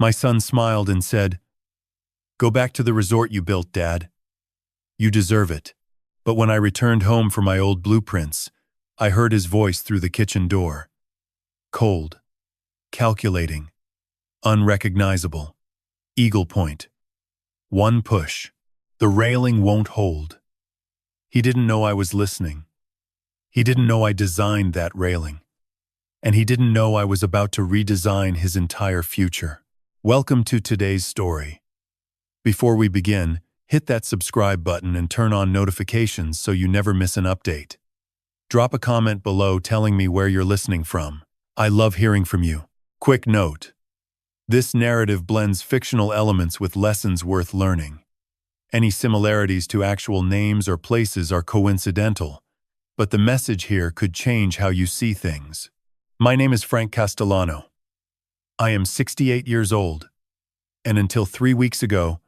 My son smiled and said, "Go back to the resort you built, Dad. You deserve it." But when I returned home for my old blueprints, I heard his voice through the kitchen door. Cold, calculating, unrecognizable. Eagle point. One push. The railing won't hold. He didn't know I was listening. He didn't know I designed that railing. And he didn't know I was about to redesign his entire future. Welcome to today's story. Before we begin, hit that subscribe button and turn on notifications so you never miss an update. Drop a comment below telling me where you're listening from. I love hearing from you. Quick note. This narrative blends fictional elements with lessons worth learning. Any similarities to actual names or places are coincidental, but the message here could change how you see things. My name is Frank Castellano. I am 68 years old, and until 3 weeks ago,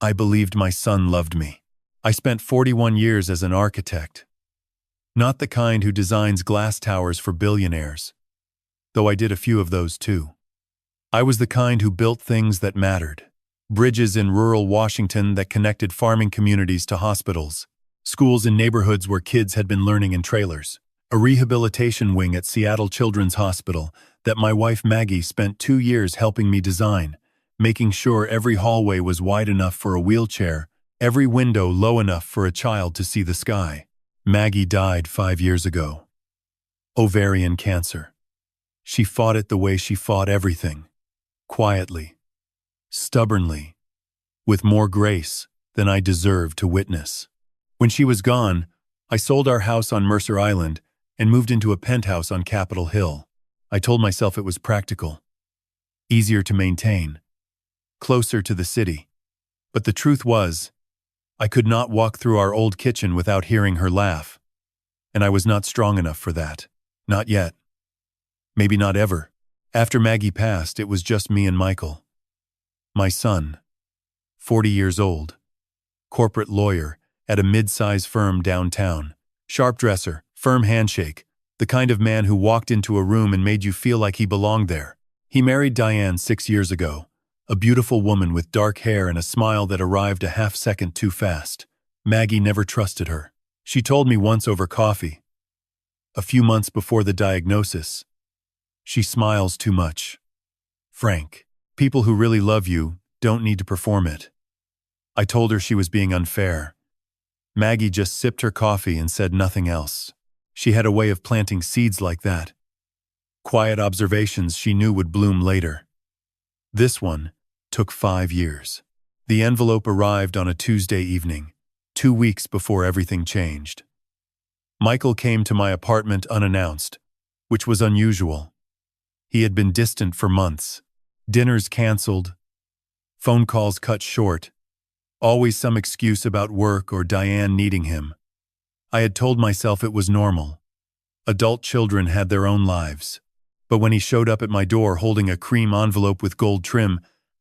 I believed my son loved me. I spent 41 years as an architect. Not the kind who designs glass towers for billionaires, though I did a few of those too. I was the kind who built things that mattered. Bridges in rural Washington that connected farming communities to hospitals, schools in neighborhoods where kids had been learning in trailers, a rehabilitation wing at Seattle Children's Hospital that my wife Maggie spent 2 years helping me design, making sure every hallway was wide enough for a wheelchair, every window low enough for a child to see the sky. Maggie died 5 years ago. Ovarian cancer. She fought it the way she fought everything. Quietly. Stubbornly. With more grace than I deserved to witness. When she was gone, I sold our house on Mercer Island and moved into a penthouse on Capitol Hill. I told myself it was practical. Easier to maintain. Closer to the city. But the truth was, I could not walk through our old kitchen without hearing her laugh. And I was not strong enough for that. Not yet. Maybe not ever. After Maggie passed, it was just me and Michael. My son, 40 years old, corporate lawyer at a mid-size firm downtown, sharp dresser, firm handshake, the kind of man who walked into a room and made you feel like he belonged there. He married Diane 6 years ago, a beautiful woman with dark hair and a smile that arrived a half-second too fast. Maggie never trusted her. She told me once over coffee, a few months before the diagnosis, "She smiles too much. Frank, people who really love you don't need to perform it." I told her she was being unfair. Maggie just sipped her coffee and said nothing else. She had a way of planting seeds like that. Quiet observations she knew would bloom later. This one took 5 years. The envelope arrived on a Tuesday evening, 2 weeks before everything changed. Michael came to my apartment unannounced, which was unusual. He had been distant for months. Dinners canceled, phone calls cut short, always some excuse about work or Diane needing him. I had told myself it was normal. Adult children had their own lives. But when he showed up at my door holding a cream envelope with gold trim,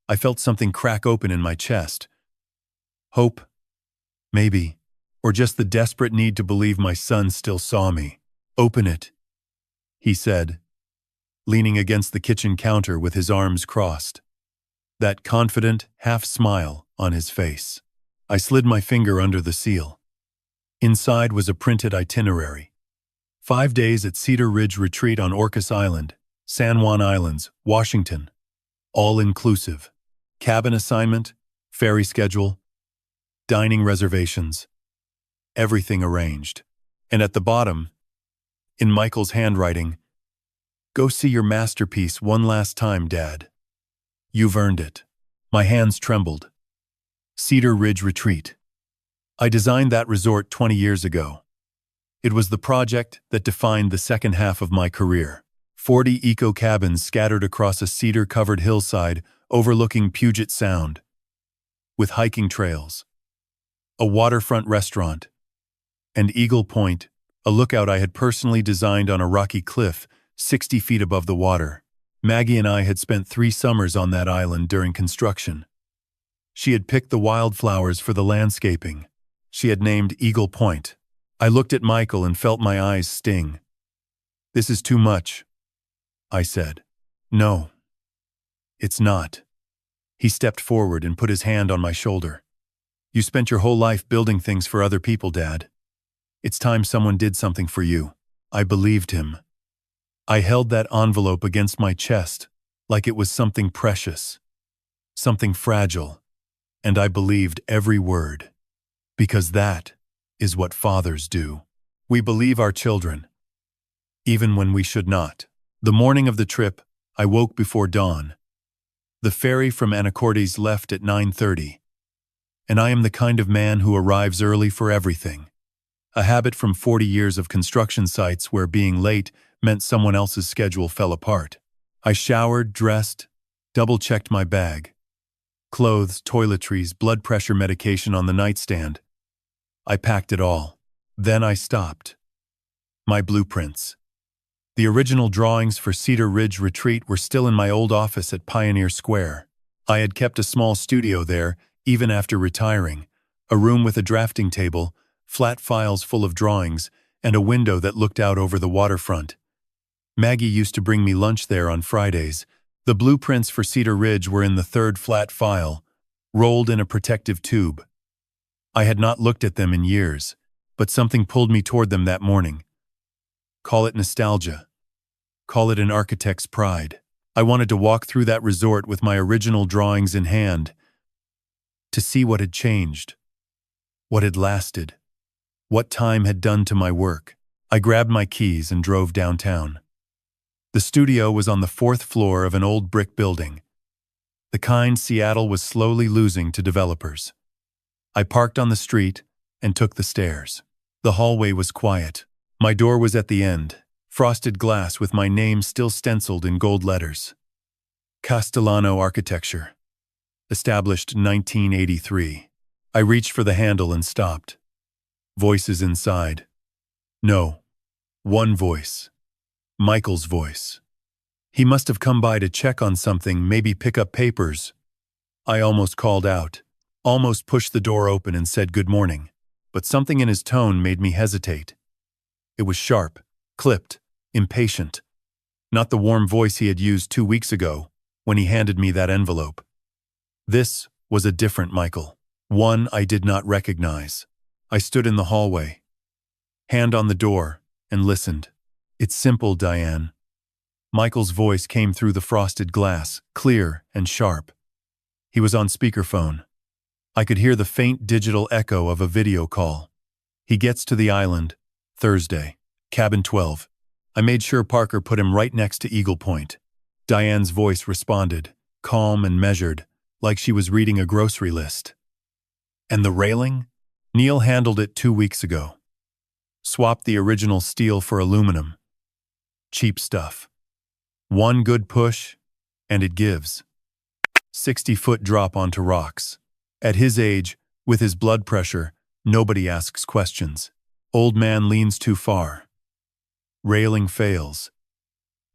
I felt something crack open in my chest. Hope? Maybe. Or just the desperate need to believe my son still saw me. "Open it," he said, leaning against the kitchen counter with his arms crossed. That confident half-smile on his face. I slid my finger under the seal. Inside was a printed itinerary. 5 days at Cedar Ridge Retreat on Orcas Island, San Juan Islands, Washington. All inclusive. Cabin assignment, ferry schedule, dining reservations. Everything arranged. And at the bottom, in Michael's handwriting, "Go see your masterpiece one last time, Dad. You've earned it." My hands trembled. Cedar Ridge Retreat. I designed that resort 20 years ago. It was the project that defined the second half of my career. 40 eco-cabins scattered across a cedar-covered hillside overlooking Puget Sound, with hiking trails, a waterfront restaurant, and Eagle Point, a lookout I had personally designed on a rocky cliff 60 feet above the water. Maggie and I had spent 3 summers on that island during construction. She had picked the wildflowers for the landscaping. She had named Eagle Point. I looked at Michael and felt my eyes sting. "This is too much," I said. "No, it's not." He stepped forward and put his hand on my shoulder. You spent your whole life building things for other people, Dad. It's time someone did something for you. I believed him. I held that envelope against my chest like it was something precious, something fragile, and I believed every word. Because that is what fathers do. We believe our children, even when we should not. The morning of the trip, I woke before dawn. The ferry from Anacortes left at 9:30, and I am the kind of man who arrives early for everything. A habit from 40 years of construction sites where being late meant someone else's schedule fell apart. I showered, dressed, double-checked my bag. Clothes, toiletries, blood pressure medication on the nightstand. I packed it all. Then I stopped. My blueprints. The original drawings for Cedar Ridge Retreat were still in my old office at Pioneer Square. I had kept a small studio there, even after retiring, a room with a drafting table, flat files full of drawings, and a window that looked out over the waterfront. Maggie used to bring me lunch there on Fridays. The blueprints for Cedar Ridge were in the third flat file, rolled in a protective tube. I had not looked at them in years, but something pulled me toward them that morning. Call it nostalgia. Call it an architect's pride. I wanted to walk through that resort with my original drawings in hand, to see what had changed, what had lasted, what time had done to my work. I grabbed my keys and drove downtown. The studio was on the 4th floor of an old brick building, the kind Seattle was slowly losing to developers. I parked on the street and took the stairs. The hallway was quiet. My door was at the end, frosted glass with my name still stenciled in gold letters. Castellano Architecture. Established 1983. I reached for the handle and stopped. Voices inside. No. One voice. Michael's voice. He must have come by to check on something, maybe pick up papers. I almost called out, almost pushed the door open and said good morning, but something in his tone made me hesitate. It was sharp, clipped, impatient. Not the warm voice he had used 2 weeks ago when he handed me that envelope. This was a different Michael, one I did not recognize. I stood in the hallway, hand on the door, and listened. It's simple, Diane. Michael's voice came through the frosted glass, clear and sharp. He was on speakerphone. I could hear the faint digital echo of a video call. He gets to the island, Thursday, cabin 12. I made sure Parker put him right next to Eagle Point. Diane's voice responded, calm and measured, like she was reading a grocery list. And the railing? Neil handled it 2 weeks ago. Swapped the original steel for aluminum. Cheap stuff. One good push, and it gives. 60-foot drop onto rocks. At his age, with his blood pressure, nobody asks questions. Old man leans too far. Railing fails.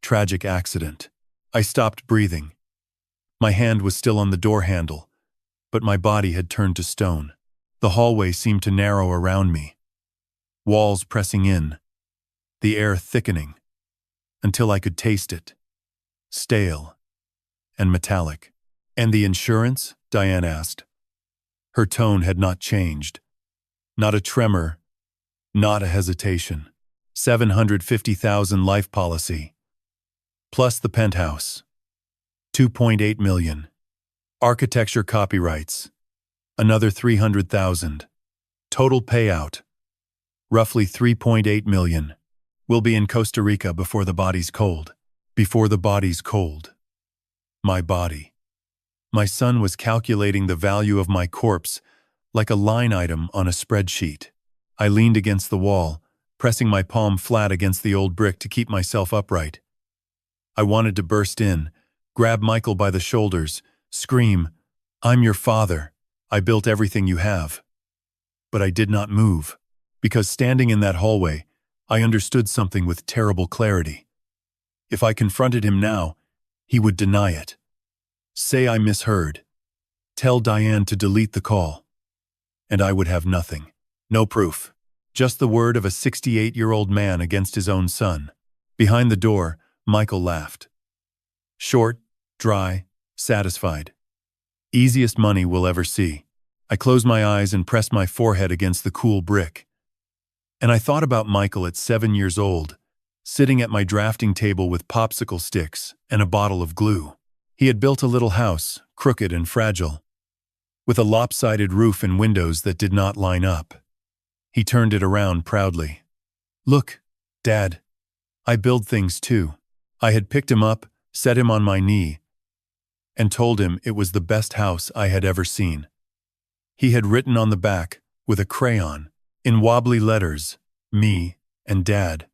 Tragic accident. I stopped breathing. My hand was still on the door handle, but my body had turned to stone. The hallway seemed to narrow around me. Walls pressing in. The air thickening. Until I could taste it. Stale. And metallic. And the insurance? Diane asked. Her tone had not changed. Not a tremor. Not a hesitation. $750,000 life policy. Plus the penthouse. $2.8 million. Architecture copyrights. Another $300,000. Total payout. Roughly $3.8 million. We'll be in Costa Rica before the body's cold. Before the body's cold. My body. My son was calculating the value of my corpse like a line item on a spreadsheet. I leaned against the wall, pressing my palm flat against the old brick to keep myself upright. I wanted to burst in, grab Michael by the shoulders, scream, "I'm your father. I built everything you have." But I did not move, because standing in that hallway, I understood something with terrible clarity. If I confronted him now, he would deny it. Say I misheard. Tell Diane to delete the call. And I would have nothing. No proof. Just the word of a 68-year-old man against his own son. Behind the door, Michael laughed. Short, dry, satisfied. Easiest money we'll ever see. I closed my eyes and pressed my forehead against the cool brick. And I thought about Michael at 7 years old, sitting at my drafting table with popsicle sticks and a bottle of glue. He had built a little house, crooked and fragile, with a lopsided roof and windows that did not line up. He turned it around proudly. "Look, Dad, I build things too." I had picked him up, set him on my knee, and told him it was the best house I had ever seen. He had written on the back, with a crayon, in wobbly letters, "Me and Dad.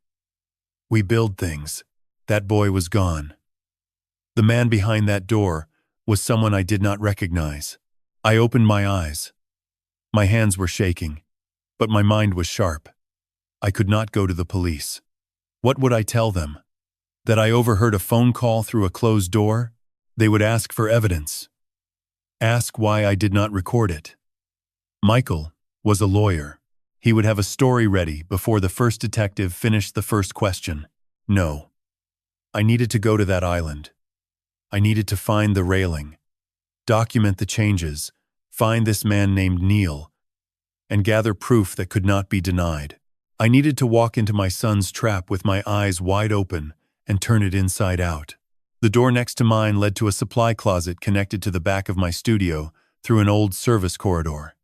We build things." That boy was gone. The man behind that door was someone I did not recognize. I opened my eyes. My hands were shaking, but my mind was sharp. I could not go to the police. What would I tell them? That I overheard a phone call through a closed door? They would ask for evidence. Ask why I did not record it. Michael was a lawyer. He would have a story ready before the first detective finished the first question. No. I needed to go to that island. I needed to find the railing, document the changes, find this man named Neil, and gather proof that could not be denied. I needed to walk into my son's trap with my eyes wide open and turn it inside out. The door next to mine led to a supply closet connected to the back of my studio through an old service corridor.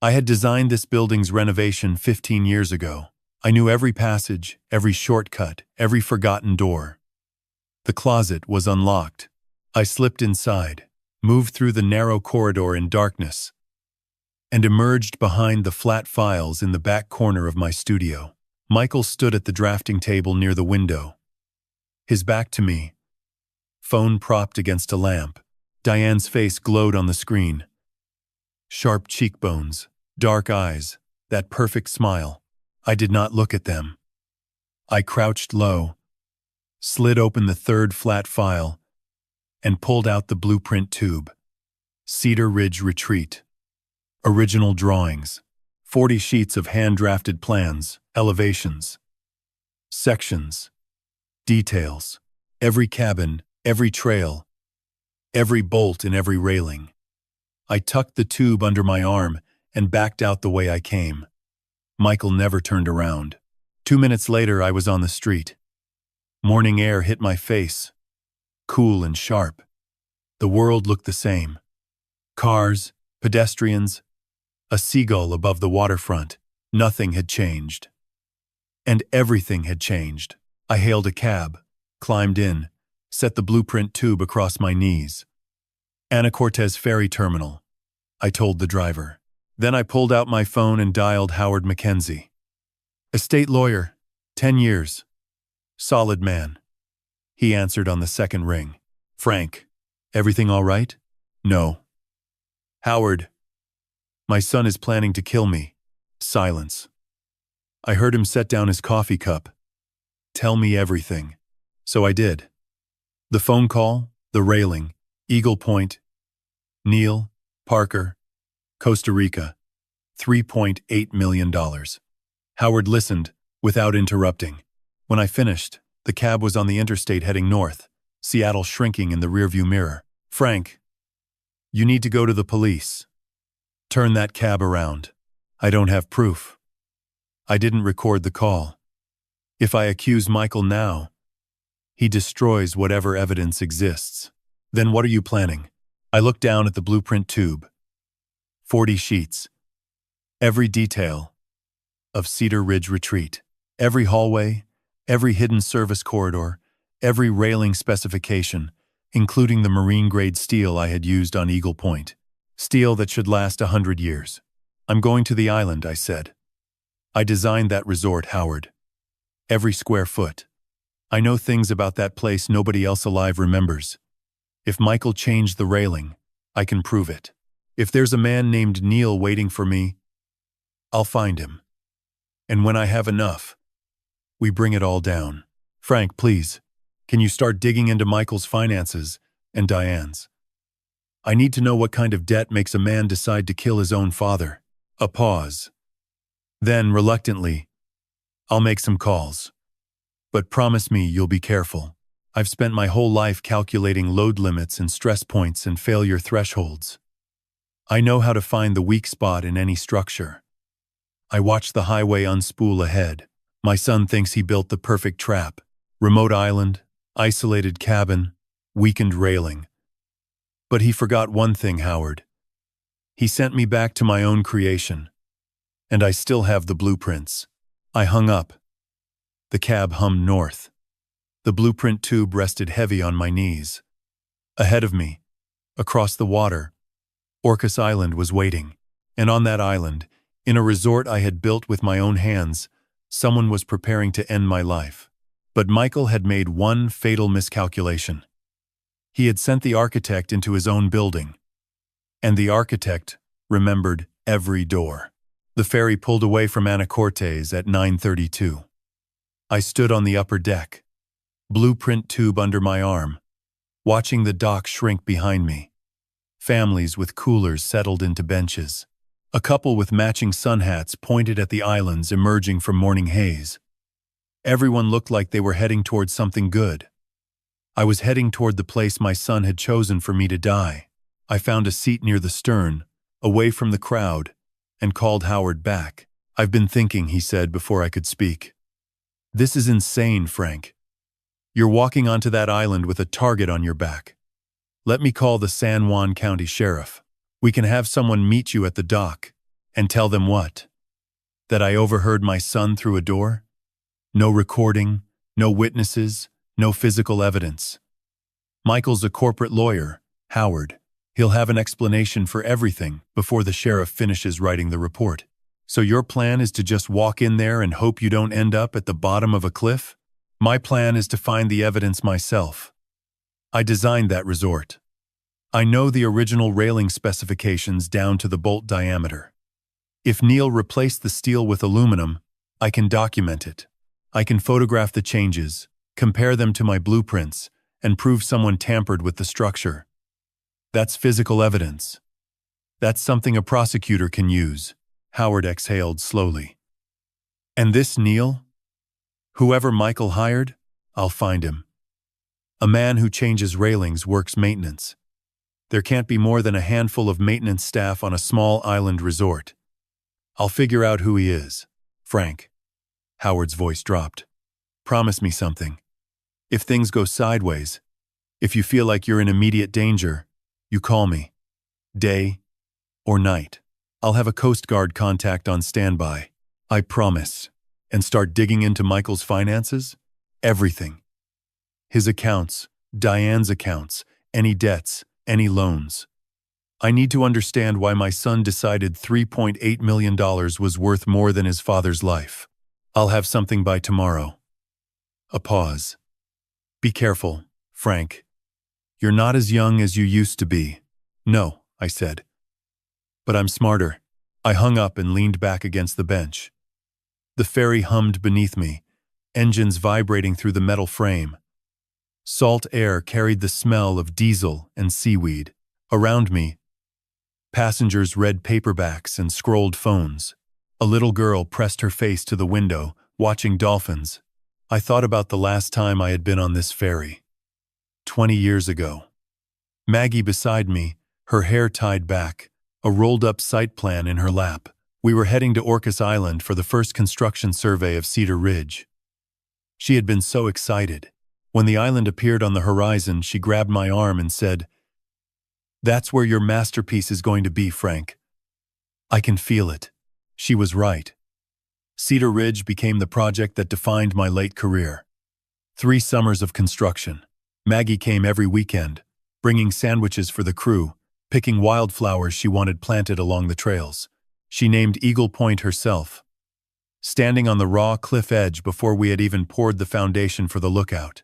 I had designed this building's renovation 15 years ago. I knew every passage, every shortcut, every forgotten door. The closet was unlocked. I slipped inside, moved through the narrow corridor in darkness, and emerged behind the flat files in the back corner of my studio. Michael stood at the drafting table near the window, his back to me, phone propped against a lamp. Diane's face glowed on the screen. Sharp cheekbones, dark eyes, that perfect smile. I did not look at them. I crouched low, slid open the third flat file, and pulled out the blueprint tube. Cedar Ridge Retreat. Original drawings. 40 sheets of hand-drafted plans, elevations, sections, details. Every cabin, every trail, every bolt and every railing. I tucked the tube under my arm and backed out the way I came. Michael never turned around. 2 minutes later, I was on the street. Morning air hit my face, cool and sharp. The world looked the same. Cars, pedestrians, a seagull above the waterfront. Nothing had changed. And everything had changed. I hailed a cab, climbed in, set the blueprint tube across my knees. Ana Cortez Ferry Terminal, I told the driver. Then I pulled out my phone and dialed Howard Mackenzie. Estate lawyer, 10 years. Solid man. He answered on the second ring. Frank, everything all right? No. Howard, my son is planning to kill me. Silence. I heard him set down his coffee cup. Tell me everything. So I did. The phone call, the railing, Eagle Point, Neil, Parker, Costa Rica, $3.8 million. Howard listened, without interrupting. When I finished, the cab was on the interstate heading north, Seattle shrinking in the rearview mirror. Frank, you need to go to the police. Turn that cab around. I don't have proof. I didn't record the call. If I accuse Michael now, he destroys whatever evidence exists. Then what are you planning? I looked down at the blueprint tube. 40 sheets. Every detail of Cedar Ridge Retreat. Every hallway, every hidden service corridor, every railing specification, including the marine-grade steel I had used on Eagle Point. Steel that should last 100 years. I'm going to the island, I said. I designed that resort, Howard. Every square foot. I know things about that place nobody else alive remembers. If Michael changed the railing, I can prove it. If there's a man named Neil waiting for me, I'll find him. And when I have enough, we bring it all down. Frank, please, can you start digging into Michael's finances and Diane's? I need to know what kind of debt makes a man decide to kill his own father. A pause. Then, reluctantly, I'll make some calls. But promise me you'll be careful. I've spent my whole life calculating load limits and stress points and failure thresholds. I know how to find the weak spot in any structure. I watch the highway unspool ahead. My son thinks he built the perfect trap. Remote island, isolated cabin, weakened railing. But he forgot one thing, Howard. He sent me back to my own creation. And I still have the blueprints. I hung up. The cab hummed north. The blueprint tube rested heavy on my knees. Ahead of me, across the water, Orcas Island was waiting. And on that island, in a resort I had built with my own hands, someone was preparing to end my life. But Michael had made one fatal miscalculation. He had sent the architect into his own building. And the architect remembered every door. The ferry pulled away from Anacortes at 9:32. I stood on the upper deck, blueprint tube under my arm, watching the dock shrink behind me. Families with coolers settled into benches. A couple with matching sun hats pointed at the islands emerging from morning haze. Everyone looked like they were heading toward something good. I was heading toward the place my son had chosen for me to die. I found a seat near the stern, away from the crowd, and called Howard back. "I've been thinking," he said before I could speak. "This is insane, Frank. You're walking onto that island with a target on your back. Let me call the San Juan County Sheriff. We can have someone meet you at the dock and tell them what? That I overheard my son through a door? No recording, no witnesses, no physical evidence. Michael's a corporate lawyer, Howard. He'll have an explanation for everything before the sheriff finishes writing the report. So your plan is to just walk in there and hope you don't end up at the bottom of a cliff? My plan is to find the evidence myself. I designed that resort. I know the original railing specifications down to the bolt diameter. If Neil replaced the steel with aluminum, I can document it. I can photograph the changes, compare them to my blueprints, and prove someone tampered with the structure. That's physical evidence. That's something a prosecutor can use." Howard exhaled slowly. "And this Neil? Whoever Michael hired, I'll find him. A man who changes railings works maintenance. There can't be more than a handful of maintenance staff on a small island resort. I'll figure out who he is. Frank." Howard's voice dropped. "Promise me something. If things go sideways, if you feel like you're in immediate danger, you call me. Day or night. I'll have a Coast Guard contact on standby. I promise." And start digging into Michael's finances? Everything. His accounts, Diane's accounts, any debts, any loans. I need to understand why my son decided $3.8 million was worth more than his father's life. I'll have something by tomorrow. A pause. "Be careful, Frank. You're not as young as you used to be." "No," I said. "But I'm smarter." I hung up and leaned back against the bench. The ferry hummed beneath me, engines vibrating through the metal frame. Salt air carried the smell of diesel and seaweed. Around me, passengers read paperbacks and scrolled phones. A little girl pressed her face to the window, watching dolphins. I thought about the last time I had been on this ferry. 20 years ago. Maggie beside me, her hair tied back, a rolled-up site plan in her lap. We were heading to Orcas Island for the first construction survey of Cedar Ridge. She had been so excited. When the island appeared on the horizon, she grabbed my arm and said, "That's where your masterpiece is going to be, Frank." I can feel it. She was right. Cedar Ridge became the project that defined my late career. 3 summers of construction. Maggie came every weekend, bringing sandwiches for the crew, picking wildflowers she wanted planted along the trails. She named Eagle Point herself. Standing on the raw cliff edge before we had even poured the foundation for the lookout.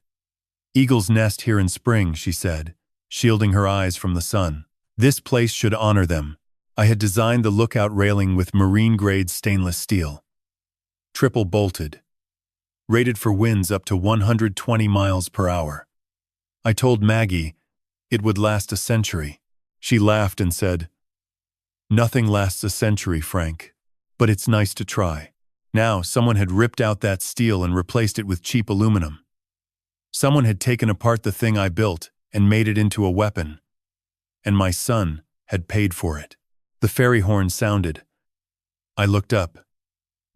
"Eagles nest here in spring," she said, shielding her eyes from the sun. "This place should honor them." I had designed the lookout railing with marine-grade stainless steel. Triple bolted. Rated for winds up to 120 miles per hour. I told Maggie it would last a century. She laughed and said, "Nothing lasts a century, Frank, but it's nice to try." Now, someone had ripped out that steel and replaced it with cheap aluminum. Someone had taken apart the thing I built and made it into a weapon, and my son had paid for it. The ferry horn sounded. I looked up.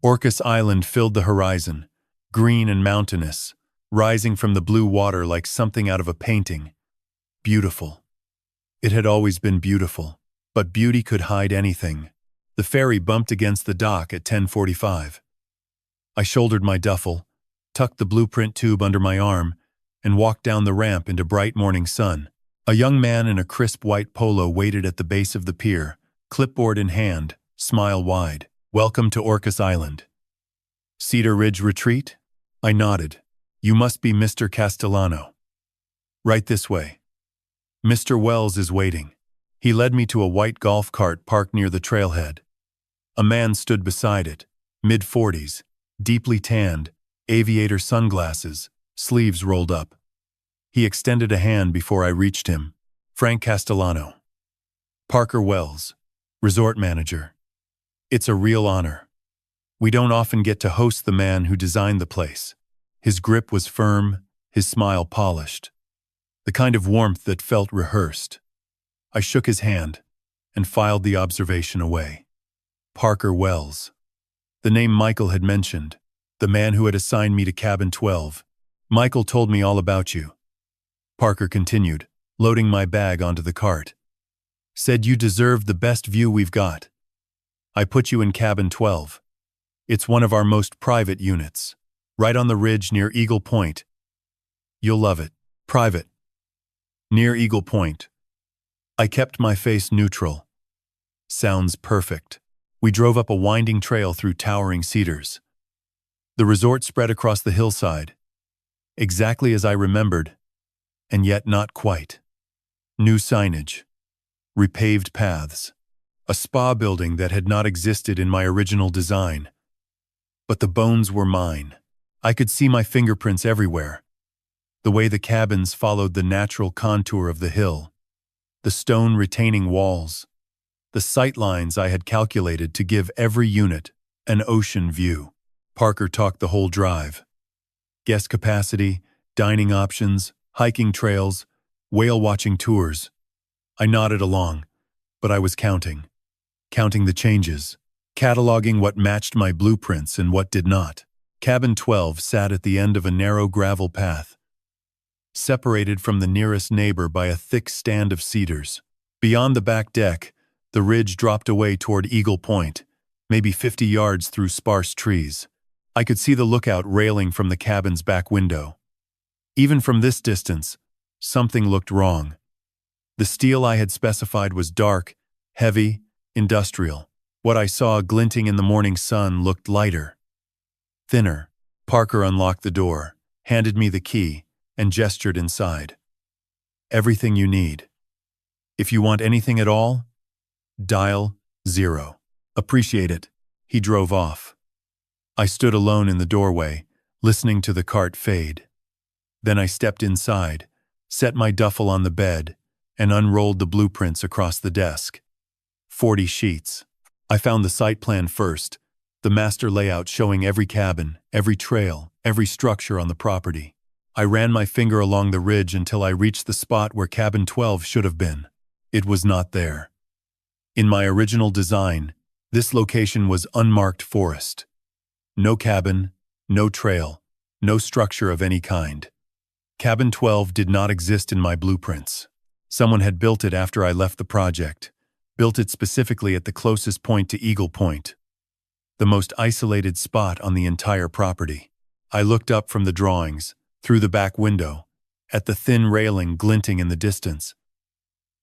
Orcas Island filled the horizon, green and mountainous, rising from the blue water like something out of a painting. Beautiful. It had always been beautiful, but beauty could hide anything. The ferry bumped against the dock at 10:45. I shouldered my duffel, tucked the blueprint tube under my arm, and walked down the ramp into bright morning sun. A young man in a crisp white polo waited at the base of the pier, clipboard in hand, smile wide. "Welcome to Orcas Island." "Cedar Ridge Retreat?" I nodded. "You must be Mr. Castellano." "Right this way. Mr. Wells is waiting." He led me to a white golf cart parked near the trailhead. A man stood beside it, mid-40s, deeply tanned, aviator sunglasses, sleeves rolled up. He extended a hand before I reached him. "Frank Castellano. Parker Wells, resort manager. It's a real honor. We don't often get to host the man who designed the place." His grip was firm, his smile polished. The kind of warmth that felt rehearsed. I shook his hand and filed the observation away. Parker Wells. The name Michael had mentioned, the man who had assigned me to cabin 12. "Michael told me all about you." Parker continued, loading my bag onto the cart. "Said you deserved the best view we've got. I put you in cabin 12. It's one of our most private units, right on the ridge near Eagle Point. You'll love it. Private. Near Eagle Point." I kept my face neutral. "Sounds perfect." We drove up a winding trail through towering cedars. The resort spread across the hillside, exactly as I remembered, and yet not quite. New signage, repaved paths, a spa building that had not existed in my original design. But the bones were mine. I could see my fingerprints everywhere. The way the cabins followed the natural contour of the hill, the stone retaining walls, the sight lines I had calculated to give every unit an ocean view. Parker talked the whole drive. Guest capacity, dining options, hiking trails, whale-watching tours. I nodded along, but I was counting the changes, cataloging what matched my blueprints and what did not. Cabin 12 sat at the end of a narrow gravel path, separated from the nearest neighbor by a thick stand of cedars. Beyond the back deck, the ridge dropped away toward Eagle Point, maybe 50 yards through sparse trees. I could see the lookout railing from the cabin's back window. Even from this distance, something looked wrong. The steel I had specified was dark, heavy, industrial. What I saw glinting in the morning sun looked lighter, thinner. Parker unlocked the door, handed me the key, and gestured inside. "Everything you need. If you want anything at all, dial 0. Appreciate it." He drove off. I stood alone in the doorway, listening to the cart fade. Then I stepped inside, set my duffel on the bed, and unrolled the blueprints across the desk. 40 sheets. I found the site plan first, the master layout showing every cabin, every trail, every structure on the property. I ran my finger along the ridge until I reached the spot where cabin 12 should have been. It was not there. In my original design, this location was unmarked forest. No cabin, no trail, no structure of any kind. Cabin 12 did not exist in my blueprints. Someone had built it after I left the project, built it specifically at the closest point to Eagle Point, the most isolated spot on the entire property. I looked up from the drawings, through the back window, at the thin railing glinting in the distance.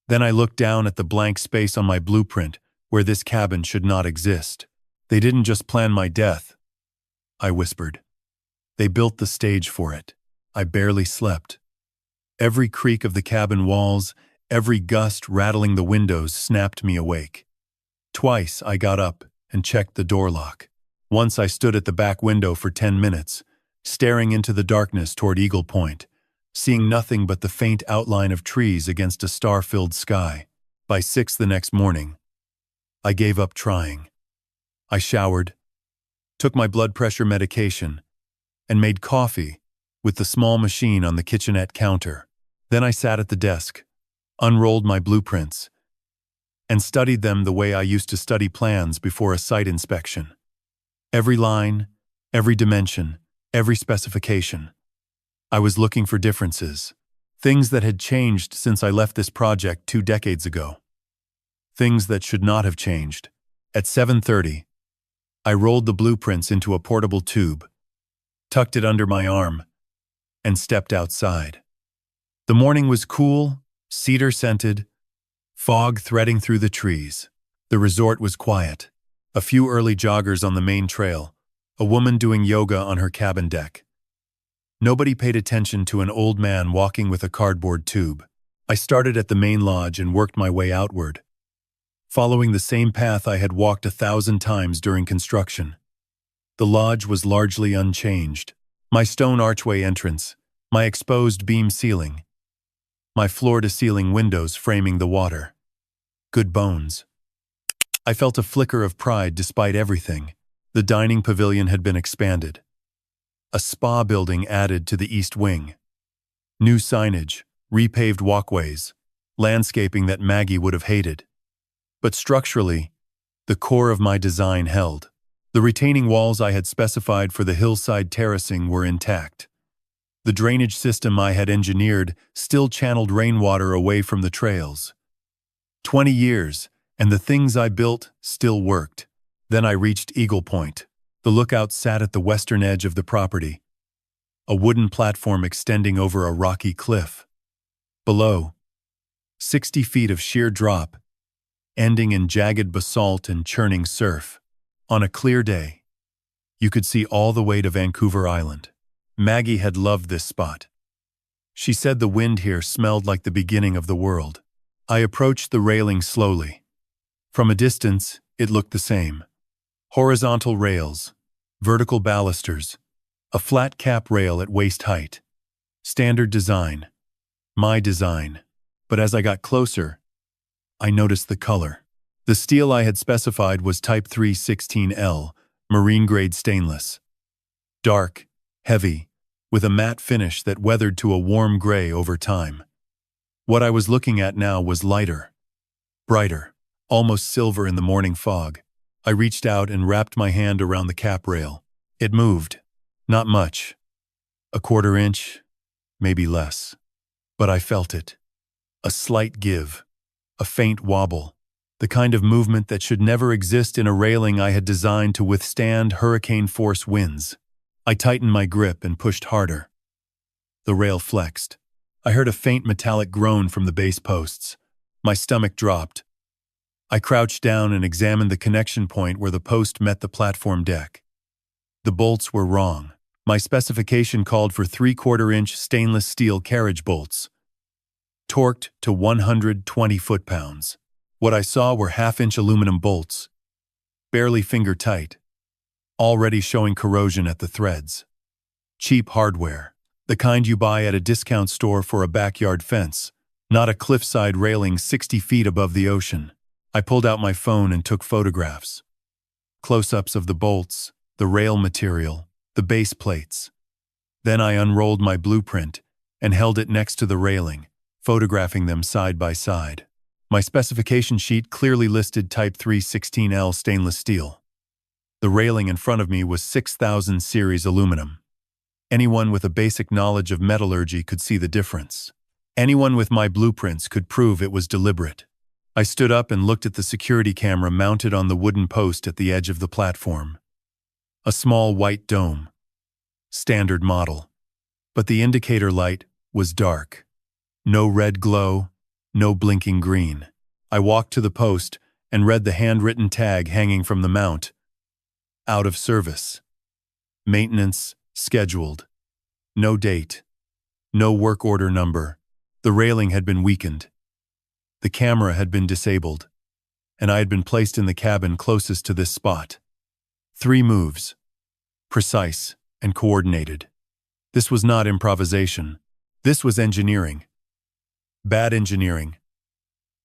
Then I looked down at the blank space on my blueprint where this cabin should not exist. "They didn't just plan my death," I whispered. "They built the stage for it." I barely slept. Every creak of the cabin walls, every gust rattling the windows snapped me awake. Twice I got up and checked the door lock. Once I stood at the back window for 10 minutes, staring into the darkness toward Eagle Point, seeing nothing but the faint outline of trees against a star-filled sky. By 6 the next morning, I gave up trying. I showered, took my blood pressure medication, and made coffee with the small machine on the kitchenette counter. Then I sat at the desk, unrolled my blueprints, and studied them the way I used to study plans before a site inspection. Every line, every dimension, every specification. I was looking for differences, things that had changed since I left this project 2 decades ago. Things that should not have changed. At 7:30, I rolled the blueprints into a portable tube, tucked it under my arm, and stepped outside. The morning was cool, cedar-scented, fog threading through the trees. The resort was quiet. A few early joggers on the main trail, a woman doing yoga on her cabin deck. Nobody paid attention to an old man walking with a cardboard tube. I started at the main lodge and worked my way outward, following the same path I had walked 1,000 times during construction. The lodge was largely unchanged. My stone archway entrance, my exposed beam ceiling, my floor-to-ceiling windows framing the water. Good bones. I felt a flicker of pride despite everything. The dining pavilion had been expanded. A spa building added to the east wing. New signage, repaved walkways, landscaping that Maggie would have hated. But structurally, the core of my design held. The retaining walls I had specified for the hillside terracing were intact. The drainage system I had engineered still channeled rainwater away from the trails. 20 years, and the things I built still worked. Then I reached Eagle Point. The lookout sat at the western edge of the property, a wooden platform extending over a rocky cliff. Below, 60 feet of sheer drop, ending in jagged basalt and churning surf. On a clear day, you could see all the way to Vancouver Island. Maggie had loved this spot. She said the wind here smelled like the beginning of the world. I approached the railing slowly. From a distance, it looked the same. Horizontal rails, vertical balusters, a flat cap rail at waist height. Standard design. My design. But as I got closer, I noticed the color. The steel I had specified was Type 316L, marine-grade stainless. Dark, heavy, with a matte finish that weathered to a warm gray over time. What I was looking at now was lighter, brighter, almost silver in the morning fog. I reached out and wrapped my hand around the cap rail. It moved. Not much. A 1/4 inch, maybe less. But I felt it. A slight give. A faint wobble. The kind of movement that should never exist in a railing I had designed to withstand hurricane-force winds. I tightened my grip and pushed harder. The rail flexed. I heard a faint metallic groan from the base posts. My stomach dropped. I crouched down and examined the connection point where the post met the platform deck. The bolts were wrong. My specification called for 3/4 inch stainless steel carriage bolts, torqued to 120 foot-pounds. What I saw were 1/2 inch aluminum bolts, barely finger-tight, already showing corrosion at the threads. Cheap hardware, the kind you buy at a discount store for a backyard fence, not a cliffside railing 60 feet above the ocean. I pulled out my phone and took photographs. Close-ups of the bolts, the rail material, the base plates. Then I unrolled my blueprint and held it next to the railing, photographing them side by side. My specification sheet clearly listed Type 316L stainless steel. The railing in front of me was 6000 series aluminum. Anyone with a basic knowledge of metallurgy could see the difference. Anyone with my blueprints could prove it was deliberate. I stood up and looked at the security camera mounted on the wooden post at the edge of the platform. A small white dome. Standard model. But the indicator light was dark. No red glow, no blinking green. I walked to the post and read the handwritten tag hanging from the mount. Out of service. Maintenance scheduled. No date. No work order number. The railing had been weakened. The camera had been disabled, and I had been placed in the cabin closest to this spot. 3 moves. Precise and coordinated. This was not improvisation. This was engineering. Bad engineering,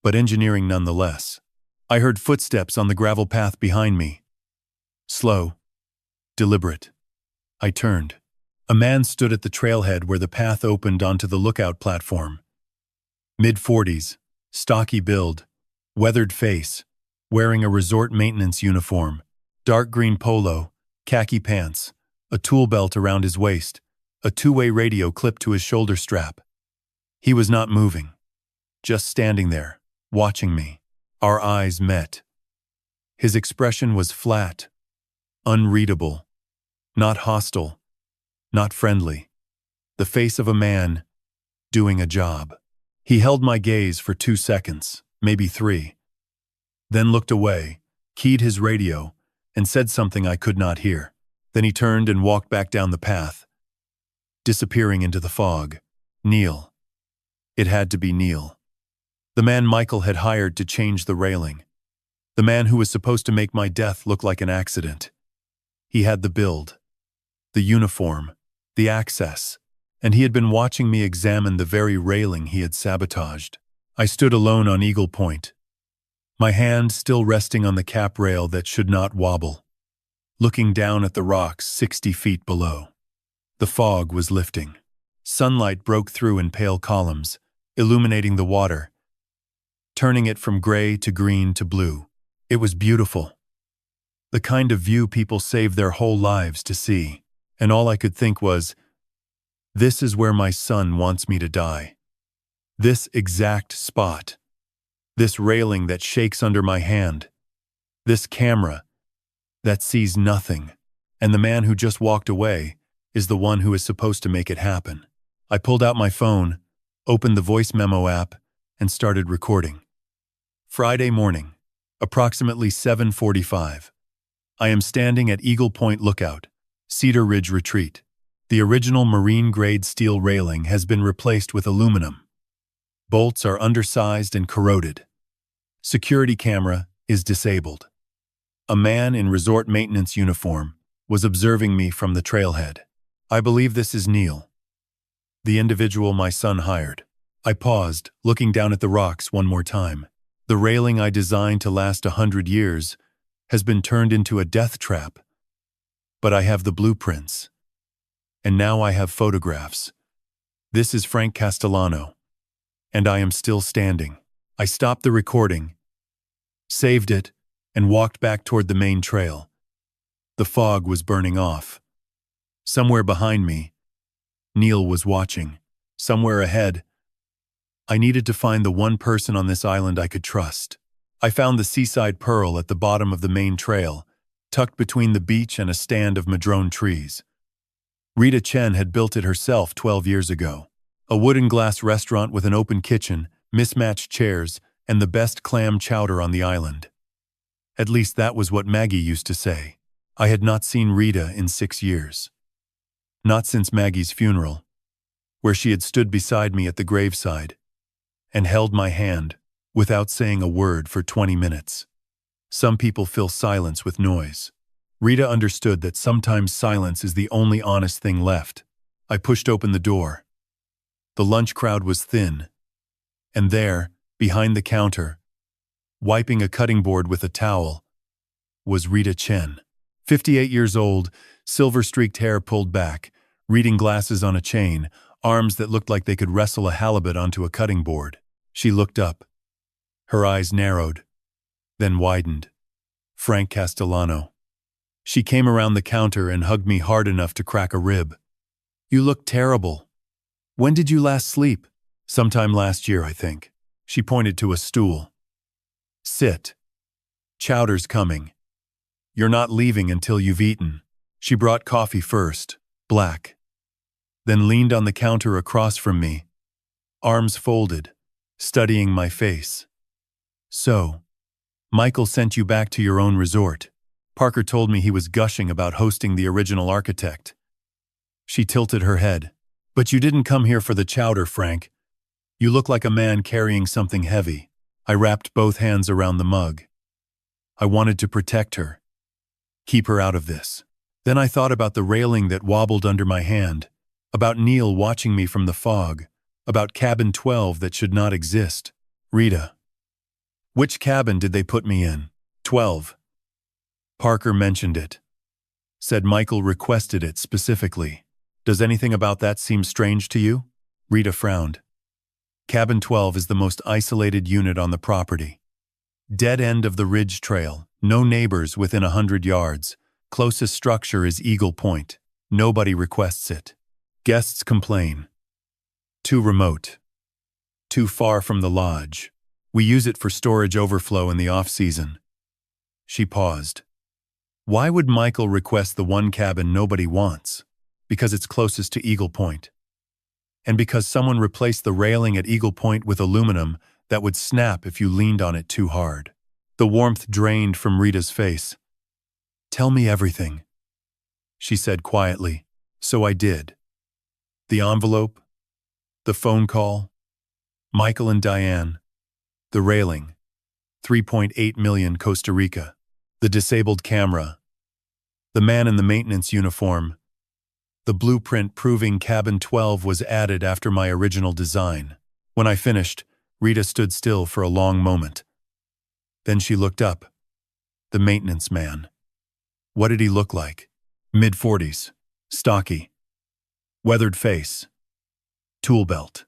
but engineering nonetheless. I heard footsteps on the gravel path behind me. Slow, deliberate. I turned. A man stood at the trailhead where the path opened onto the lookout platform. Mid-40s, stocky build, weathered face, wearing a resort maintenance uniform, dark green polo, khaki pants, a tool belt around his waist, a two-way radio clipped to his shoulder strap. He was not moving, just standing there, watching me. Our eyes met. His expression was flat, unreadable, not hostile, not friendly. The face of a man doing a job. He held my gaze for 2 seconds, maybe 3, then looked away, keyed his radio, and said something I could not hear. Then he turned and walked back down the path, disappearing into the fog. Neil. It had to be Neil. The man Michael had hired to change the railing. The man who was supposed to make my death look like an accident. He had the build, the uniform, the access, and he had been watching me examine the very railing he had sabotaged. I stood alone on Eagle Point, my hand still resting on the cap rail that should not wobble, looking down at the rocks 60 feet below. The fog was lifting. Sunlight broke through in pale columns, illuminating the water, turning it from gray to green to blue. It was beautiful. The kind of view people save their whole lives to see. And all I could think was, this is where my son wants me to die. This exact spot. This railing that shakes under my hand. This camera that sees nothing. And the man who just walked away is the one who is supposed to make it happen. I pulled out my phone, opened the voice memo app, and started recording. Friday morning, approximately 7:45. I am standing at Eagle Point Lookout, Cedar Ridge Retreat. The original marine-grade steel railing has been replaced with aluminum. Bolts are undersized and corroded. Security camera is disabled. A man in resort maintenance uniform was observing me from the trailhead. I believe this is Neil, the individual my son hired. I paused, looking down at the rocks one more time. The railing I designed to last 100 years has been turned into a death trap. But I have the blueprints. And now I have photographs. This is Frank Castellano. And I am still standing. I stopped the recording, saved it, and walked back toward the main trail. The fog was burning off. Somewhere behind me, Neil was watching. Somewhere ahead, I needed to find the one person on this island I could trust. I found the Seaside Pearl at the bottom of the main trail, tucked between the beach and a stand of madrone trees. Rita Chen had built it herself 12 years ago. A wood and glass restaurant with an open kitchen, mismatched chairs, and the best clam chowder on the island. At least that was what Maggie used to say. I had not seen Rita in 6 years. Not since Maggie's funeral, where she had stood beside me at the graveside and held my hand without saying a word for 20 minutes. Some people fill silence with noise. Rita understood that sometimes silence is the only honest thing left. I pushed open the door. The lunch crowd was thin, and there, behind the counter, wiping a cutting board with a towel, was Rita Chen. 58 years old, silver-streaked hair pulled back, reading glasses on a chain, arms that looked like they could wrestle a halibut onto a cutting board. She looked up. Her eyes narrowed, then widened. Frank Castellano. She came around the counter and hugged me hard enough to crack a rib. You look terrible. When did you last sleep? Sometime last year, I think. She pointed to a stool. Sit. Chowder's coming. You're not leaving until you've eaten. She brought coffee first, black. Then leaned on the counter across from me, arms folded, studying my face. So, Michael sent you back to your own resort. Parker told me he was gushing about hosting the original architect. She tilted her head. But you didn't come here for the chowder, Frank. You look like a man carrying something heavy. I wrapped both hands around the mug. I wanted to protect her. Keep her out of this. Then I thought about the railing that wobbled under my hand, about Neil watching me from the fog, about cabin 12 that should not exist. Rita. Which cabin did they put me in? 12. Parker mentioned it. Said Michael requested it specifically. Does anything about that seem strange to you? Rita frowned. Cabin 12 is the most isolated unit on the property. Dead end of the ridge trail, no neighbors within 100 yards. Closest structure is Eagle Point. Nobody requests it. Guests complain. Too remote. Too far from the lodge. We use it for storage overflow in the off-season. She paused. Why would Michael request the one cabin nobody wants? Because it's closest to Eagle Point. And because someone replaced the railing at Eagle Point with aluminum that would snap if you leaned on it too hard. The warmth drained from Rita's face. Tell me everything, she said quietly. So I did. The envelope, the phone call, Michael and Diane, the railing, 3.8 million Costa Rica, the disabled camera, the man in the maintenance uniform, the blueprint proving cabin 12 was added after my original design. When I finished, Rita stood still for a long moment. Then she looked up. The maintenance man. What did he look like? Mid-40s, stocky, weathered face, tool belt,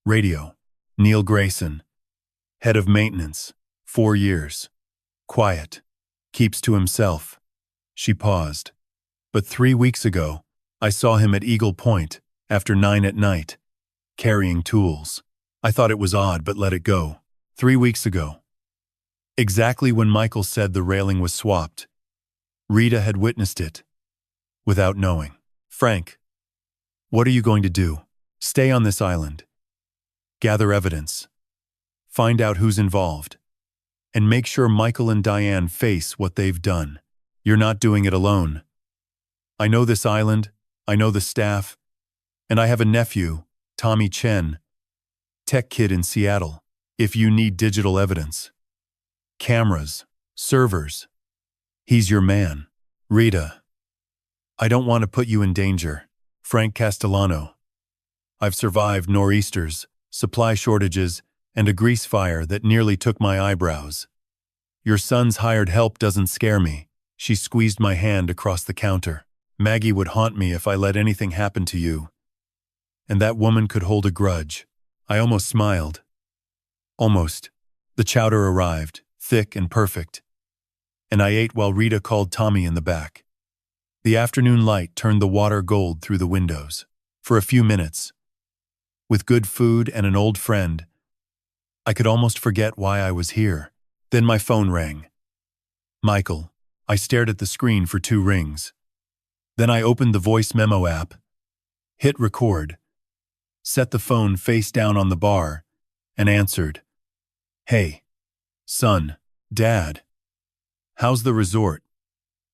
radio, Neil Grayson, head of maintenance, 4 years, quiet, keeps to himself. She paused. But 3 weeks ago, I saw him at Eagle Point, after 9 at night, carrying tools. I thought it was odd but let it go. 3 weeks ago. Exactly when Michael said the railing was swapped. Rita had witnessed it, without knowing. Frank, what are you going to do? Stay on this island. Gather evidence. Find out who's involved. And make sure Michael and Diane face what they've done. You're not doing it alone. I know this island, I know the staff, and I have a nephew, Tommy Chen, tech kid in Seattle. If you need digital evidence, cameras, servers, he's your man. Rita, I don't want to put you in danger. Frank Castellano. I've survived nor'easters, supply shortages, and a grease fire that nearly took my eyebrows. Your son's hired help doesn't scare me. She squeezed my hand across the counter. Maggie would haunt me if I let anything happen to you. And that woman could hold a grudge. I almost smiled. Almost. The chowder arrived, thick and perfect. And I ate while Rita called Tommy in the back. The afternoon light turned the water gold through the windows. For a few minutes, with good food and an old friend, I could almost forget why I was here. Then my phone rang. Michael. I stared at the screen for 2 rings. Then I opened the voice memo app, hit record, set the phone face down on the bar, and answered. Hey, son, Dad. How's the resort?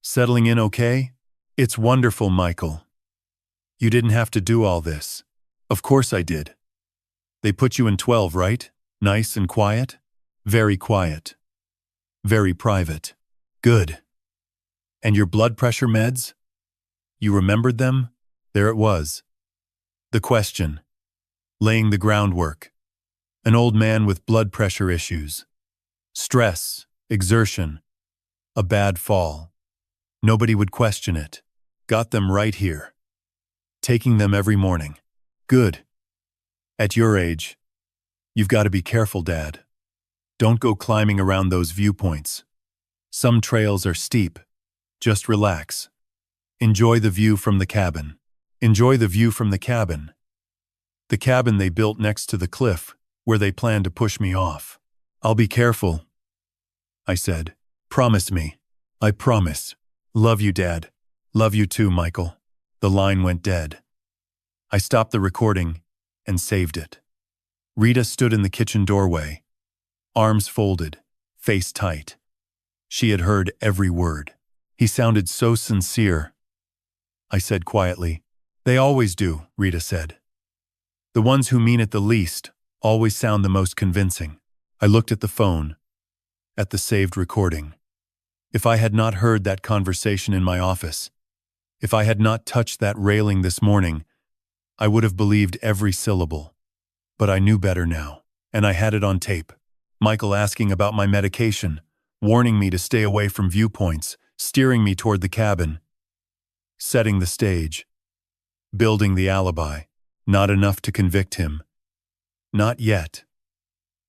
Settling in okay? It's wonderful, Michael. You didn't have to do all this. Of course I did. They put you in 12, right? Nice and quiet? Very quiet. Very private. Good. And your blood pressure meds? You remembered them? There it was. The question. Laying the groundwork. An old man with blood pressure issues. Stress, exertion, a bad fall. Nobody would question it. Got them right here. Taking them every morning. Good. At your age, you've got to be careful, Dad. Don't go climbing around those viewpoints. Some trails are steep. Just relax. Enjoy the view from the cabin. Enjoy the view from the cabin. The cabin they built next to the cliff, where they planned to push me off. I'll be careful, I said. Promise me. I promise. Love you, Dad. Love you too, Michael. The line went dead. I stopped the recording and saved it. Rita stood in the kitchen doorway, arms folded, face tight. She had heard every word. He sounded so sincere. I said quietly. They always do, Rita said. The ones who mean it the least always sound the most convincing. I looked at the phone, at the saved recording. If I had not heard that conversation in my office, if I had not touched that railing this morning, I would have believed every syllable. But I knew better now, and I had it on tape. Michael asking about my medication, warning me to stay away from viewpoints, steering me toward the cabin, setting the stage. building the alibi. Not enough to convict him. Not yet.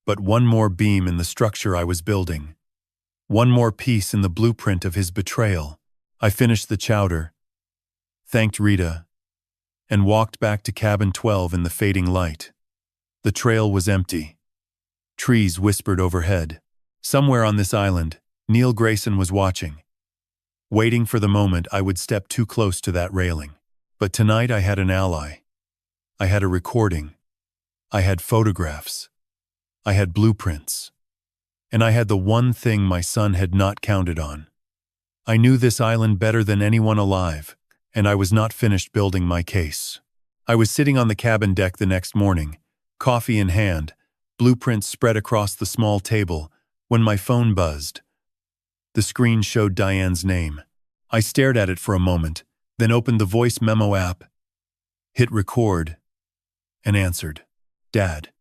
But one more beam in the structure I was building. One more piece in the blueprint of his betrayal. I finished the chowder, thanked Rita, and walked back to cabin 12 in the fading light. The trail was empty. Trees whispered overhead. Somewhere on this island, Neil Grayson was watching, waiting for the moment I would step too close to that railing. But tonight I had an ally. I had a recording. I had photographs. I had blueprints. And I had the one thing my son had not counted on. I knew this island better than anyone alive, and I was not finished building my case. I was sitting on the cabin deck the next morning, coffee in hand, blueprints spread across the small table, when my phone buzzed. The screen showed Diane's name. I stared at it for a moment, then opened the voice memo app, hit record, and answered, "Dad."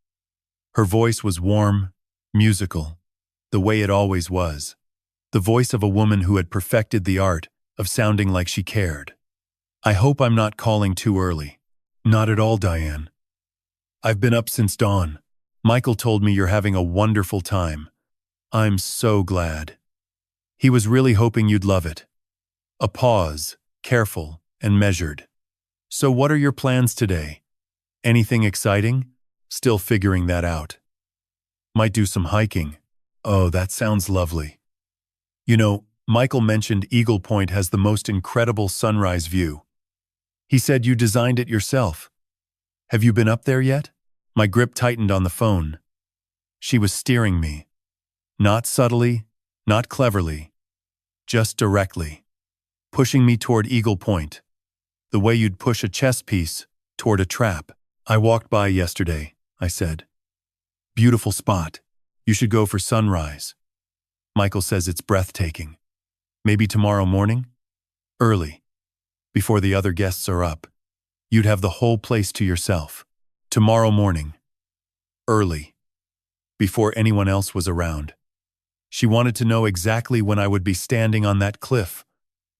Her voice was warm, musical, the way it always was. The voice of a woman who had perfected the art of sounding like she cared. "I hope I'm not calling too early." "Not at all, Diane. I've been up since dawn. Michael told me you're having a wonderful time. I'm so glad. He was really hoping you'd love it." A pause, careful and measured. "So what are your plans today? Anything exciting?" "Still figuring that out. Might do some hiking." "Oh, that sounds lovely. You know, Michael mentioned Eagle Point has the most incredible sunrise view. He said you designed it yourself. Have you been up there yet?" My grip tightened on the phone. She was steering me. Not subtly, not cleverly, just directly. Pushing me toward Eagle Point, the way you'd push a chess piece toward a trap. "I walked by yesterday," I said. "Beautiful spot. You should go for sunrise. Michael says it's breathtaking. Maybe tomorrow morning? Early, before the other guests are up. You'd have the whole place to yourself. Tomorrow morning. Early, before anyone else was around." She wanted to know exactly when I would be standing on that cliff,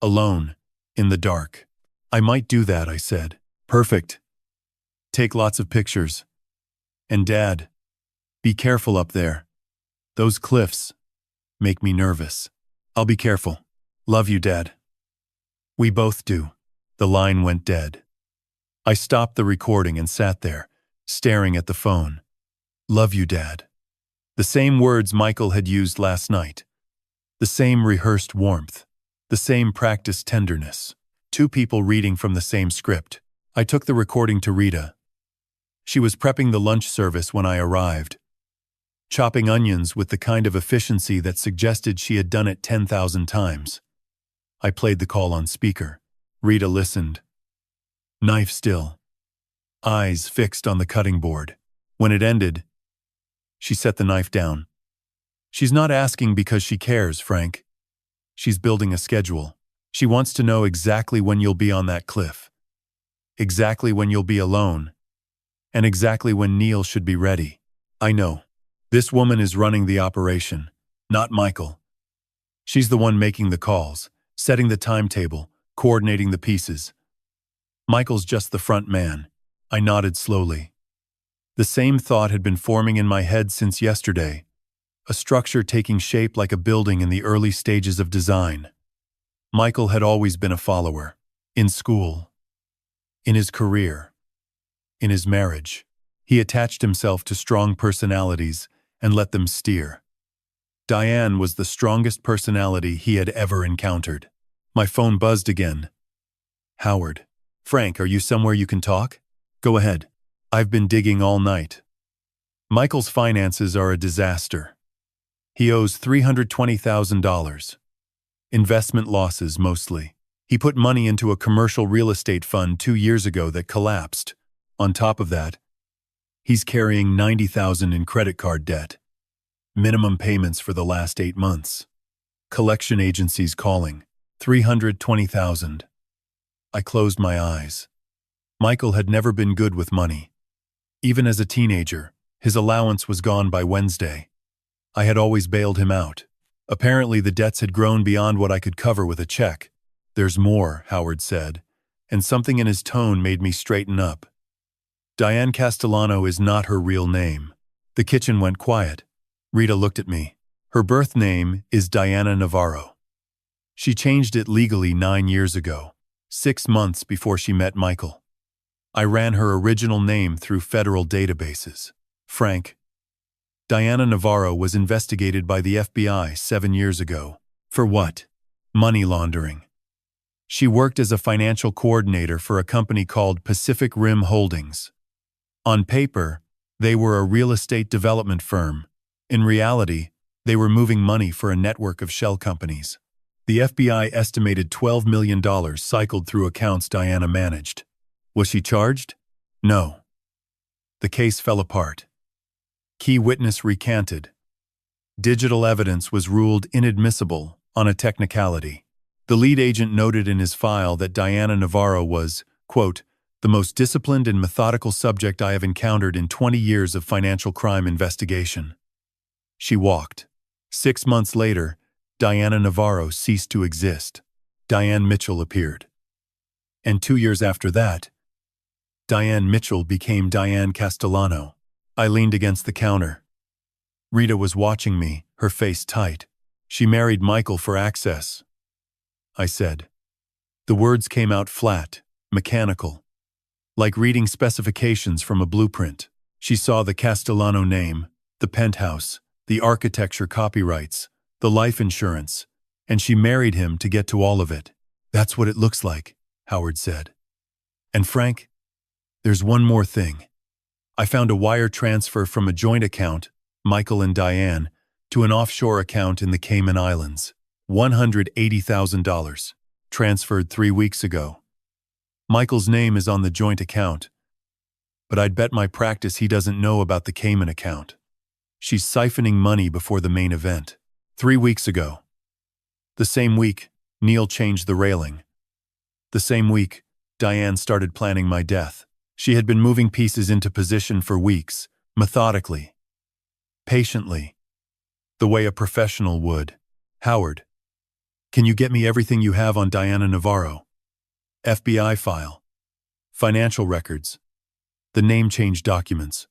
alone, in the dark. "I might do that," I said. "Perfect. Take lots of pictures. And Dad, be careful up there. Those cliffs make me nervous." "I'll be careful. Love you, Dad." "We both do." The line went dead. I stopped the recording and sat there, staring at the phone. "Love you, Dad." The same words Michael had used last night. The same rehearsed warmth. The same practiced tenderness. Two people reading from the same script. I took the recording to Rita. She was prepping the lunch service when I arrived, chopping onions with the kind of efficiency that suggested she had done it 10,000 times. I played the call on speaker. Rita listened. Knife still. Eyes fixed on the cutting board. When it ended, she set the knife down. "She's not asking because she cares, Frank. She's building a schedule. She wants to know exactly when you'll be on that cliff. Exactly when you'll be alone. And exactly when Neil should be ready. I know. This woman is running the operation, not Michael. She's the one making the calls, setting the timetable, coordinating the pieces. Michael's just the front man." I nodded slowly. The same thought had been forming in my head since yesterday, a structure taking shape like a building in the early stages of design. Michael had always been a follower. In school. In his career. In his marriage. He attached himself to strong personalities and let them steer. Diane was the strongest personality he had ever encountered. My phone buzzed again. "Howard. Frank, are you somewhere you can talk? Go ahead. I've been digging all night. Michael's finances are a disaster. He owes $320,000. Investment losses, mostly. He put money into a commercial real estate fund 2 years ago that collapsed. On top of that, he's carrying $90,000 in credit card debt. Minimum payments for the last 8 months. Collection agencies calling. $320,000. I closed my eyes. Michael had never been good with money. Even as a teenager, his allowance was gone by Wednesday. I had always bailed him out. Apparently the debts had grown beyond what I could cover with a check. "There's more," Howard said, and something in his tone made me straighten up. Diane Castellano is not her real name. The kitchen went quiet. Rita looked at me. Her birth name is Diana Navarro. She changed it legally 9 years ago, 6 months before she met Michael. I ran her original name through federal databases. Frank. Diana Navarro was investigated by the FBI 7 years ago. For what? Money laundering. She worked as a financial coordinator for a company called Pacific Rim Holdings. On paper, they were a real estate development firm. In reality, they were moving money for a network of shell companies. The FBI estimated $12 million cycled through accounts Diana managed. Was she charged? No. The case fell apart. Key witness recanted. Digital evidence was ruled inadmissible on a technicality. The lead agent noted in his file that Diana Navarro was, quote, the most disciplined and methodical subject I have encountered in 20 years of financial crime investigation. She walked. 6 months later, Diana Navarro ceased to exist. Diane Mitchell appeared. And 2 years after that, Diane Mitchell became Diane Castellano. I leaned against the counter. Rita was watching me, her face tight. She married Michael for access, I said. The words came out flat, mechanical. Like reading specifications from a blueprint. She saw the Castellano name, the penthouse, the architecture copyrights, the life insurance, and she married him to get to all of it. That's what it looks like, Howard said. And Frank, there's one more thing. I found a wire transfer from a joint account, Michael and Diane, to an offshore account in the Cayman Islands. $180,000, transferred 3 weeks ago. Michael's name is on the joint account, but I'd bet my practice he doesn't know about the Cayman account. She's siphoning money before the main event. 3 weeks ago. The same week, Neil changed the railing. The same week, Diane started planning my death. She had been moving pieces into position for weeks, methodically, patiently, the way a professional would. Howard, can you get me everything you have on Diana Navarro? FBI file, financial records, the name change documents,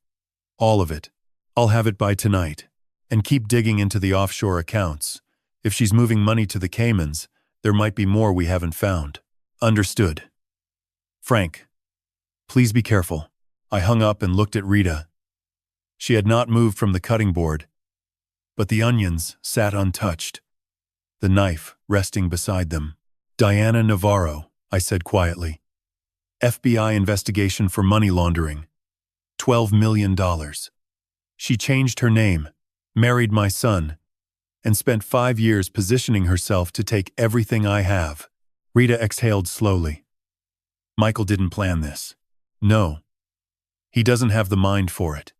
all of it. I'll have it by tonight. And keep digging into the offshore accounts. If she's moving money to the Caymans, there might be more we haven't found. Understood. Frank, please be careful. I hung up and looked at Rita. She had not moved from the cutting board, but the onions sat untouched, the knife resting beside them. Diana Navarro, I said quietly. FBI investigation for money laundering. $12 million. She changed her name, married my son, and spent 5 years positioning herself to take everything I have. Rita exhaled slowly. Michael didn't plan this. No. He doesn't have the mind for it.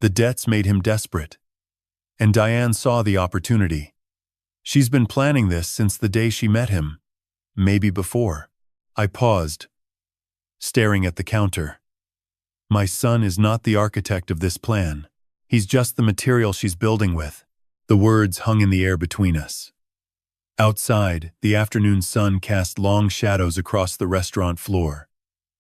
The debts made him desperate. And Diane saw the opportunity. She's been planning this since the day she met him. Maybe before. I paused, staring at the counter. My son is not the architect of this plan. He's just the material she's building with. The words hung in the air between us. Outside, the afternoon sun cast long shadows across the restaurant floor.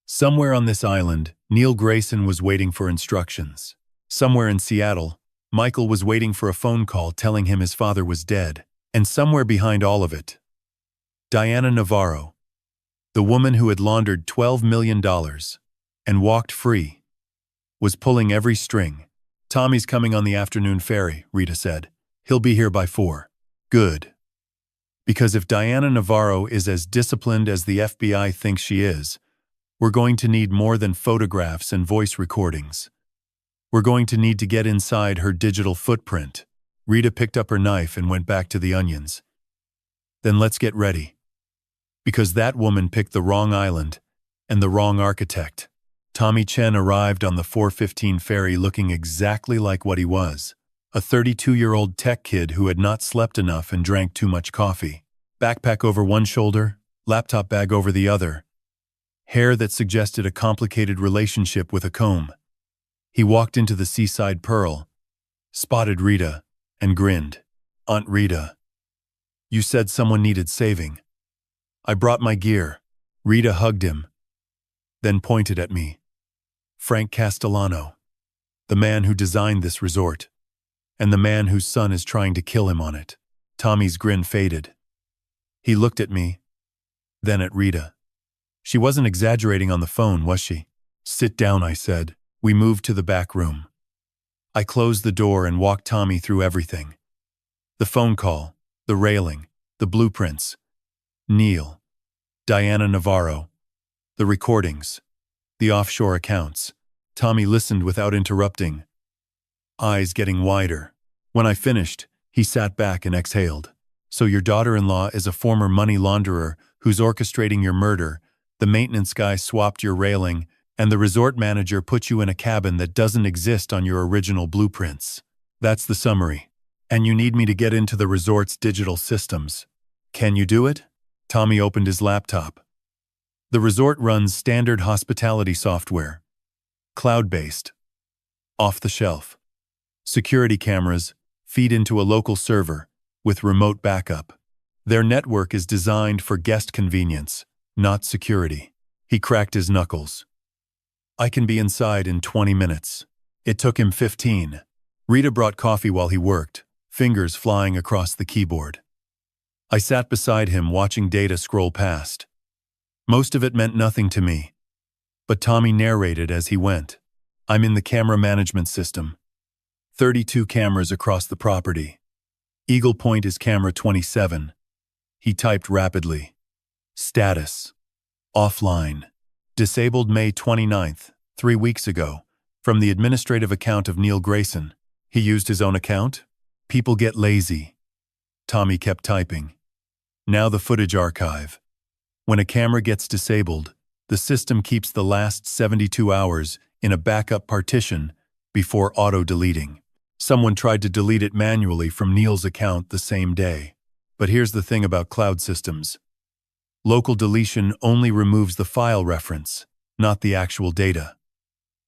Somewhere on this island, Neil Grayson was waiting for instructions. Somewhere in Seattle, Michael was waiting for a phone call telling him his father was dead. And somewhere behind all of it, Diana Navarro, the woman who had laundered $12 million and walked free, was pulling every string. Tommy's coming on the afternoon ferry, Rita said. He'll be here by 4. Good. Because if Diana Navarro is as disciplined as the FBI thinks she is, we're going to need more than photographs and voice recordings. We're going to need to get inside her digital footprint. Rita picked up her knife and went back to the onions. Then let's get ready. Because that woman picked the wrong island and the wrong architect. Tommy Chen arrived on the 4:15 ferry looking exactly like what he was. A 32-year-old tech kid who had not slept enough and drank too much coffee. Backpack over one shoulder, laptop bag over the other. Hair that suggested a complicated relationship with a comb. He walked into the Seaside Pearl, spotted Rita, and grinned. Aunt Rita, you said someone needed saving. I brought my gear. Rita hugged him, then pointed at me. Frank Castellano, the man who designed this resort, and the man whose son is trying to kill him on it. Tommy's grin faded. He looked at me, then at Rita. She wasn't exaggerating on the phone, was she? Sit down, I said. We moved to the back room. I closed the door and walked Tommy through everything. The phone call, the railing, the blueprints, Neil, Diana Navarro, the recordings, the offshore accounts. Tommy listened without interrupting, eyes getting wider. When I finished, he sat back and exhaled. So your daughter-in-law is a former money launderer who's orchestrating your murder, the maintenance guy swapped your railing, and the resort manager put you in a cabin that doesn't exist on your original blueprints. That's the summary. And you need me to get into the resort's digital systems. Can you do it? Tommy opened his laptop. The resort runs standard hospitality software. Cloud-based. Off-the-shelf. Security cameras feed into a local server with remote backup. Their network is designed for guest convenience, not security. He cracked his knuckles. I can be inside in 20 minutes. It took him 15. Rita brought coffee while he worked, fingers flying across the keyboard. I sat beside him watching data scroll past. Most of it meant nothing to me. But Tommy narrated as he went. I'm in the camera management system. 32 cameras across the property. Eagle Point is camera 27. He typed rapidly. Status. Offline. Disabled May 29th, 3 weeks ago, from the administrative account of Neil Grayson. He used his own account? People get lazy. Tommy kept typing. Now the footage archive. When a camera gets disabled, the system keeps the last 72 hours in a backup partition before auto-deleting. Someone tried to delete it manually from Neil's account the same day. But here's the thing about cloud systems. Local deletion only removes the file reference, not the actual data.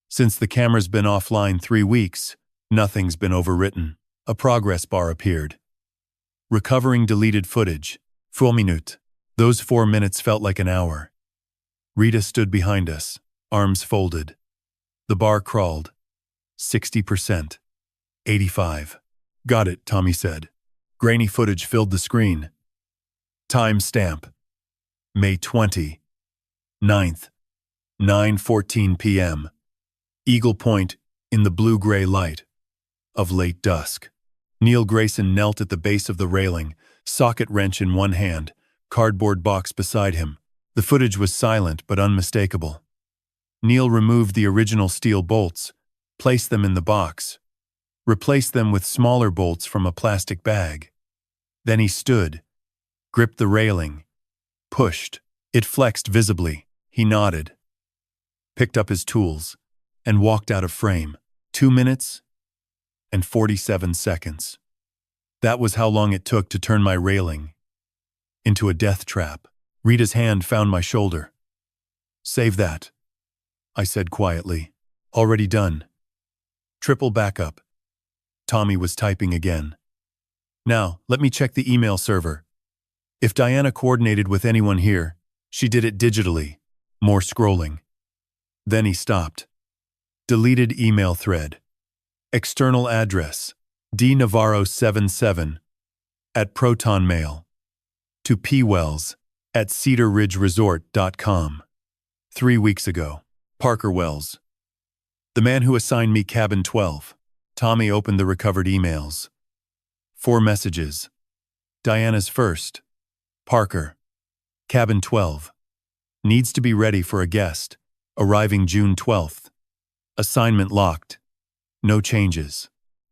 Since the camera's been offline 3 weeks, nothing's been overwritten. A progress bar appeared. Recovering deleted footage. 4 minutes. Those 4 minutes felt like an hour. Rita stood behind us, arms folded. The bar crawled. 60%. 85. Got it, Tommy said. Grainy footage filled the screen. Time stamp. May 20. 9th. 9:14 p.m. Eagle Point in the blue-gray light of late dusk. Neil Grayson knelt at the base of the railing, socket wrench in one hand, cardboard box beside him. The footage was silent but unmistakable. Neil removed the original steel bolts, placed them in the box, replaced them with smaller bolts from a plastic bag. Then he stood, gripped the railing, pushed. It flexed visibly. He nodded, picked up his tools, and walked out of frame. 2 minutes and 47 seconds. That was how long it took to turn my railing into a death trap. Rita's hand found my shoulder. Save that, I said quietly. Already done. Triple backup. Tommy was typing again. Now, let me check the email server. If Diana coordinated with anyone here, she did it digitally. More scrolling. Then he stopped. Deleted email thread. External address. dnavarro77 at protonmail. To pwells@cedarridgeresort.com. 3 weeks ago. Parker Wells. The man who assigned me cabin 12. Tommy opened the recovered emails. 4 messages. Diana's first. Parker. Cabin 12. Needs to be ready for a guest. Arriving June 12th. Assignment locked. No changes.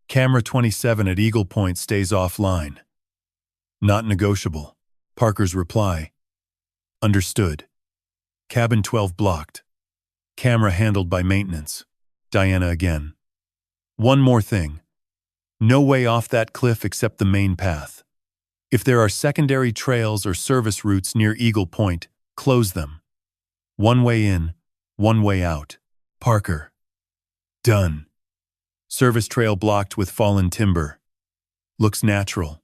Camera 27 at Eagle Point stays offline. Not negotiable. Parker's reply. Understood. Cabin 12 blocked. Camera handled by maintenance. Diana again. One more thing. No way off that cliff except the main path. If there are secondary trails or service routes near Eagle Point, close them. One way in, one way out. Parker. Done. Service trail blocked with fallen timber. Looks natural.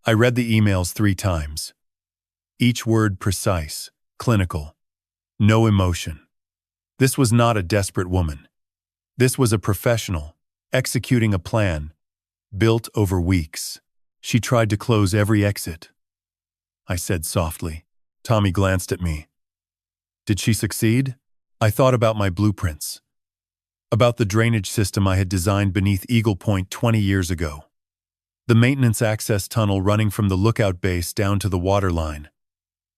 I read the emails 3 times. Each word precise, clinical. No emotion. This was not a desperate woman. This was a professional, executing a plan, built over weeks. She tried to close every exit. I said softly. Tommy glanced at me. Did she succeed? I thought about my blueprints. About the drainage system I had designed beneath Eagle Point 20 years ago. The maintenance access tunnel running from the lookout base down to the waterline.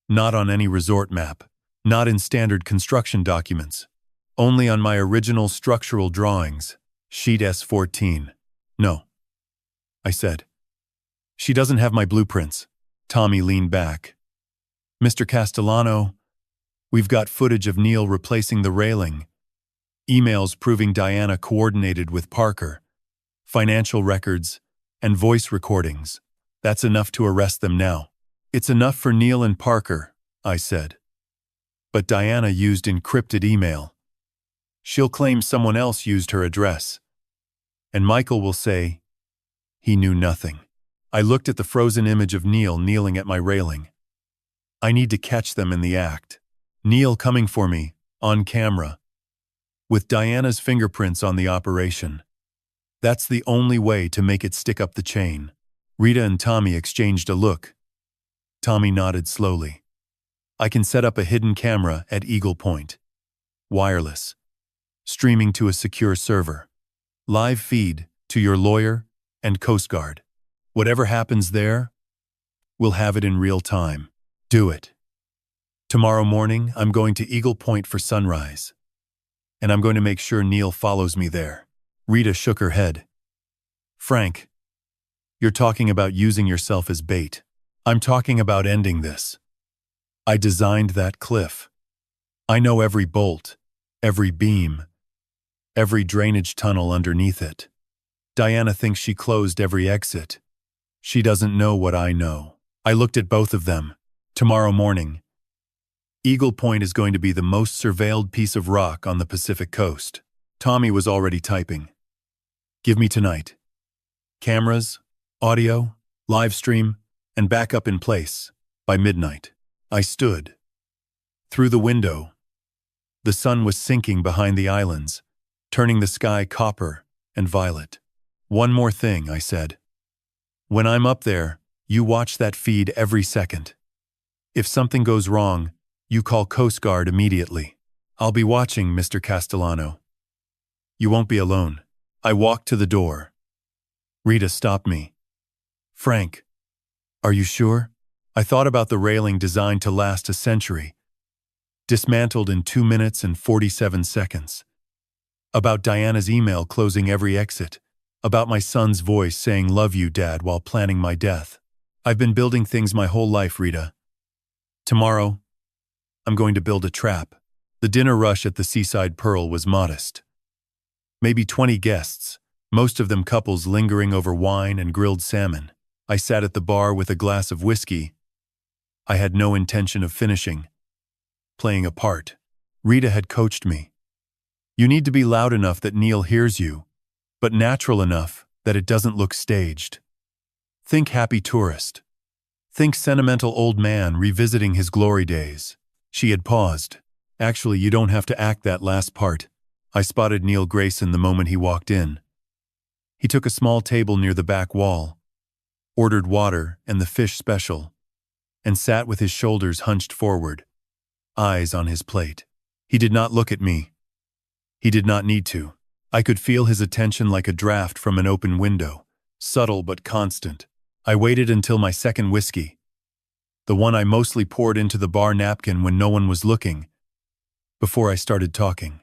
Not on any resort map. Not in standard construction documents. Only on my original structural drawings, sheet S14. No, I said. She doesn't have my blueprints. Tommy leaned back. Mr. Castellano, we've got footage of Neil replacing the railing. Emails proving Diana coordinated with Parker. Financial records and voice recordings. That's enough to arrest them now. It's enough for Neil and Parker, I said. But Diana used encrypted email. She'll claim someone else used her address. And Michael will say he knew nothing. I looked at the frozen image of Neil kneeling at my railing. I need to catch them in the act. Neil coming for me, on camera. With Diana's fingerprints on the operation. That's the only way to make it stick up the chain. Rita and Tommy exchanged a look. Tommy nodded slowly. I can set up a hidden camera at Eagle Point. Wireless. Streaming to a secure server. Live feed to your lawyer and Coast Guard. Whatever happens there, we'll have it in real time. Do it. Tomorrow morning, I'm going to Eagle Point for sunrise. And I'm going to make sure Neil follows me there. Rita shook her head. Frank, you're talking about using yourself as bait. I'm talking about ending this. I designed that cliff. I know every bolt, every beam, every drainage tunnel underneath it. Diana thinks she closed every exit. She doesn't know what I know. I looked at both of them. Tomorrow morning, Eagle Point is going to be the most surveilled piece of rock on the Pacific coast. Tommy was already typing. Give me tonight. Cameras, audio, live stream, and backup in place by midnight. I stood. Through the window, the sun was sinking behind the islands, turning the sky copper and violet. One more thing, I said. When I'm up there, you watch that feed every second. If something goes wrong, you call Coast Guard immediately. I'll be watching, Mr. Castellano. You won't be alone. I walked to the door. Rita stopped me. Frank, are you sure? I thought about the railing designed to last a century. Dismantled in 2 minutes and 47 seconds. About Diana's email closing every exit. About my son's voice saying love you, Dad, while planning my death. I've been building things my whole life, Rita. Tomorrow, I'm going to build a trap. The dinner rush at the Seaside Pearl was modest. Maybe 20 guests, most of them couples lingering over wine and grilled salmon. I sat at the bar with a glass of whiskey. I had no intention of finishing. Playing a part. Rita had coached me. You need to be loud enough that Neil hears you, but natural enough that it doesn't look staged. Think happy tourist. Think sentimental old man revisiting his glory days. She had paused. Actually, you don't have to act that last part. I spotted Neil Grayson the moment he walked in. He took a small table near the back wall, ordered water and the fish special, and sat with his shoulders hunched forward, eyes on his plate. He did not look at me. He did not need to. I could feel his attention like a draft from an open window, subtle but constant. I waited until my second whiskey, the one I mostly poured into the bar napkin when no one was looking, before I started talking.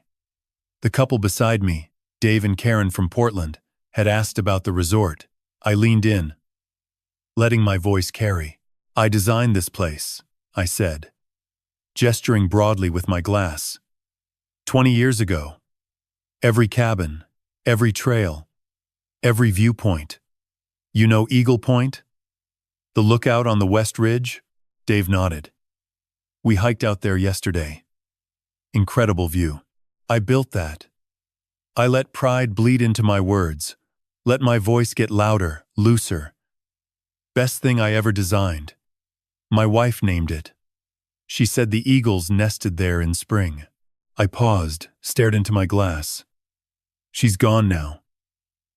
The couple beside me, Dave and Karen from Portland, had asked about the resort. I leaned in, letting my voice carry. I designed this place, I said, gesturing broadly with my glass. 20 years ago. Every cabin, every trail, every viewpoint. You know Eagle Point? The lookout on the West Ridge? Dave nodded. We hiked out there yesterday. Incredible view. I built that. I let pride bleed into my words, let my voice get louder, looser. Best thing I ever designed. My wife named it She said the eagles nested there in spring. I paused, stared into my glass. She's gone now.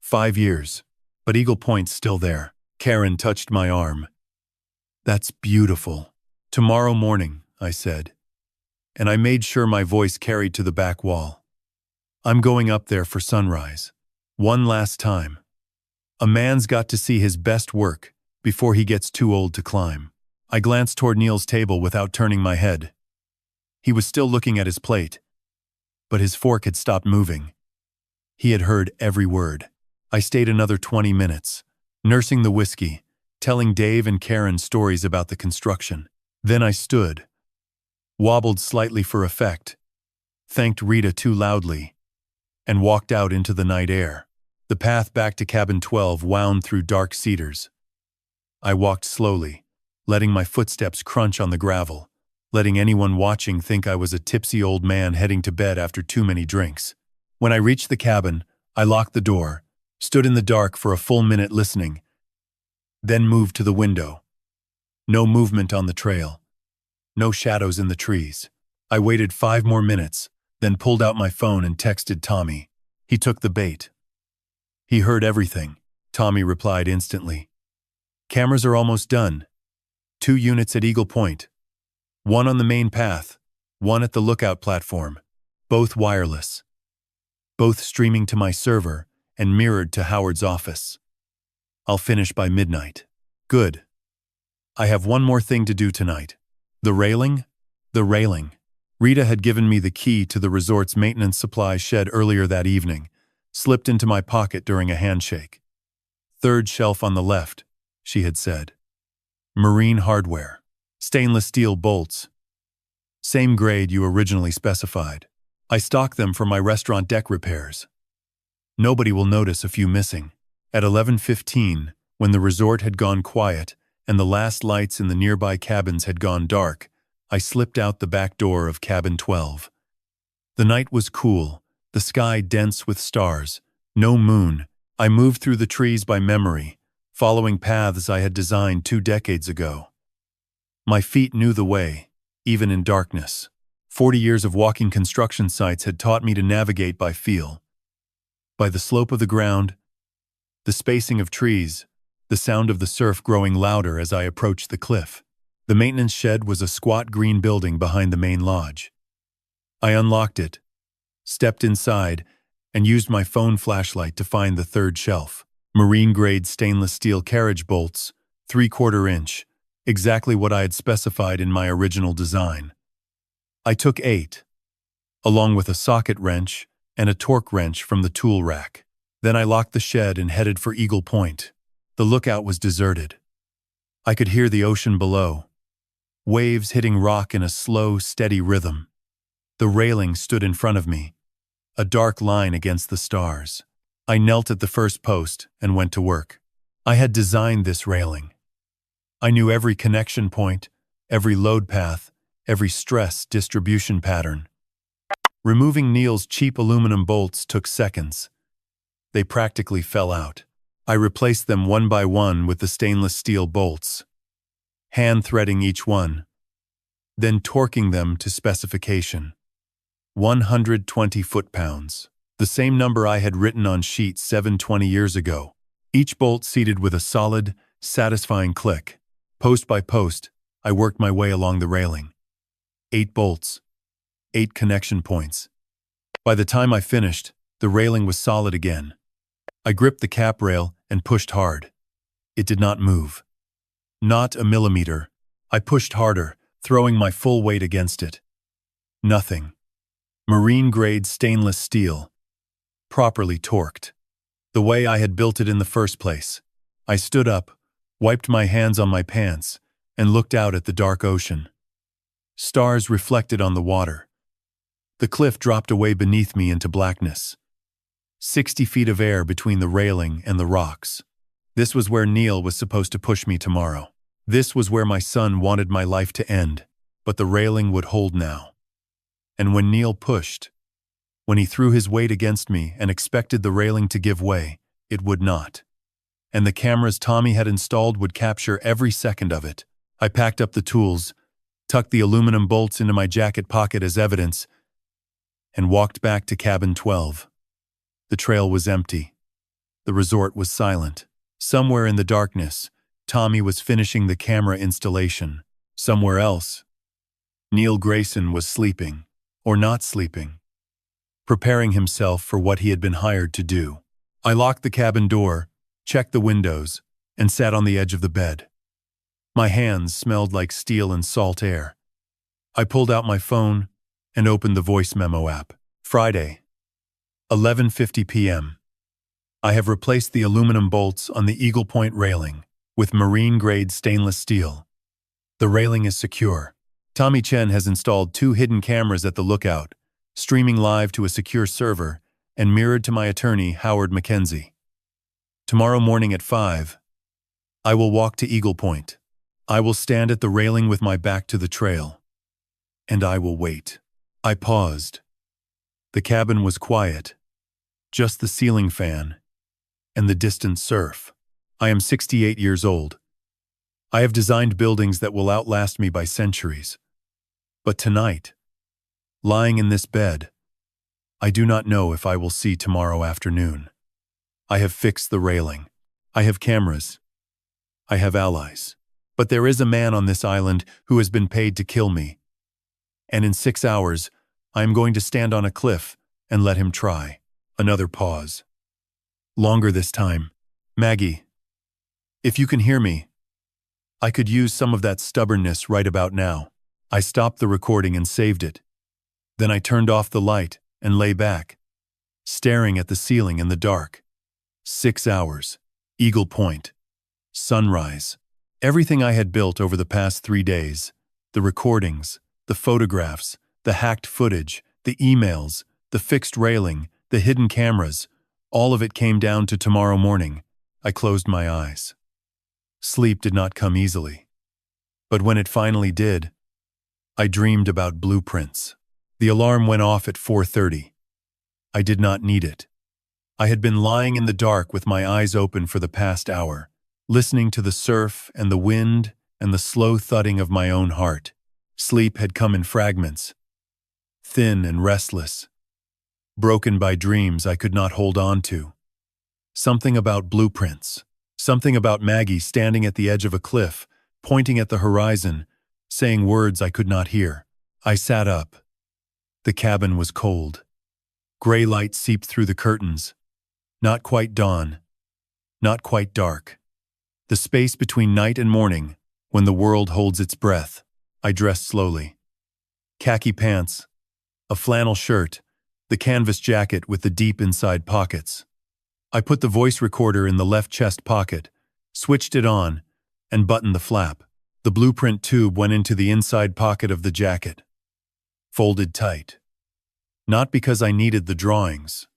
5 years, but Eagle Point's still there. Karen touched my arm. That's beautiful. Tomorrow morning, I said, and I made sure my voice carried to the back wall. I'm going up there for sunrise. One last time. A man's got to see his best work before he gets too old to climb. I glanced toward Neil's table without turning my head. He was still looking at his plate, but his fork had stopped moving. He had heard every word. I stayed another 20 minutes, nursing the whiskey, telling Dave and Karen stories about the construction. Then I stood, wobbled slightly for effect, thanked Rita too loudly, and walked out into the night air. The path back to cabin 12 wound through dark cedars. I walked slowly, letting my footsteps crunch on the gravel, letting anyone watching think I was a tipsy old man heading to bed after too many drinks. When I reached the cabin, I locked the door, stood in the dark for a full minute listening, then moved to the window. No movement on the trail. No shadows in the trees. I waited 5 more minutes, then pulled out my phone and texted Tommy. He took the bait. He heard everything, Tommy replied instantly. Cameras are almost done. 2 units at Eagle Point. 1 on the main path, 1 at the lookout platform. Both wireless. Both streaming to my server and mirrored to Howard's office. I'll finish by midnight. Good. I have one more thing to do tonight. The railing? The railing. Rita had given me the key to the resort's maintenance supply shed earlier that evening, slipped into my pocket during a handshake. 3rd shelf on the left, she had said. Marine hardware. Stainless steel bolts. Same grade you originally specified. I stock them for my restaurant deck repairs. Nobody will notice a few missing. At 11:15, when the resort had gone quiet and the last lights in the nearby cabins had gone dark, I slipped out the back door of cabin 12. The night was cool, the sky dense with stars, no moon. I moved through the trees by memory, following paths I had designed 2 decades ago. My feet knew the way, even in darkness. 40 years of walking construction sites had taught me to navigate by feel. By the slope of the ground, the spacing of trees, the sound of the surf growing louder as I approached the cliff. The maintenance shed was a squat green building behind the main lodge. I unlocked it, stepped inside, and used my phone flashlight to find the 3rd shelf. Marine-grade stainless steel carriage bolts, 3/4 inch, exactly what I had specified in my original design. I took 8, along with a socket wrench and a torque wrench from the tool rack. Then I locked the shed and headed for Eagle Point. The lookout was deserted. I could hear the ocean below, waves hitting rock in a slow, steady rhythm. The railing stood in front of me, a dark line against the stars. I knelt at the first post and went to work. I had designed this railing. I knew every connection point, every load path, every stress distribution pattern. Removing Neil's cheap aluminum bolts took seconds. They practically fell out. I replaced them one by one with the stainless steel bolts, hand-threading each one, then torquing them to specification. 120 foot-pounds, the same number I had written on sheet 720 years ago. Each bolt seated with a solid, satisfying click. Post by post, I worked my way along the railing. 8 bolts, 8 connection points. By the time I finished, the railing was solid again. I gripped the cap rail and pushed hard. It did not move. Not a millimeter. I pushed harder, throwing my full weight against it. Nothing. Marine-grade stainless steel. Properly torqued. The way I had built it in the first place. I stood up, wiped my hands on my pants, and looked out at the dark ocean. Stars reflected on the water. The cliff dropped away beneath me into blackness. 60 feet of air between the railing and the rocks. This was where Neil was supposed to push me tomorrow. This was where my son wanted my life to end, but the railing would hold now. And when Neil pushed, when he threw his weight against me and expected the railing to give way, it would not. And the cameras Tommy had installed would capture every second of it. I packed up the tools, tucked the aluminum bolts into my jacket pocket as evidence, and walked back to cabin 12. The trail was empty. The resort was silent. Somewhere in the darkness, Tommy was finishing the camera installation. Somewhere else, Neil Grayson was sleeping, or not sleeping, preparing himself for what he had been hired to do. I locked the cabin door, checked the windows, and sat on the edge of the bed. My hands smelled like steel and salt air. I pulled out my phone and opened the voice memo app. Friday, 11:50 p.m. I have replaced the aluminum bolts on the Eagle Point railing with marine-grade stainless steel. The railing is secure. Tommy Chen has installed 2 hidden cameras at the lookout, streaming live to a secure server and mirrored to my attorney, Howard Mackenzie. Tomorrow morning at 5, I will walk to Eagle Point. I will stand at the railing with my back to the trail. And I will wait. I paused. The cabin was quiet. Just the ceiling fan and the distant surf. I am 68 years old. I have designed buildings that will outlast me by centuries. But tonight, lying in this bed, I do not know if I will see tomorrow afternoon. I have fixed the railing. I have cameras. I have allies. But there is a man on this island who has been paid to kill me. And in 6 hours, I am going to stand on a cliff and let him try. Another pause. Longer this time. Maggie, if you can hear me, I could use some of that stubbornness right about now. I stopped the recording and saved it. Then I turned off the light and lay back, staring at the ceiling in the dark. 6 hours. Eagle Point. Sunrise. Everything I had built over the past 3 days, the recordings, the photographs, the hacked footage, the emails, the fixed railing, the hidden cameras, all of it came down to tomorrow morning. I closed my eyes. Sleep did not come easily. But when it finally did, I dreamed about blueprints. The alarm went off at 4:30. I did not need it. I had been lying in the dark with my eyes open for the past hour, listening to the surf and the wind and the slow thudding of my own heart. Sleep had come in fragments, thin and restless, broken by dreams I could not hold on to. Something about blueprints, something about Maggie standing at the edge of a cliff, pointing at the horizon, saying words I could not hear. I sat up. The cabin was cold. Gray light seeped through the curtains. Not quite dawn, not quite dark. The space between night and morning, when the world holds its breath. I dressed slowly. Khaki pants, a flannel shirt, the canvas jacket with the deep inside pockets. I put the voice recorder in the left chest pocket, switched it on, and buttoned the flap. The blueprint tube went into the inside pocket of the jacket, folded tight. Not because I needed the drawings,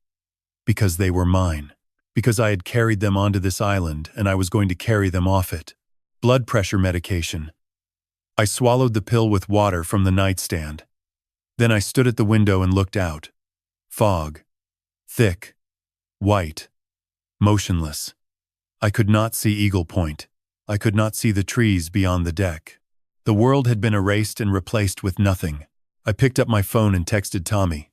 because they were mine. Because I had carried them onto this island and I was going to carry them off it. Blood pressure medication. I swallowed the pill with water from the nightstand. Then I stood at the window and looked out. Fog. Thick. White. Motionless. I could not see Eagle Point. I could not see the trees beyond the deck. The world had been erased and replaced with nothing. I picked up my phone and texted Tommy.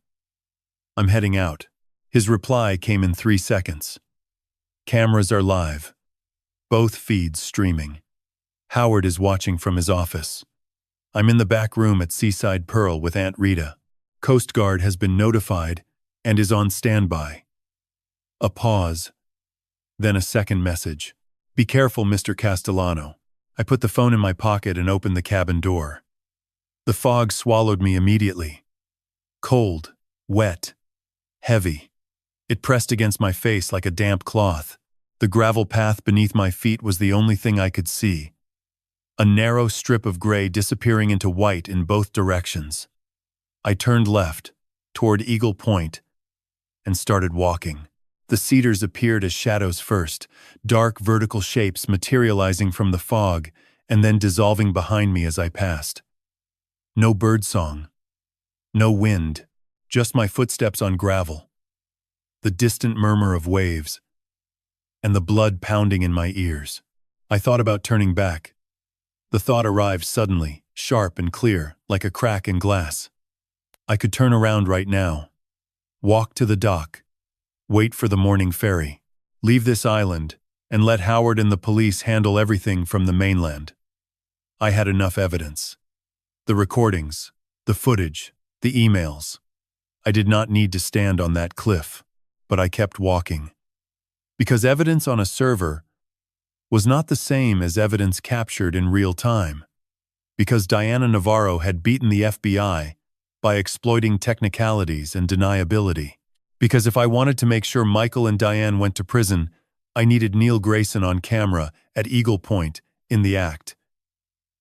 I'm heading out. His reply came in 3 seconds. Cameras are live. Both feeds streaming. Howard is watching from his office. I'm in the back room at Seaside Pearl with Aunt Rita. Coast Guard has been notified and is on standby. A pause. Then a second message. Be careful, Mr. Castellano. I put the phone in my pocket and opened the cabin door. The fog swallowed me immediately. Cold, wet, heavy. It pressed against my face like a damp cloth. The gravel path beneath my feet was the only thing I could see. A narrow strip of gray disappearing into white in both directions. I turned left, toward Eagle Point, and started walking. The cedars appeared as shadows first, dark vertical shapes materializing from the fog and then dissolving behind me as I passed. No birdsong, no wind, just my footsteps on gravel, the distant murmur of waves, and the blood pounding in my ears. I thought about turning back. The thought arrived suddenly, sharp and clear, like a crack in glass. I could turn around right now, walk to the dock, wait for the morning ferry, leave this island, and let Howard and the police handle everything from the mainland. I had enough evidence. The recordings, the footage, the emails. I did not need to stand on that cliff, but I kept walking. Because evidence on a server was not the same as evidence captured in real time. Because Diana Navarro had beaten the FBI by exploiting technicalities and deniability. Because if I wanted to make sure Michael and Diane went to prison, I needed Neil Grayson on camera at Eagle Point in the act.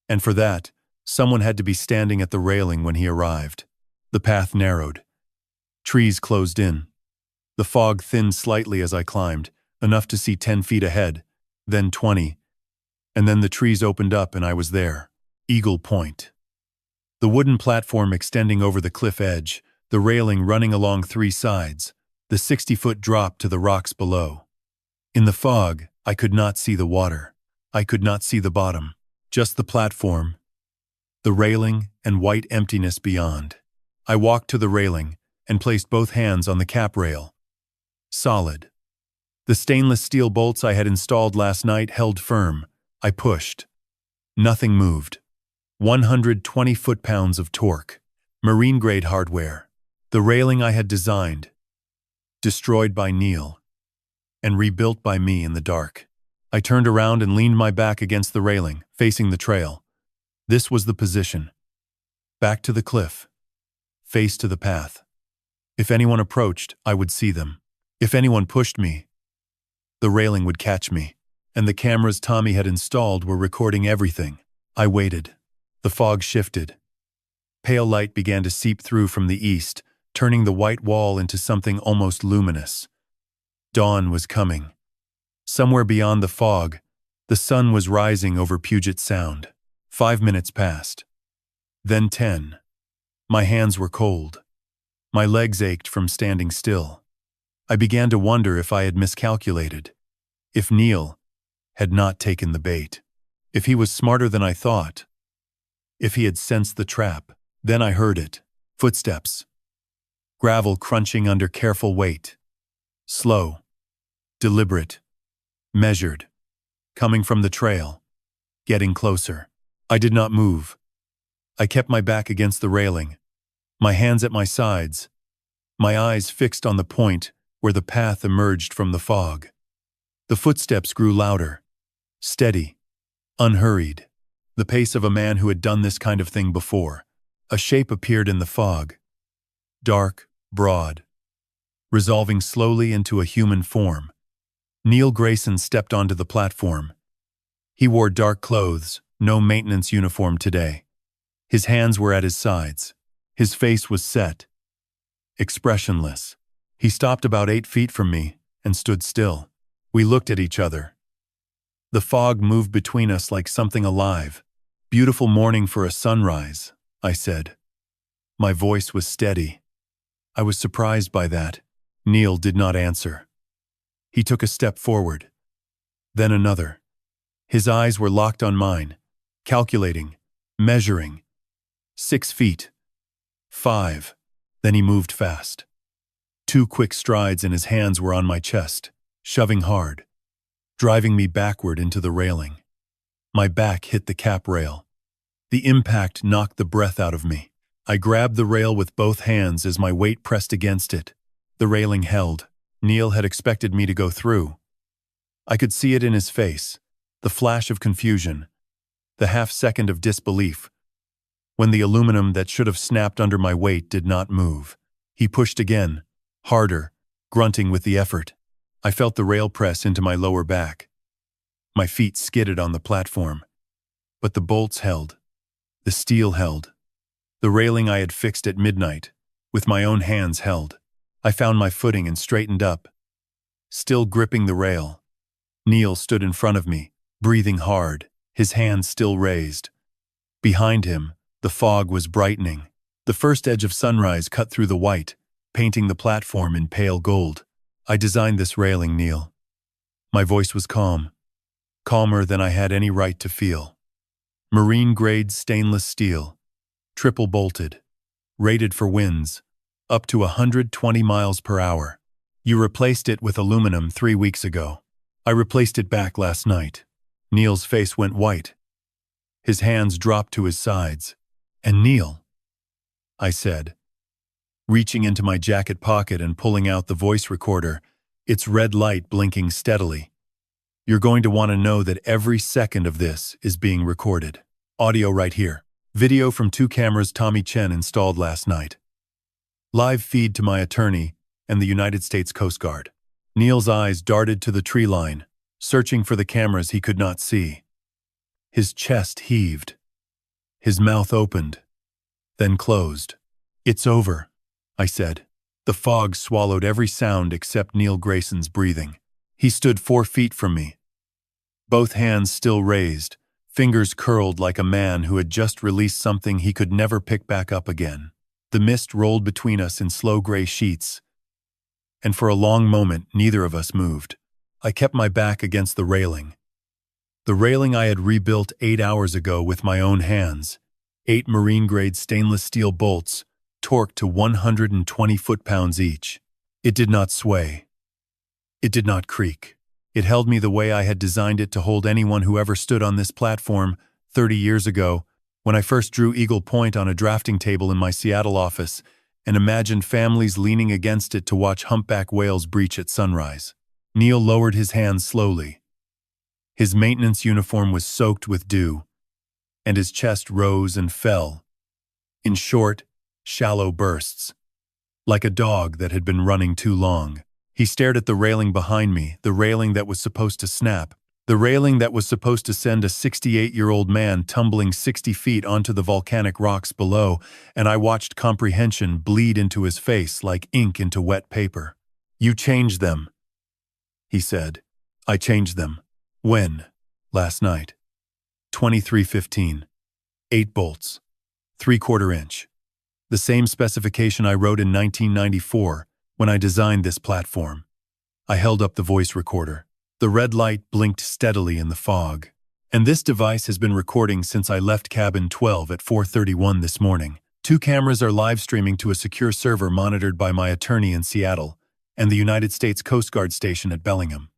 And for that, someone had to be standing at the railing when he arrived. The path narrowed. Trees closed in. The fog thinned slightly as I climbed, enough to see 10 feet ahead, then 20. And then the trees opened up and I was there. Eagle Point. The wooden platform extending over the cliff edge, the railing running along 3 sides, the 60-foot drop to the rocks below. In the fog, I could not see the water. I could not see the bottom, just the platform, the railing, and white emptiness beyond. I walked to the railing and placed both hands on the cap rail. Solid. The stainless steel bolts I had installed last night held firm. I pushed. Nothing moved. 120 foot-pounds of torque. Marine-grade hardware. The railing I had designed. Destroyed by Neil. And rebuilt by me in the dark. I turned around and leaned my back against the railing, facing the trail. This was the position. Back to the cliff. Face to the path. If anyone approached, I would see them. If anyone pushed me, the railing would catch me. And the cameras Tommy had installed were recording everything. I waited. The fog shifted. Pale light began to seep through from the east, turning the white wall into something almost luminous. Dawn was coming. Somewhere beyond the fog, the sun was rising over Puget Sound. 5 minutes passed. Then 10. My hands were cold. My legs ached from standing still. I began to wonder if I had miscalculated. If Neil had not taken the bait. If he was smarter than I thought. If he had sensed the trap. Then I heard it. Footsteps. Gravel crunching under careful weight. Slow. Deliberate. Measured. Coming from the trail. Getting closer. I did not move. I kept my back against the railing. My hands at my sides. My eyes fixed on the point where the path emerged from the fog. The footsteps grew louder. Steady. Unhurried. The pace of a man who had done this kind of thing before. A shape appeared in the fog. Dark, broad. Resolving slowly into a human form. Neil Grayson stepped onto the platform. He wore dark clothes, no maintenance uniform today. His hands were at his sides. His face was set. Expressionless. He stopped about 8 feet from me and stood still. We looked at each other. The fog moved between us like something alive. Beautiful morning for a sunrise, I said. My voice was steady. I was surprised by that. Neil did not answer. He took a step forward. Then another. His eyes were locked on mine, calculating, measuring. 6 feet. 5. Then he moved fast. 2 quick strides and his hands were on my chest, shoving hard, driving me backward into the railing. My back hit the cap rail. The impact knocked the breath out of me. I grabbed the rail with both hands as my weight pressed against it. The railing held. Neil had expected me to go through. I could see it in his face, the flash of confusion, the half-second of disbelief, when the aluminum that should have snapped under my weight did not move. He pushed again, harder, grunting with the effort. I felt the rail press into my lower back. My feet skidded on the platform. But the bolts held. The steel held. The railing I had fixed at midnight, with my own hands held. I found my footing and straightened up. Still gripping the rail. Neil stood in front of me, breathing hard, his hands still raised. Behind him, the fog was brightening. The first edge of sunrise cut through the white, painting the platform in pale gold. I designed this railing, Neil. My voice was calm. Calmer than I had any right to feel. Marine-grade stainless steel, triple bolted, rated for winds up to 120 miles per hour. You replaced it with aluminum 3 weeks ago. I replaced it back last night. Neil's face went white. His hands dropped to his sides. And Neil, I said, reaching into my jacket pocket and pulling out the voice recorder, its red light blinking steadily. You're going to want to know that every second of this is being recorded. Audio right here. Video from 2 cameras Tommy Chen installed last night. Live feed to my attorney and the United States Coast Guard. Neil's eyes darted to the tree line, searching for the cameras he could not see. His chest heaved. His mouth opened, then closed. It's over, I said. The fog swallowed every sound except Neil Grayson's breathing. He stood 4 feet from me, both hands still raised, fingers curled like a man who had just released something he could never pick back up again. The mist rolled between us in slow gray sheets, and for a long moment neither of us moved. I kept my back against the railing I had rebuilt 8 hours ago with my own hands, 8 marine-grade stainless steel bolts, torqued to 120 foot-pounds each. It did not sway. It did not creak. It held me the way I had designed it to hold anyone who ever stood on this platform 30 years ago, when I first drew Eagle Point on a drafting table in my Seattle office and imagined families leaning against it to watch humpback whales breach at sunrise. Neil lowered his hands slowly. His maintenance uniform was soaked with dew, and his chest rose and fell in short, shallow bursts, like a dog that had been running too long. He stared at the railing behind me, the railing that was supposed to snap, the railing that was supposed to send a 68-year-old man tumbling 60 feet onto the volcanic rocks below, and I watched comprehension bleed into his face like ink into wet paper. You changed them, he said. I changed them. When? Last night. 23:15. 8 bolts. 3/4 inch. The same specification I wrote in 1994 when I designed this platform. I held up the voice recorder. The red light blinked steadily in the fog. And this device has been recording since I left cabin 12 at 4:31 this morning. 2 cameras are live streaming to a secure server monitored by my attorney in Seattle and the United States Coast Guard station at Bellingham.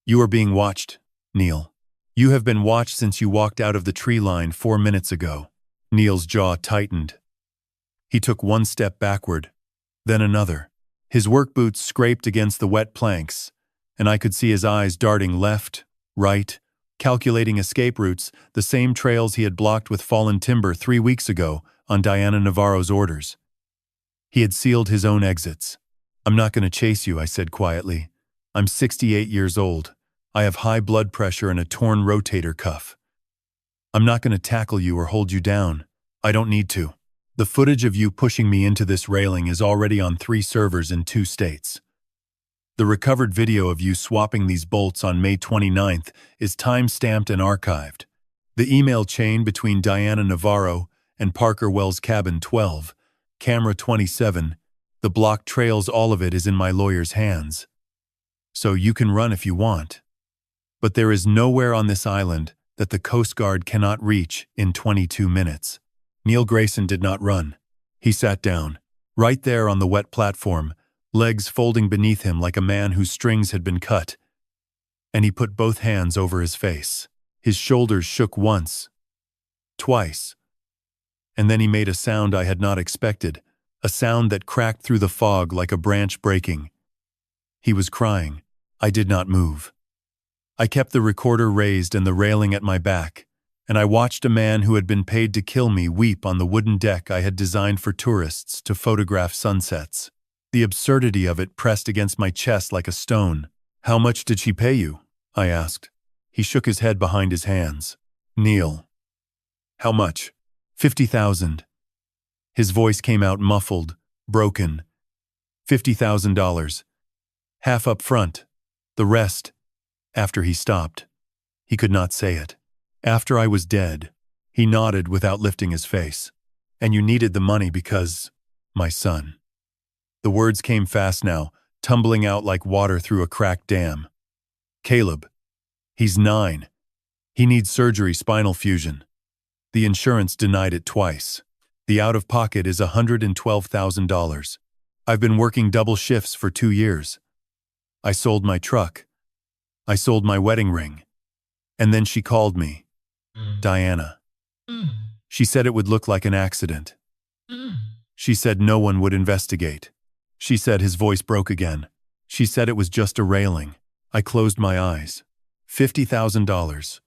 You are being watched, Neil. You have been watched since you walked out of the tree line 4 minutes ago. Neil's jaw tightened. He took 1 step backward, then another. His work boots scraped against the wet planks, and I could see his eyes darting left, right, calculating escape routes, the same trails he had blocked with fallen timber 3 weeks ago on Diana Navarro's orders. He had sealed his own exits. I'm not going to chase you, I said quietly. I'm 68 years old. I have high blood pressure and a torn rotator cuff. I'm not going to tackle you or hold you down. I don't need to. The footage of you pushing me into this railing is already on 3 servers in 2 states. The recovered video of you swapping these bolts on May 29th is time-stamped and archived. The email chain between Diana Navarro and Parker Wells Cabin 12, Camera 27, the block trails, all of it is in my lawyer's hands. So you can run if you want. But there is nowhere on this island that the Coast Guard cannot reach in 22 minutes. Neil Grayson did not run. He sat down, right there on the wet platform, legs folding beneath him like a man whose strings had been cut, and he put both hands over his face. His shoulders shook once, twice, and then he made a sound I had not expected, a sound that cracked through the fog like a branch breaking. He was crying. I did not move. I kept the recorder raised and the railing at my back, and I watched a man who had been paid to kill me weep on the wooden deck I had designed for tourists to photograph sunsets. The absurdity of it pressed against my chest like a stone. How much did she pay you? I asked. He shook his head behind his hands. Neil. How much? $50,000. His voice came out muffled, broken. $50,000. Half up front. The rest, after he stopped. He could not say it. After I was dead. He nodded without lifting his face. And you needed the money because, my son. The words came fast now, tumbling out like water through a cracked dam. Caleb. He's 9. He needs surgery, spinal fusion. The insurance denied it twice. The out-of-pocket is $112,000. I've been working double shifts for 2 years. I sold my truck. I sold my wedding ring. And then she called me. Diana. She said it would look like an accident. She said no one would investigate. She said his voice broke again. She said it was just a railing. I closed my eyes. $50,000.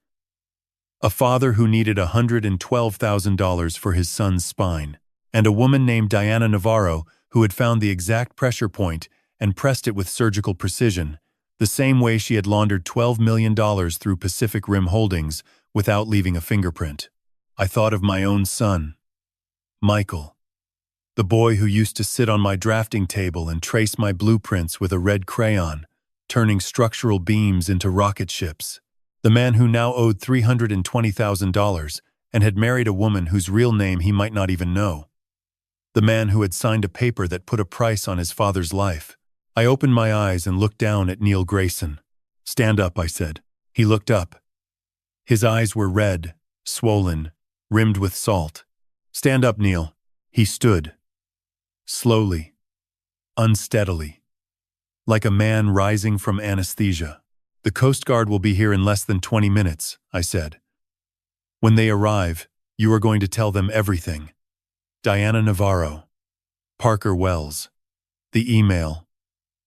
A father who needed $112,000 for his son's spine, and a woman named Diana Navarro who had found the exact pressure point and pressed it with surgical precision, the same way she had laundered $12 million through Pacific Rim Holdings without leaving a fingerprint. I thought of my own son, Michael, the boy who used to sit on my drafting table and trace my blueprints with a red crayon, turning structural beams into rocket ships. The man who now owed $320,000 and had married a woman whose real name he might not even know. The man who had signed a paper that put a price on his father's life. I opened my eyes and looked down at Neil Grayson. "Stand up," I said. He looked up. His eyes were red, swollen, rimmed with salt. "Stand up, Neil." He stood. Slowly, unsteadily, like a man rising from anesthesia. "The Coast Guard will be here in less than 20 minutes, I said. "When they arrive, you are going to tell them everything. Diana Navarro, Parker Wells, the email,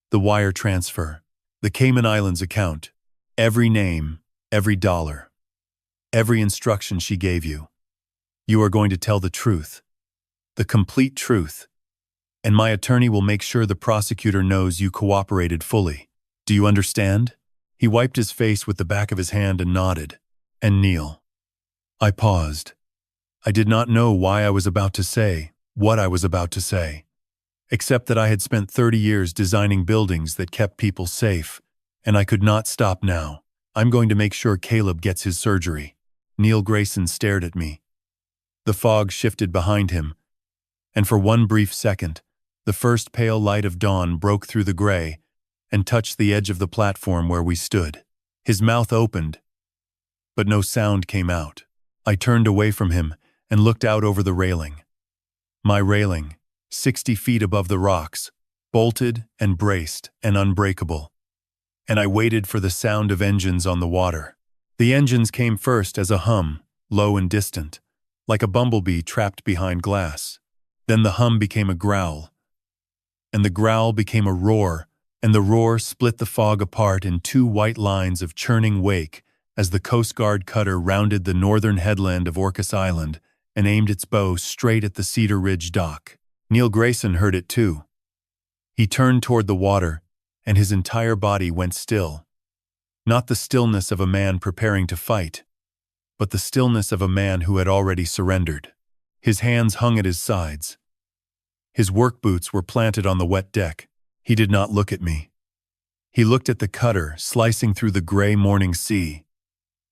the wire transfer, the Cayman Islands account, every name, every dollar, every instruction she gave you. You are going to tell the truth, the complete truth, and my attorney will make sure the prosecutor knows you cooperated fully. Do you understand?" He wiped his face with the back of his hand and nodded. "And Neil." I paused. I did not know why I was about to say what I was about to say, except that I had spent 30 years designing buildings that kept people safe, and I could not stop now. "I'm going to make sure Caleb gets his surgery." Neil Grayson stared at me. The fog shifted behind him, and for one brief second, the first pale light of dawn broke through the gray and touched the edge of the platform where we stood. His mouth opened, but no sound came out. I turned away from him and looked out over the railing. My railing, 60 feet above the rocks, bolted and braced and unbreakable. And I waited for the sound of engines on the water. The engines came first as a hum, low and distant, like a bumblebee trapped behind glass. Then the hum became a growl, and the growl became a roar, and the roar split the fog apart in 2 white lines of churning wake as the Coast Guard cutter rounded the northern headland of Orcas Island and aimed its bow straight at the Cedar Ridge dock. Neil Grayson heard it too. He turned toward the water, and his entire body went still. Not the stillness of a man preparing to fight, but the stillness of a man who had already surrendered. His hands hung at his sides. His work boots were planted on the wet deck. He did not look at me. He looked at the cutter slicing through the gray morning sea,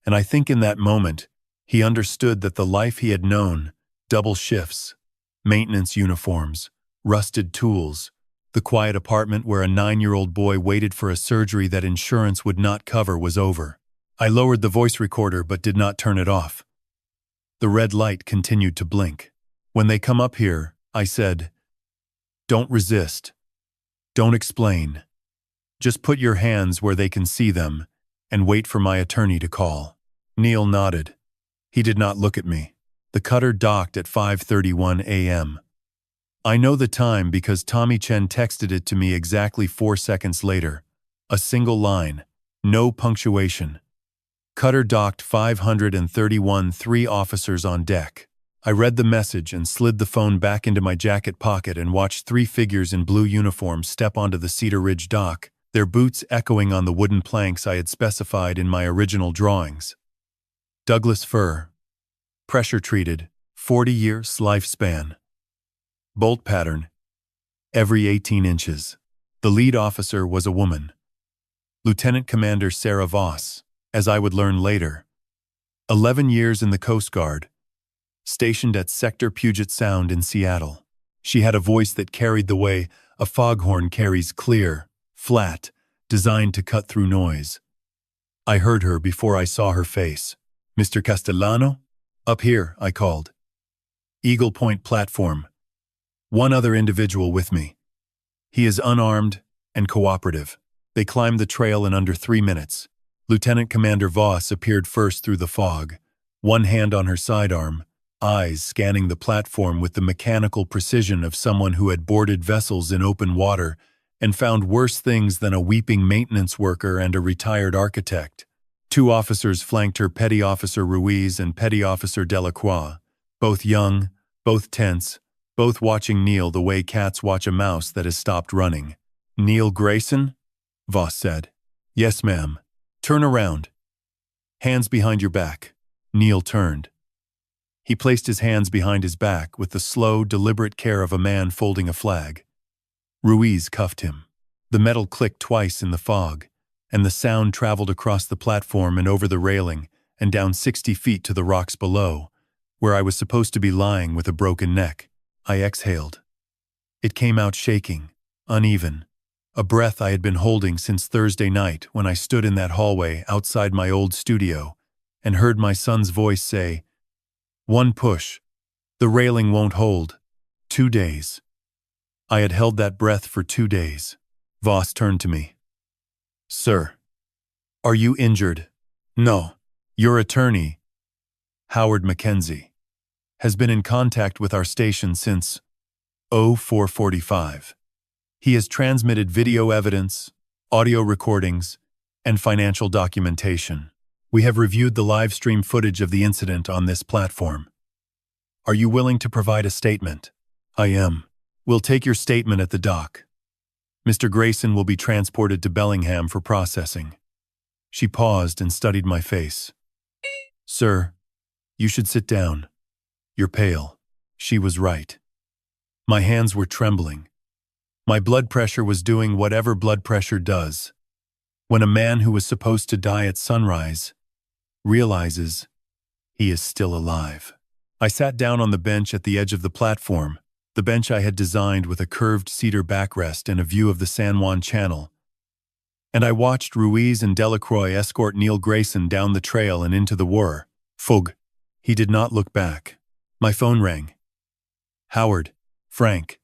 and I think in that moment he understood that the life he had known, double shifts, maintenance uniforms, rusted tools, the quiet apartment where a 9-year-old boy waited for a surgery that insurance would not cover, was over. I lowered the voice recorder but did not turn it off. The red light continued to blink. "When they come up here," I said, "don't resist. Don't explain. Just put your hands where they can see them and wait for my attorney to call." Neil nodded. He did not look at me. The cutter docked at 5:31 a.m. I know the time because Tommy Chen texted it to me exactly 4 seconds later. A single line, no punctuation. Cutter docked 531, 3 officers on deck. I read the message and slid the phone back into my jacket pocket and watched 3 figures in blue uniforms step onto the Cedar Ridge dock, their boots echoing on the wooden planks I had specified in my original drawings. Douglas fir. Pressure-treated, 40 years lifespan. Bolt pattern, every 18 inches. The lead officer was a woman. Lieutenant Commander Sarah Voss, as I would learn later. 11 years in the Coast Guard, stationed at Sector Puget Sound in Seattle. She had a voice that carried the way a foghorn carries, clear, flat, designed to cut through noise. I heard her before I saw her face. "Mr. Castellano?" Up here, I called. Eagle Point platform. One other individual with me. He is unarmed and cooperative. They climbed the trail in under 3 minutes. Lieutenant Commander Voss appeared first through the fog, one hand on her sidearm, eyes scanning the platform with the mechanical precision of someone who had boarded vessels in open water and found worse things than a weeping maintenance worker and a retired architect. 2 officers flanked her, Petty Officer Ruiz and Petty Officer Delacroix, both young, both tense, both watching Neil the way cats watch a mouse that has stopped running. "Neil Grayson?" Voss said. "Yes, ma'am." "Turn around." "Hands behind your back." Neil turned. He placed his hands behind his back with the slow, deliberate care of a man folding a flag. Ruiz cuffed him. The metal clicked twice in the fog, and the sound traveled across the platform and over the railing and down 60 feet to the rocks below, where I was supposed to be lying with a broken neck. I exhaled. It came out shaking, uneven, a breath I had been holding since Thursday night when I stood in that hallway outside my old studio and heard my son's voice say, "One push. The railing won't hold. 2 days." I had held that breath for 2 days. Voss turned to me. "Sir, are you injured?" "No." "Your attorney, Howard Mackenzie, has been in contact with our station since 04:45. He has transmitted video evidence, audio recordings, and financial documentation. We have reviewed the live stream footage of the incident on this platform. Are you willing to provide a statement?" "I am." "We'll take your statement at the dock. Mr. Grayson will be transported to Bellingham for processing." She paused and studied my face. "Sir, you should sit down. You're pale." She was right. My hands were trembling. My blood pressure was doing whatever blood pressure does. When a man who was supposed to die at sunrise realizes he is still alive. I sat down on the bench at the edge of the platform, the bench I had designed with a curved cedar backrest and a view of the San Juan Channel, and I watched Ruiz and Delacroix escort Neil Grayson down the trail and into the war. Fug. He did not look back. My phone rang. "Howard, Frank."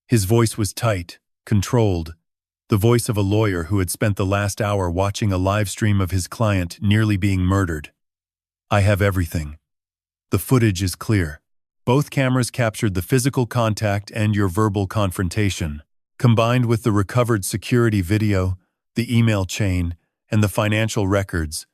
His voice was tight, controlled, the voice of a lawyer who had spent the last hour watching a live stream of his client nearly being murdered. "I have everything. The footage is clear. Both cameras captured the physical contact and your verbal confrontation, combined with the recovered security video, the email chain, and the financial records.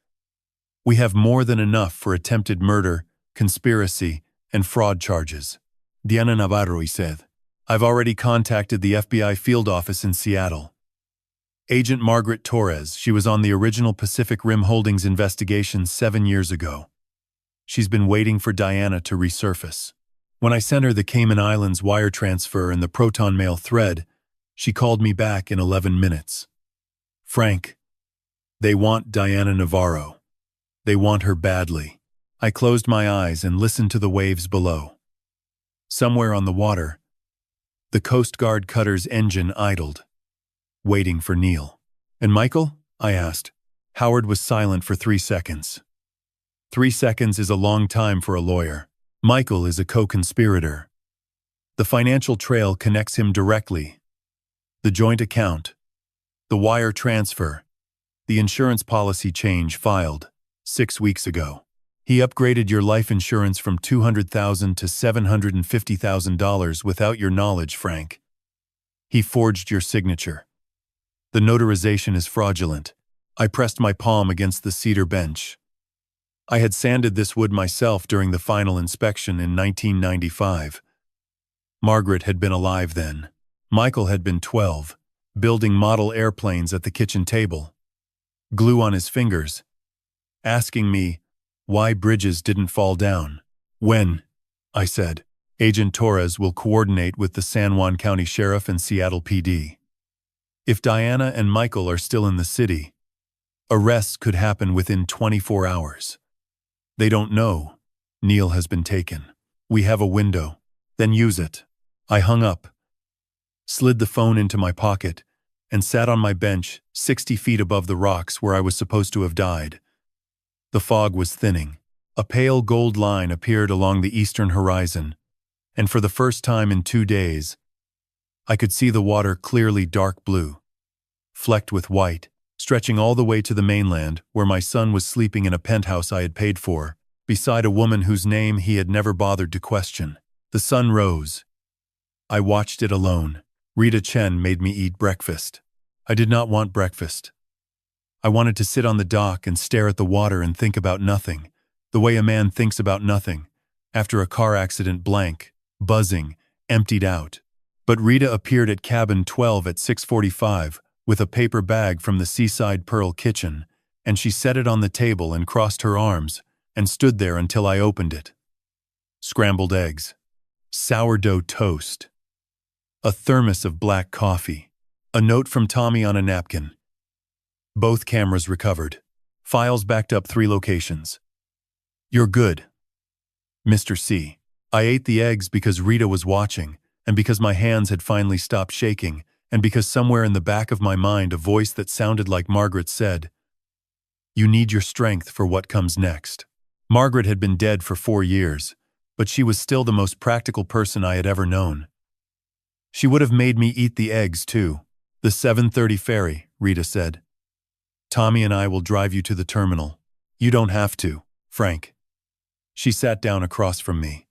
We have more than enough for attempted murder, conspiracy, and fraud charges." Diana Navarro said. "I've already contacted the FBI field office in Seattle. Agent Margaret Torres, she was on the original Pacific Rim Holdings investigation 7 years ago. She's been waiting for Diana to resurface. When I sent her the Cayman Islands wire transfer and the Proton Mail thread, she called me back in 11 minutes. Frank, they want Diana Navarro. They want her badly." I closed my eyes and listened to the waves below. Somewhere on the water, the Coast Guard cutter's engine idled, waiting for Neil. "And Michael?" I asked. Howard was silent for 3 seconds. 3 seconds is a long time for a lawyer. "Michael is a co-conspirator. The financial trail connects him directly. The joint account, the wire transfer, the insurance policy change filed 6 weeks ago. He upgraded your life insurance from $200,000 to $750,000 without your knowledge, Frank. He forged your signature. The notarization is fraudulent." I pressed my palm against the cedar bench. I had sanded this wood myself during the final inspection in 1995. Margaret had been alive then. Michael had been 12, building model airplanes at the kitchen table. Glue on his fingers, asking me why bridges didn't fall down. "When?" I said. "Agent Torres will coordinate with the San Juan County Sheriff and Seattle PD. If Diana and Michael are still in the city, arrests could happen within 24 hours. They don't know. Neil has been taken. We have a window. Then use it." I hung up, slid the phone into my pocket, and sat on my bench 60 feet above the rocks where I was supposed to have died. The fog was thinning. A pale gold line appeared along the eastern horizon, and for the first time in 2 days, I could see the water clearly dark blue, flecked with white, stretching all the way to the mainland where my son was sleeping in a penthouse I had paid for, beside a woman whose name he had never bothered to question. The sun rose. I watched it alone. Rita Chen made me eat breakfast. I did not want breakfast. I wanted to sit on the dock and stare at the water and think about nothing, the way a man thinks about nothing, after a car accident blank, buzzing, emptied out. But Rita appeared at cabin 12 at 6:45 with a paper bag from the Seaside Pearl kitchen, and she set it on the table and crossed her arms and stood there until I opened it. Scrambled eggs, sourdough toast, a thermos of black coffee, a note from Tommy on a napkin. Both cameras recovered. Files backed up 3 locations. You're good, Mr. C. I ate the eggs because Rita was watching, and because my hands had finally stopped shaking, and because somewhere in the back of my mind a voice that sounded like Margaret said, "You need your strength for what comes next." Margaret had been dead for 4 years, but she was still the most practical person I had ever known. She would have made me eat the eggs, too. "The 7:30 ferry," Rita said. "Tommy and I will drive you to the terminal. You don't have to, Frank." She sat down across from me.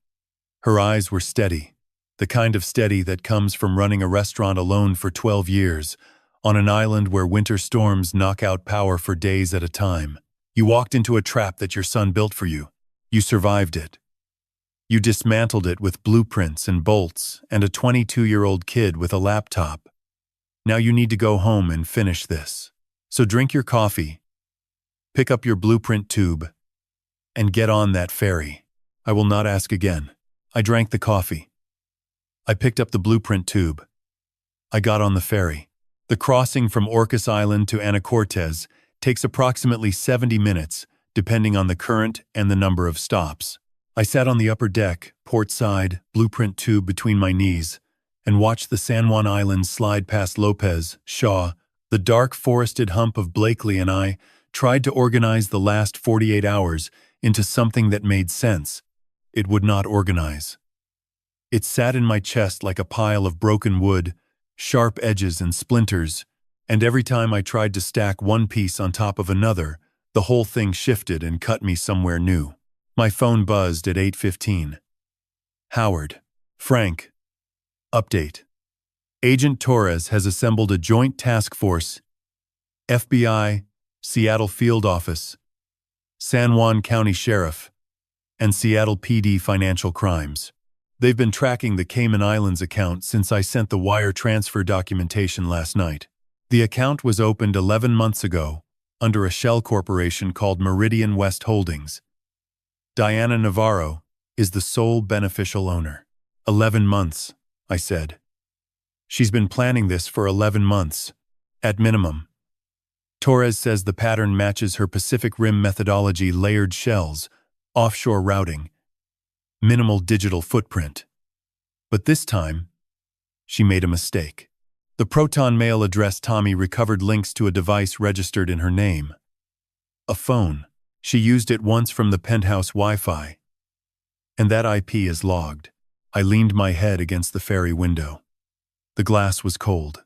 Her eyes were steady, the kind of steady that comes from running a restaurant alone for 12 years, on an island where winter storms knock out power for days at a time. "You walked into a trap that your son built for you. You survived it. You dismantled it with blueprints and bolts and a 22-year-old kid with a laptop. Now you need to go home and finish this. So drink your coffee, pick up your blueprint tube, and get on that ferry. I will not ask again." I drank the coffee. I picked up the blueprint tube. I got on the ferry. The crossing from Orcas Island to Anacortes takes approximately 70 minutes, depending on the current and the number of stops. I sat on the upper deck, port side, blueprint tube between my knees, and watched the San Juan Islands slide past Lopez, Shaw, the dark forested hump of Blakely, and I tried to organize the last 48 hours into something that made sense. It would not organize. It sat in my chest like a pile of broken wood, sharp edges and splinters, and every time I tried to stack one piece on top of another, the whole thing shifted and cut me somewhere new. My phone buzzed at 8:15. "Howard. Frank. Update. Agent Torres has assembled a joint task force, FBI, Seattle Field Office, San Juan County Sheriff, and Seattle PD Financial Crimes. They've been tracking the Cayman Islands account since I sent the wire transfer documentation last night. The account was opened 11 months ago under a shell corporation called Meridian West Holdings. Diana Navarro is the sole beneficial owner." 11 months, I said. "She's been planning this for 11 months, at minimum. Torres says the pattern matches her Pacific Rim methodology: layered shells, offshore routing, minimal digital footprint. But this time, she made a mistake. The Proton Mail address Tommy recovered links to a device registered in her name. A phone. She used it once from the penthouse Wi-Fi. And that IP is logged." I leaned my head against the ferry window. The glass was cold.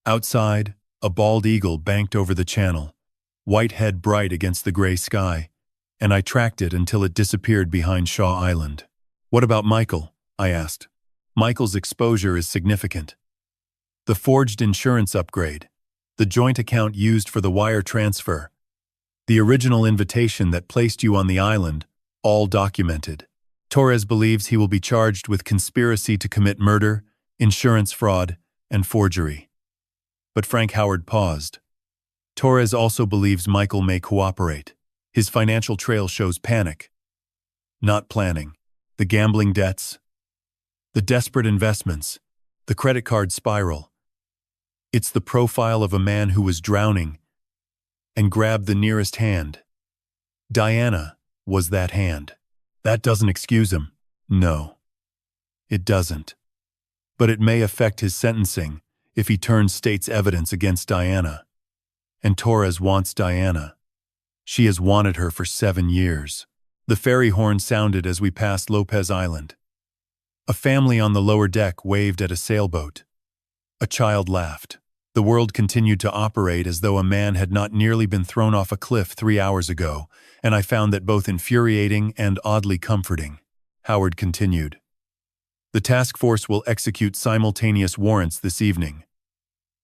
Outside, a bald eagle banked over the channel, white head bright against the gray sky, and I tracked it until it disappeared behind Shaw Island. "What about Michael?" I asked. "Michael's exposure is significant. The forged insurance upgrade, the joint account used for the wire transfer, the original invitation that placed you on the island, all documented. Torres believes he will be charged with conspiracy to commit murder, insurance fraud, and forgery." But Frank Howard paused. "Torres also believes Michael may cooperate. His financial trail shows panic, not planning, the gambling debts, the desperate investments, the credit card spiral. It's the profile of a man who was drowning and grabbed the nearest hand. Diana was that hand. That doesn't excuse him. No, it doesn't. But it may affect his sentencing if he turns state's evidence against Diana. And Torres wants Diana. She has wanted her for 7 years. The ferry horn sounded as we passed Lopez Island. A family on the lower deck waved at a sailboat. A child laughed. The world continued to operate as though a man had not nearly been thrown off a cliff 3 hours ago, and I found that both infuriating and oddly comforting. Howard continued. The task force will execute simultaneous warrants this evening.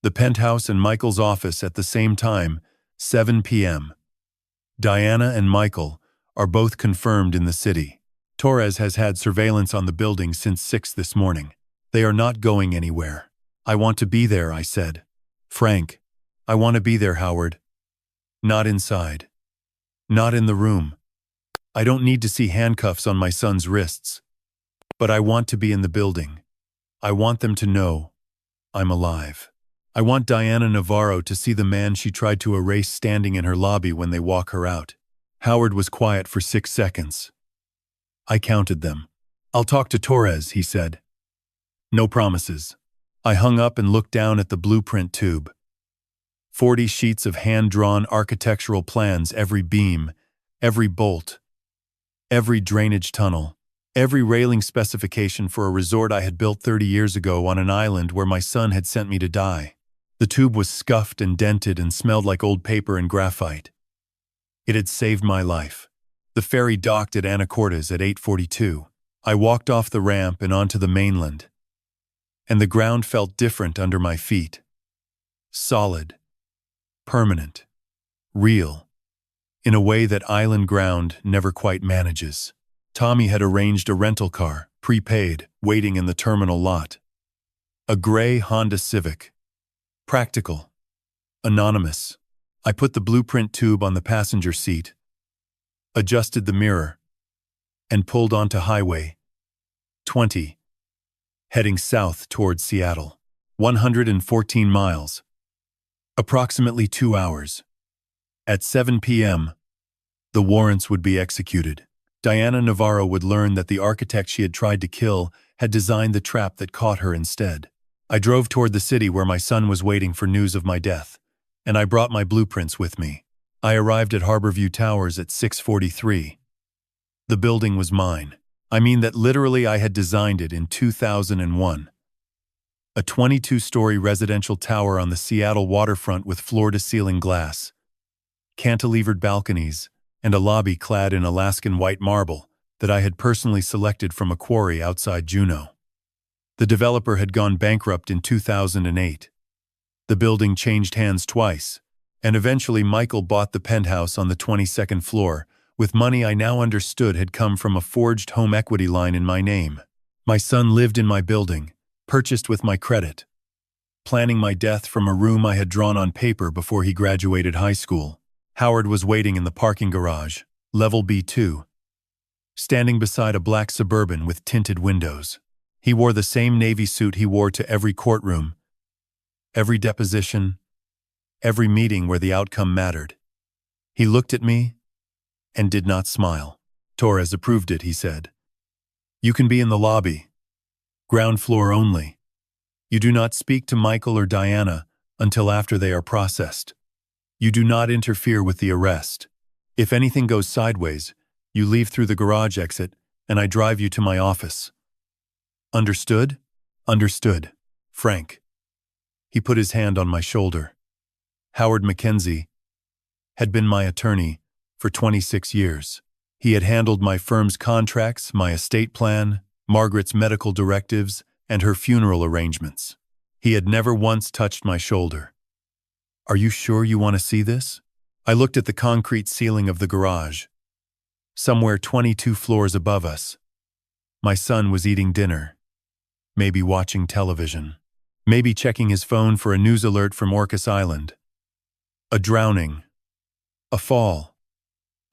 The penthouse and Michael's office at the same time, 7 p.m. Diana and Michael are both confirmed in the city. Torres has had surveillance on the building since 6 this morning. They are not going anywhere. I want to be there, I said. Frank, I want to be there, Howard. Not inside. Not in the room. I don't need to see handcuffs on my son's wrists. But I want to be in the building. I want them to know I'm alive. I want Diana Navarro to see the man she tried to erase standing in her lobby when they walk her out. Howard was quiet for 6 seconds. I counted them. I'll talk to Torres, he said. No promises. I hung up and looked down at the blueprint tube. 40 sheets of hand-drawn architectural plans, every beam, every bolt, every drainage tunnel, every railing specification for a resort I had built 30 years ago on an island where my son had sent me to die. The tube was scuffed and dented and smelled like old paper and graphite. It had saved my life. The ferry docked at Anacortes at 8:42. I walked off the ramp and onto the mainland, and the ground felt different under my feet. Solid, permanent, real, in a way that island ground never quite manages. Tommy had arranged a rental car, prepaid, waiting in the terminal lot. A gray Honda Civic. Practical. Anonymous. I put the blueprint tube on the passenger seat, adjusted the mirror, and pulled onto Highway 20, heading south towards Seattle. 114 miles. Approximately 2 hours. At 7 p.m., the warrants would be executed. Diana Navarro would learn that the architect she had tried to kill had designed the trap that caught her instead. I drove toward the city where my son was waiting for news of my death, and I brought my blueprints with me. I arrived at Harborview Towers at 6:43. The building was mine. I mean that literally I had designed it in 2001. A 22-story residential tower on the Seattle waterfront with floor-to-ceiling glass, cantilevered balconies, and a lobby clad in Alaskan white marble that I had personally selected from a quarry outside Juneau. The developer had gone bankrupt in 2008. The building changed hands twice, and eventually Michael bought the penthouse on the 22nd floor with money I now understood had come from a forged home equity line in my name. My son lived in my building, purchased with my credit, planning my death from a room I had drawn on paper before he graduated high school. Howard was waiting in the parking garage, level B2, standing beside a black Suburban with tinted windows. He wore the same Navy suit he wore to every courtroom, every deposition, every meeting where the outcome mattered. He looked at me and did not smile. Torres approved it, he said. You can be in the lobby. Ground floor only. You do not speak to Michael or Diana until after they are processed. You do not interfere with the arrest. If anything goes sideways, you leave through the garage exit and I drive you to my office. Understood? Understood. Frank. He put his hand on my shoulder. Howard Mackenzie had been my attorney for 26 years. He had handled my firm's contracts, my estate plan, Margaret's medical directives, and her funeral arrangements. He had never once touched my shoulder. Are you sure you want to see this? I looked at the concrete ceiling of the garage. Somewhere 22 floors above us. My son was eating dinner. Maybe watching television. Maybe checking his phone for a news alert from Orcas Island. A drowning. A fall.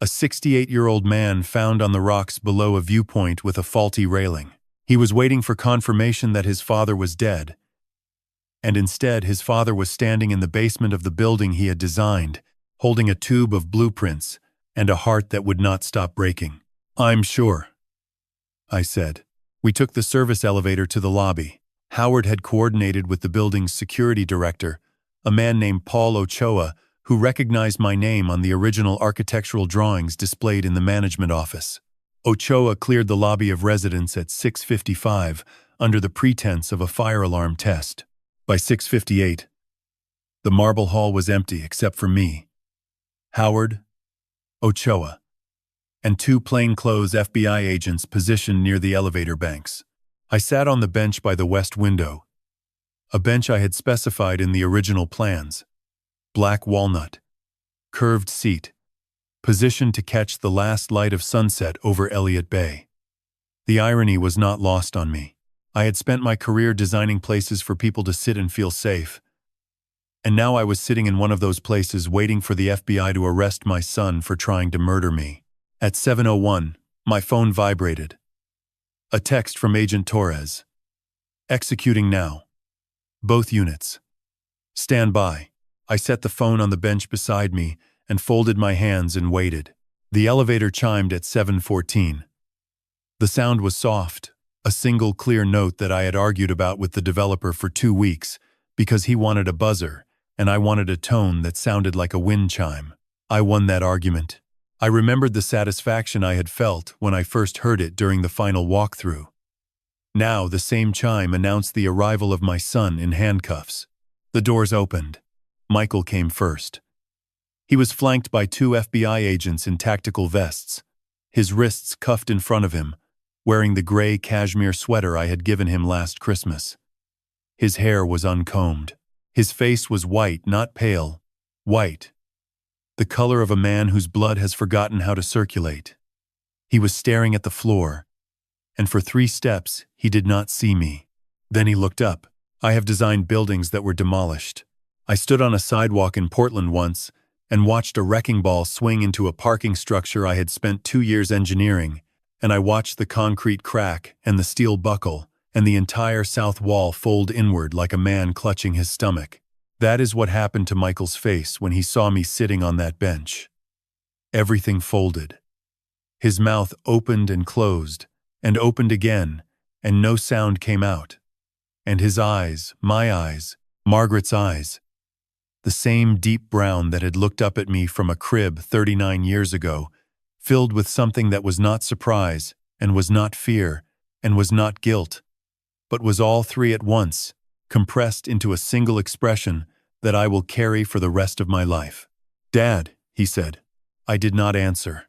A 68-year-old man found on the rocks below a viewpoint with a faulty railing. He was waiting for confirmation that his father was dead. And instead, his father was standing in the basement of the building he had designed, holding a tube of blueprints and a heart that would not stop breaking. I'm sure, I said. We took the service elevator to the lobby. Howard had coordinated with the building's security director, a man named Paul Ochoa, who recognized my name on the original architectural drawings displayed in the management office. Ochoa cleared the lobby of residence at 6:55 under the pretense of a fire alarm test. By 6:58, the marble hall was empty except for me, Howard, Ochoa, and two plainclothes FBI agents positioned near the elevator banks. I sat on the bench by the west window, a bench I had specified in the original plans. Black walnut, curved seat, positioned to catch the last light of sunset over Elliott Bay. The irony was not lost on me. I had spent my career designing places for people to sit and feel safe, and now I was sitting in one of those places waiting for the FBI to arrest my son for trying to murder me. At 7:01, my phone vibrated. A text from Agent Torres. Executing now. Both units. Stand by. I set the phone on the bench beside me and folded my hands and waited. The elevator chimed at 7:14. The sound was soft, a single clear note that I had argued about with the developer for 2 weeks because he wanted a buzzer and I wanted a tone that sounded like a wind chime. I won that argument. I remembered the satisfaction I had felt when I first heard it during the final walkthrough. Now the same chime announced the arrival of my son in handcuffs. The doors opened. Michael came first. He was flanked by 2 FBI agents in tactical vests, his wrists cuffed in front of him, wearing the gray cashmere sweater I had given him last Christmas. His hair was uncombed. His face was white, not pale, white, the color of a man whose blood has forgotten how to circulate. He was staring at the floor, and for 3 steps he did not see me. Then he looked up. I have designed buildings that were demolished. I stood on a sidewalk in Portland once and watched a wrecking ball swing into a parking structure I had spent 2 years engineering, and I watched the concrete crack and the steel buckle and the entire south wall fold inward like a man clutching his stomach. That is what happened to Michael's face when he saw me sitting on that bench. Everything folded. His mouth opened and closed, and opened again, and no sound came out. And his eyes, my eyes, Margaret's eyes, the same deep brown that had looked up at me from a crib 39 years ago, filled with something that was not surprise, and was not fear, and was not guilt, but was all 3 at once, compressed into a single expression that I will carry for the rest of my life. "Dad," he said. I did not answer.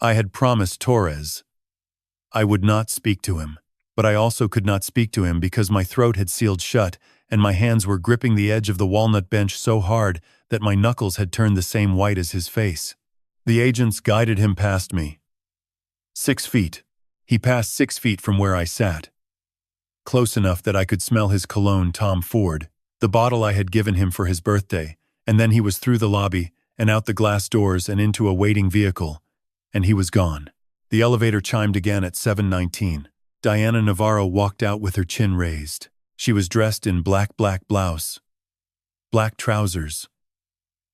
I had promised Torres I would not speak to him, but I also could not speak to him because my throat had sealed shut and my hands were gripping the edge of the walnut bench so hard that my knuckles had turned the same white as his face. The agents guided him past me. 6 feet. He passed 6 feet from where I sat. Close enough that I could smell his cologne Tom Ford, the bottle I had given him for his birthday, and then he was through the lobby and out the glass doors and into a waiting vehicle, and he was gone. The elevator chimed again at 7:19. Diana Navarro walked out with her chin raised. She was dressed in black blouse, black trousers,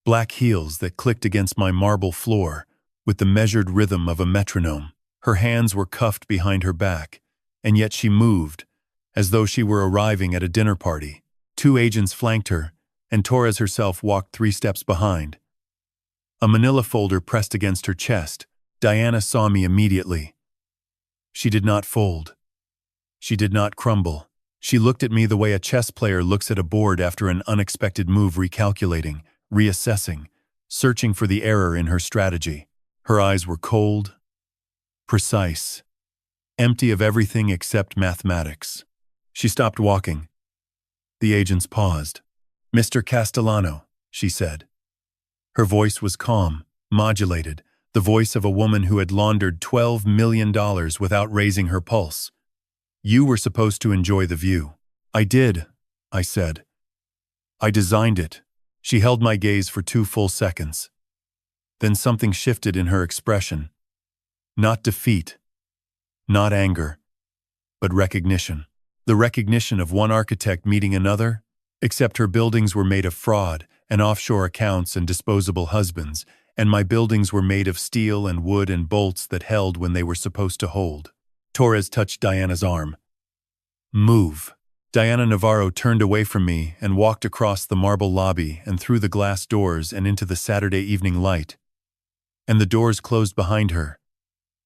black heels that clicked against my marble floor with the measured rhythm of a metronome. Her hands were cuffed behind her back, and yet she moved, as though she were arriving at a dinner party. 2 agents flanked her, and Torres herself walked 3 steps behind. A manila folder pressed against her chest. Diana saw me immediately. She did not fold. She did not crumble. She looked at me the way a chess player looks at a board after an unexpected move, recalculating, reassessing, searching for the error in her strategy. Her eyes were cold, precise, empty of everything except mathematics. She stopped walking. The agents paused. "Mr. Castellano," she said. Her voice was calm, modulated, the voice of a woman who had laundered $12 million without raising her pulse. "You were supposed to enjoy the view." "I did," I said. "I designed it." She held my gaze for 2 full seconds. Then something shifted in her expression. Not defeat, not anger, but recognition. The recognition of one architect meeting another, except her buildings were made of fraud and offshore accounts and disposable husbands, and my buildings were made of steel and wood and bolts that held when they were supposed to hold. Torres touched Diana's arm. "Move." Diana Navarro turned away from me and walked across the marble lobby and through the glass doors and into the Saturday evening light. And the doors closed behind her,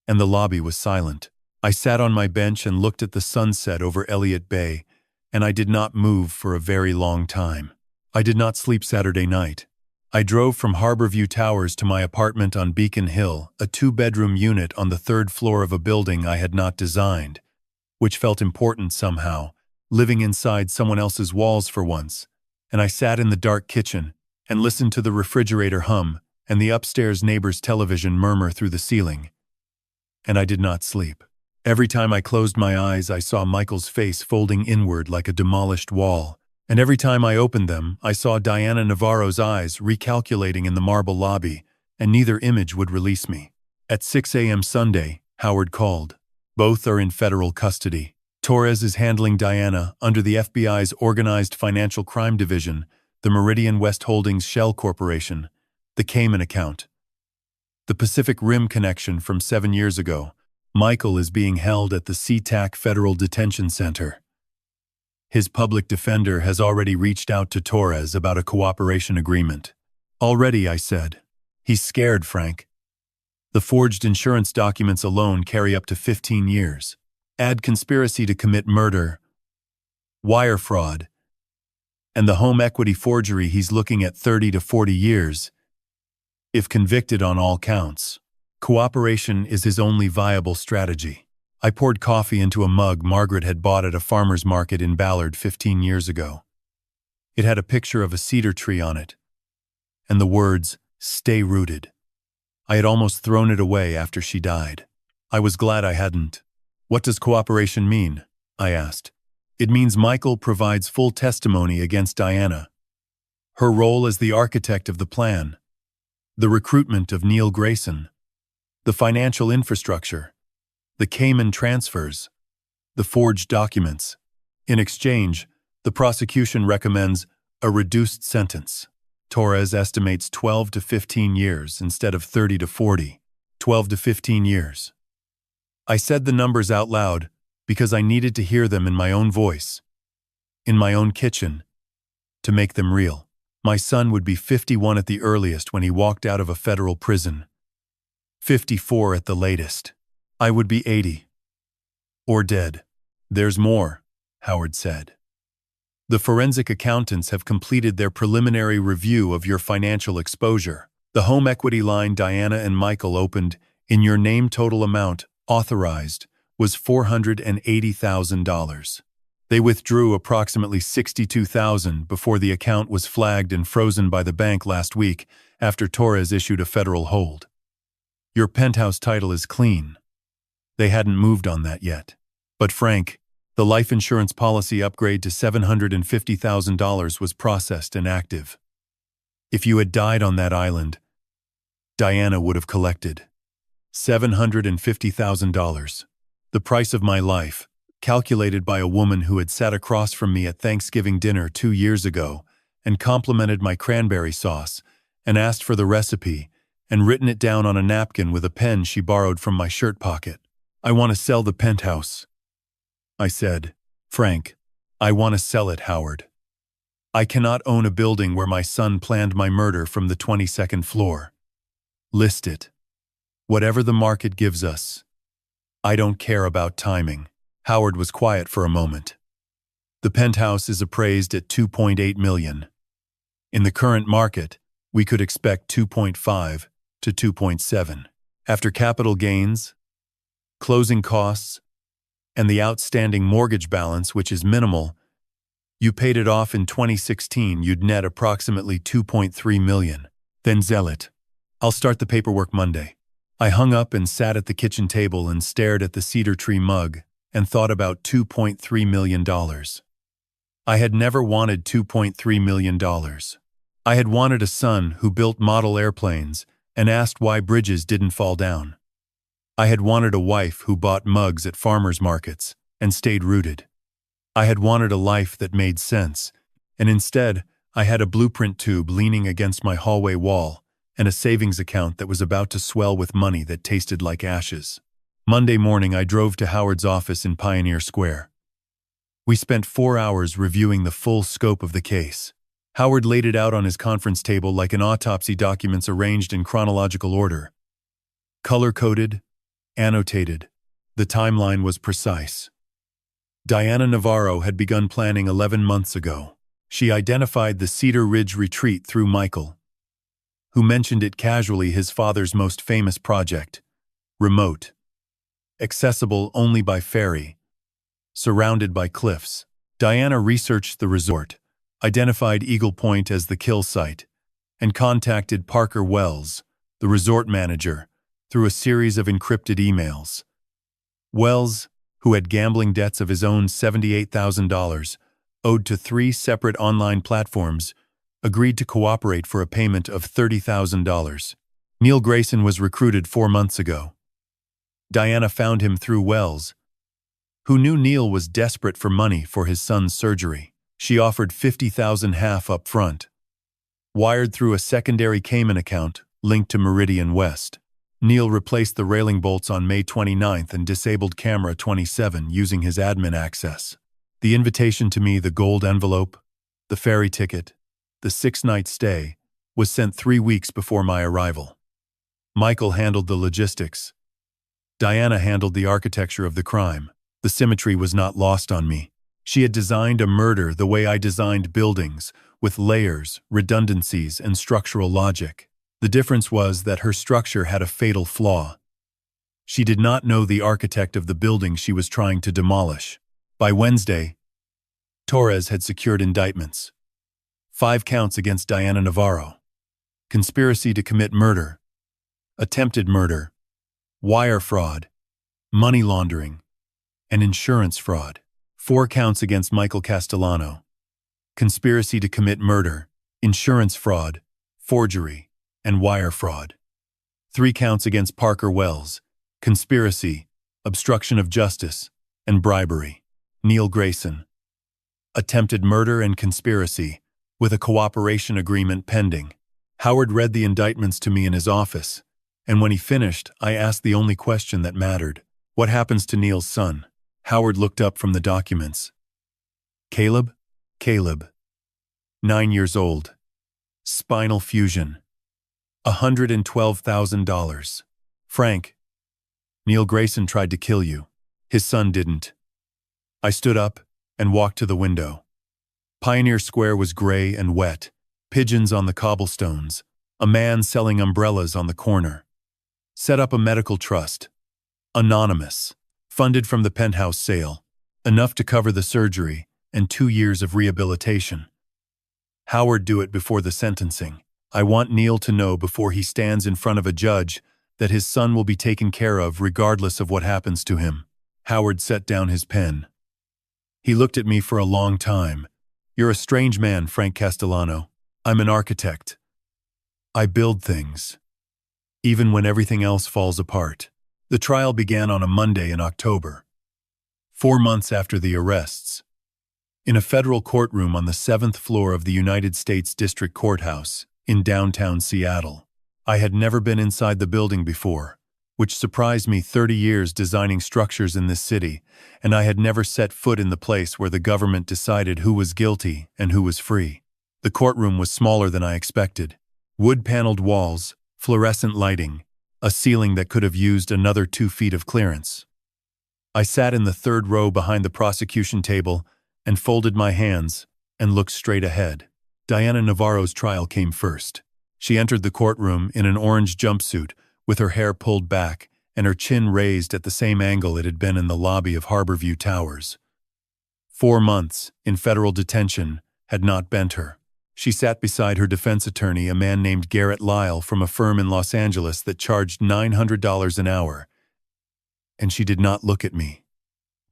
and the lobby was silent. I sat on my bench and looked at the sunset over Elliott Bay, and I did not move for a very long time. I did not sleep Saturday night. I drove from Harborview Towers to my apartment on Beacon Hill, a 2-bedroom unit on the 3rd floor of a building I had not designed, which felt important somehow, living inside someone else's walls for once. And I sat in the dark kitchen and listened to the refrigerator hum and the upstairs neighbor's television murmur through the ceiling. And I did not sleep. Every time I closed my eyes, I saw Michael's face folding inward like a demolished wall. And every time I opened them, I saw Diana Navarro's eyes recalculating in the marble lobby, and neither image would release me. At 6 a.m. Sunday, Howard called. Both are in federal custody. Torres is handling Diana under the FBI's Organized Financial Crime Division, the Meridian West Holdings Shell Corporation, the Cayman account. The Pacific Rim connection from 7 years ago. Michael is being held at the SeaTac Federal Detention Center. His public defender has already reached out to Torres about a cooperation agreement. Already, I said. He's scared, Frank. The forged insurance documents alone carry up to 15 years. Add conspiracy to commit murder, wire fraud, and the home equity forgery, he's looking at 30 to 40 years, if convicted on all counts. Cooperation is his only viable strategy. I poured coffee into a mug Margaret had bought at a farmer's market in Ballard 15 years ago. It had a picture of a cedar tree on it, and the words, "Stay rooted." I had almost thrown it away after she died. I was glad I hadn't. What does cooperation mean? I asked. It means Michael provides full testimony against Diana. Her role as the architect of the plan, the recruitment of Neil Grayson, the financial infrastructure, the Cayman transfers, the forged documents. In exchange, the prosecution recommends a reduced sentence. Torres estimates 12 to 15 years instead of 30 to 40. 12 to 15 years. I said the numbers out loud because I needed to hear them in my own voice, in my own kitchen, to make them real. My son would be 51 at the earliest when he walked out of a federal prison. 54 at the latest. I would be 80. Or dead. There's more, Howard said. The forensic accountants have completed their preliminary review of your financial exposure. The home equity line Diana and Michael opened in your name total amount authorized was $480,000. They withdrew approximately $62,000 before the account was flagged and frozen by the bank last week after Torres issued a federal hold. Your penthouse title is clean. They hadn't moved on that yet. But Frank, the life insurance policy upgrade to $750,000 was processed and active. If you had died on that island, Diana would have collected $750,000, the price of my life, calculated by a woman who had sat across from me at Thanksgiving dinner 2 years ago and complimented my cranberry sauce and asked for the recipe and written it down on a napkin with a pen she borrowed from my shirt pocket. I want to sell the penthouse, I said. Frank, I want to sell it, Howard. I cannot own a building where my son planned my murder from the 22nd floor. List it. Whatever the market gives us. I don't care about timing. Howard was quiet for a moment. The penthouse is appraised at $2.8 million. In the current market, we could expect 2.5 to 2.7. After capital gains, closing costs, and the outstanding mortgage balance, which is minimal, you paid it off in 2016, you'd net approximately $2.3 million. Then sell it. I'll start the paperwork Monday. I hung up and sat at the kitchen table and stared at the cedar tree mug and thought about $2.3 million. I had never wanted $2.3 million. I had wanted a son who built model airplanes and asked why bridges didn't fall down. I had wanted a wife who bought mugs at farmers markets and stayed rooted. I had wanted a life that made sense, and instead, I had a blueprint tube leaning against my hallway wall and a savings account that was about to swell with money that tasted like ashes. Monday morning, I drove to Howard's office in Pioneer Square. We spent 4 hours reviewing the full scope of the case. Howard laid it out on his conference table like an autopsy documents arranged in chronological order. Color-coded, annotated. The timeline was precise. Diana Navarro had begun planning 11 months ago. She identified the Cedar Ridge retreat through Michael, who mentioned it casually, his father's most famous project. Remote. Accessible only by ferry. Surrounded by cliffs. Diana researched the resort, identified Eagle Point as the kill site, and contacted Parker Wells, the resort manager, through a series of encrypted emails. Wells, who had gambling debts of his own $78,000, owed to 3 separate online platforms, agreed to cooperate for a payment of $30,000. Neil Grayson was recruited 4 months ago. Diana found him through Wells, who knew Neil was desperate for money for his son's surgery. She offered $50,000 half up front, wired through a secondary Cayman account linked to Meridian West. Neil replaced the railing bolts on May 29th and disabled camera 27 using his admin access. The invitation to me, the gold envelope, the ferry ticket, the 6-night stay, was sent 3 weeks before my arrival. Michael handled the logistics. Diana handled the architecture of the crime. The symmetry was not lost on me. She had designed a murder the way I designed buildings, with layers, redundancies, and structural logic. The difference was that her structure had a fatal flaw. She did not know the architect of the building she was trying to demolish. By Wednesday, Torres had secured indictments. 5 counts against Diana Navarro. Conspiracy to commit murder, attempted murder, wire fraud, money laundering, and insurance fraud. 4 counts against Michael Castellano. Conspiracy to commit murder, insurance fraud, forgery, and wire fraud. 3 counts against Parker Wells. Conspiracy, obstruction of justice, and bribery. Neil Grayson. Attempted murder and conspiracy, with a cooperation agreement pending. Howard read the indictments to me in his office, and when he finished, I asked the only question that mattered. What happens to Neil's son? Howard looked up from the documents. Caleb? Caleb. 9 years old. Spinal fusion. $112,000. Frank. Neil Grayson tried to kill you. His son didn't. I stood up and walked to the window. Pioneer Square was gray and wet, pigeons on the cobblestones, a man selling umbrellas on the corner. Set up a medical trust. Anonymous. Funded from the penthouse sale. Enough to cover the surgery and 2 years of rehabilitation. Howard, do it before the sentencing. I want Neil to know before he stands in front of a judge that his son will be taken care of regardless of what happens to him. Howard set down his pen. He looked at me for a long time. You're a strange man, Frank Castellano. I'm an architect. I build things, even when everything else falls apart. The trial began on a Monday in October, 4 months after the arrests. In a federal courtroom on the 7th floor of the United States District Courthouse in downtown Seattle. I had never been inside the building before, which surprised me. 30 years designing structures in this city, and I had never set foot in the place where the government decided who was guilty and who was free. The courtroom was smaller than I expected. Wood-paneled walls, fluorescent lighting, a ceiling that could have used another 2 feet of clearance. I sat in the 3rd row behind the prosecution table and folded my hands and looked straight ahead. Diana Navarro's trial came first. She entered the courtroom in an orange jumpsuit with her hair pulled back and her chin raised at the same angle it had been in the lobby of Harborview Towers. 4 months in federal detention had not bent her. She sat beside her defense attorney, a man named Garrett Lyle from a firm in Los Angeles that charged $900 an hour. And she did not look at me.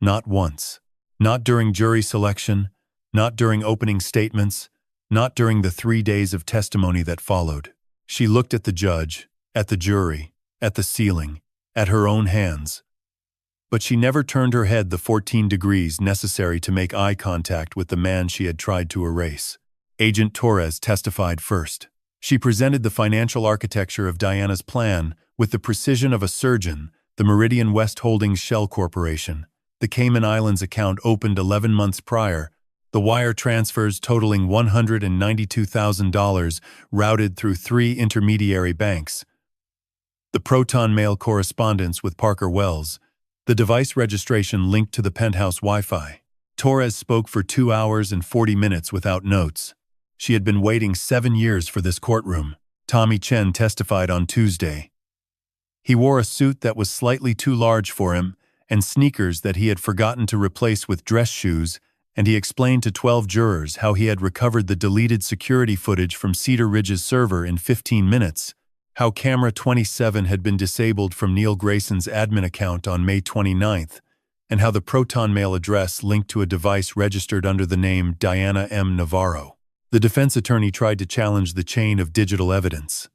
Not once. Not during jury selection, not during opening statements, not during the 3 days of testimony that followed. She looked at the judge, at the jury, at the ceiling, at her own hands. But she never turned her head the 14 degrees necessary to make eye contact with the man she had tried to erase. Agent Torres testified first. She presented the financial architecture of Diana's plan with the precision of a surgeon, the Meridian West Holdings Shell Corporation, The Cayman Islands account opened 11 months prior. The wire transfers totaling $192,000 routed through 3 intermediary banks. The Proton Mail correspondence with Parker Wells. The device registration linked to the penthouse Wi-Fi. Torres spoke for 2 hours and 40 minutes without notes. She had been waiting 7 years for this courtroom. Tommy Chen testified on Tuesday. He wore a suit that was slightly too large for him and sneakers that he had forgotten to replace with dress shoes, and he explained to 12 jurors how he had recovered the deleted security footage from Cedar Ridge's server in 15 minutes, how camera 27 had been disabled from Neil Grayson's admin account on May 29th, and how the Proton Mail address linked to a device registered under the name Diana M. Navarro. The defense attorney tried to challenge the chain of digital evidence.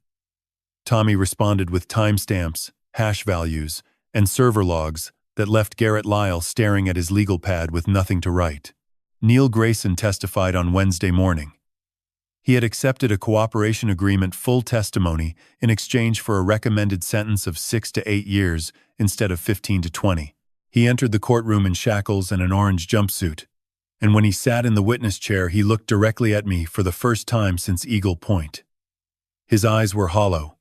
Tommy responded with timestamps, hash values, and server logs that left Garrett Lyle staring at his legal pad with nothing to write. Neil Grayson testified on Wednesday morning. He had accepted a cooperation agreement full testimony in exchange for a recommended sentence of 6 to 8 years instead of 15 to 20. He entered the courtroom in shackles and an orange jumpsuit, and when he sat in the witness chair, he looked directly at me for the first time since Eagle Point. His eyes were hollow.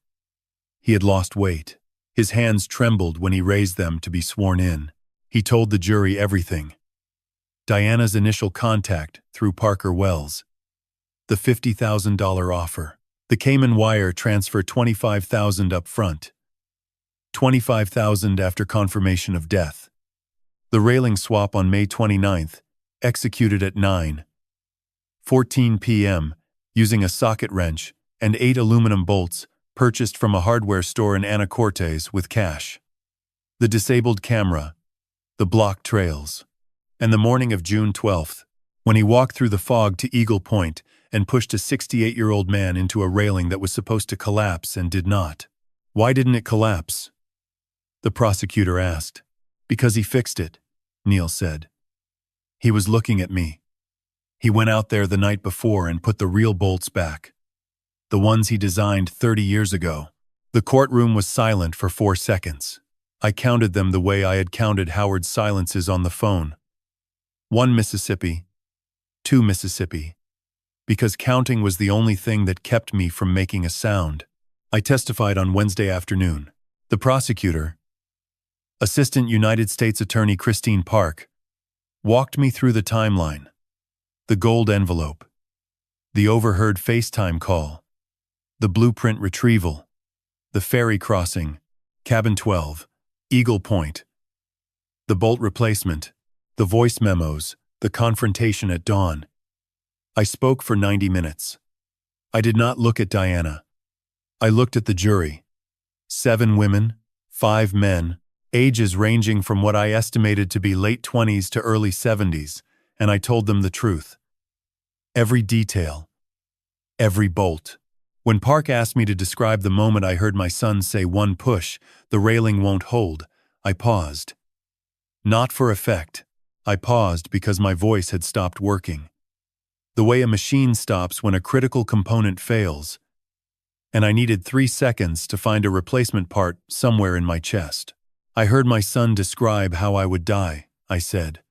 He had lost weight. His hands trembled when he raised them to be sworn in. He told the jury everything. Diana's initial contact through Parker Wells. The $50,000 offer. The Cayman wire transfer $25,000 up front. $25,000 after confirmation of death. The railing swap on May 29th, executed at 9:14 p.m., using a socket wrench and 8 aluminum bolts purchased from a hardware store in Anacortes with cash. The disabled camera, the blocked trails, and the morning of June 12th, when he walked through the fog to Eagle Point and pushed a 68-year-old man into a railing that was supposed to collapse and did not. Why didn't it collapse? The prosecutor asked. Because he fixed it, Neil said. He was looking at me. He went out there the night before and put the real bolts back. The ones he designed 30 years ago. The courtroom was silent for 4 seconds. I counted them the way I had counted Howard's silences on the phone. 1 Mississippi, 2 Mississippi. Because counting was the only thing that kept me from making a sound. I testified on Wednesday afternoon. The prosecutor, Assistant United States Attorney Christine Park, walked me through the timeline. The gold envelope. The overheard FaceTime call. The blueprint retrieval. The ferry crossing. Cabin 12. Eagle Point. The bolt replacement. The voice memos. The confrontation at dawn. I spoke for 90 minutes. I did not look at Diana. I looked at the jury. 7 women, 5 men, ages ranging from what I estimated to be late 20s to early 70s, and I told them the truth. Every detail. Every bolt. When Park asked me to describe the moment I heard my son say 1 push, the railing won't hold, I paused. Not for effect. I paused because my voice had stopped working. The way a machine stops when a critical component fails, and I needed 3 seconds to find a replacement part somewhere in my chest. I heard my son describe how I would die, I said.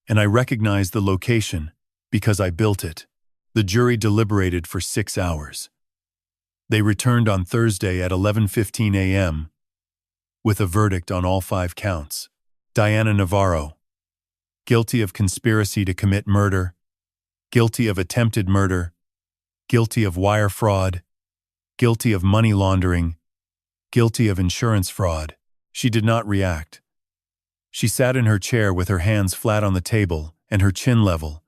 And I recognized the location because I built it. The jury deliberated for 6 hours. They returned on Thursday at 11:15 a.m. with a verdict on all 5 counts. Diana Navarro, guilty of conspiracy to commit murder, guilty of attempted murder, guilty of wire fraud, guilty of money laundering, guilty of insurance fraud. She did not react. She sat in her chair with her hands flat on the table and her chin level,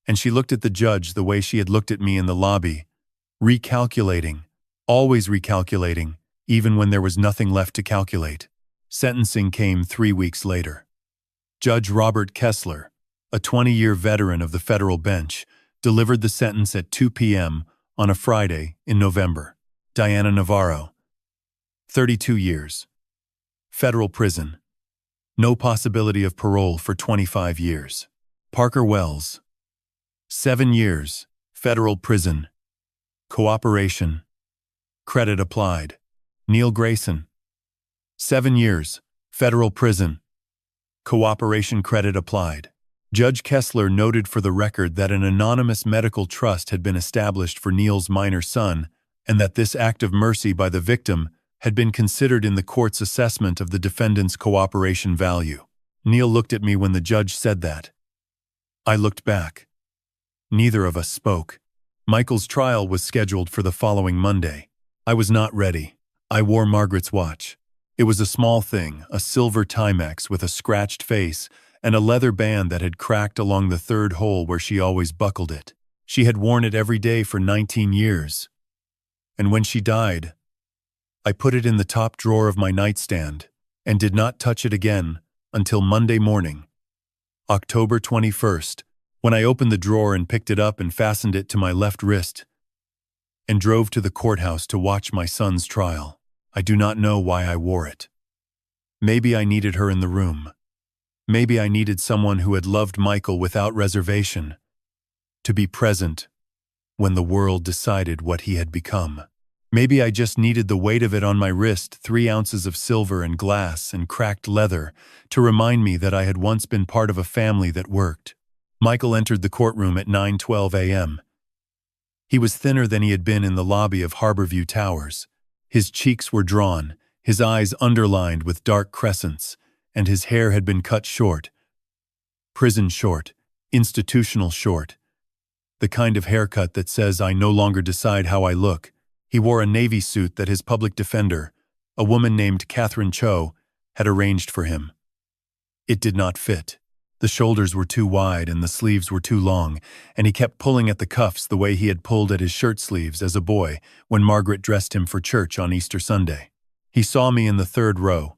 and she looked at the judge the way she had looked at me in the lobby, recalculating, always recalculating, even when there was nothing left to calculate. Sentencing came 3 weeks later. Judge Robert Kessler, a 20-year veteran of the federal bench, delivered the sentence at 2 p.m. on a Friday in November. Diana Navarro, 32 years. Federal prison. No possibility of parole for 25 years. Parker Wells, 7 years. Federal prison. Cooperation. Credit applied. Neil Grayson, 7 years. Federal prison. Cooperation credit applied. Judge Kessler noted for the record that an anonymous medical trust had been established for Neil's minor son, and that this act of mercy by the victim had been considered in the court's assessment of the defendant's cooperation value. Neil looked at me when the judge said that. I looked back. Neither of us spoke. Michael's trial was scheduled for the following Monday. I was not ready. I wore Margaret's watch. It was a small thing, a silver Timex with a scratched face and a leather band that had cracked along the third hole where she always buckled it. She had worn it every day for 19 years. And when she died, I put it in the top drawer of my nightstand and did not touch it again until Monday morning, October 21st, when I opened the drawer and picked it up and fastened it to my left wrist and drove to the courthouse to watch my son's trial. I do not know why I wore it. Maybe I needed her in the room. Maybe I needed someone who had loved Michael without reservation to be present when the world decided what he had become. Maybe I just needed the weight of it on my wrist, 3 ounces of silver and glass and cracked leather, to remind me that I had once been part of a family that worked. Michael entered the courtroom at 9:12 a.m. He was thinner than he had been in the lobby of Harborview Towers. His cheeks were drawn, his eyes underlined with dark crescents, and his hair had been cut short. Prison short, institutional short. The kind of haircut that says I no longer decide how I look. He wore a navy suit that his public defender, a woman named Catherine Cho, had arranged for him. It did not fit. The shoulders were too wide and the sleeves were too long, and he kept pulling at the cuffs the way he had pulled at his shirt sleeves as a boy when Margaret dressed him for church on Easter Sunday. He saw me in the 3rd row.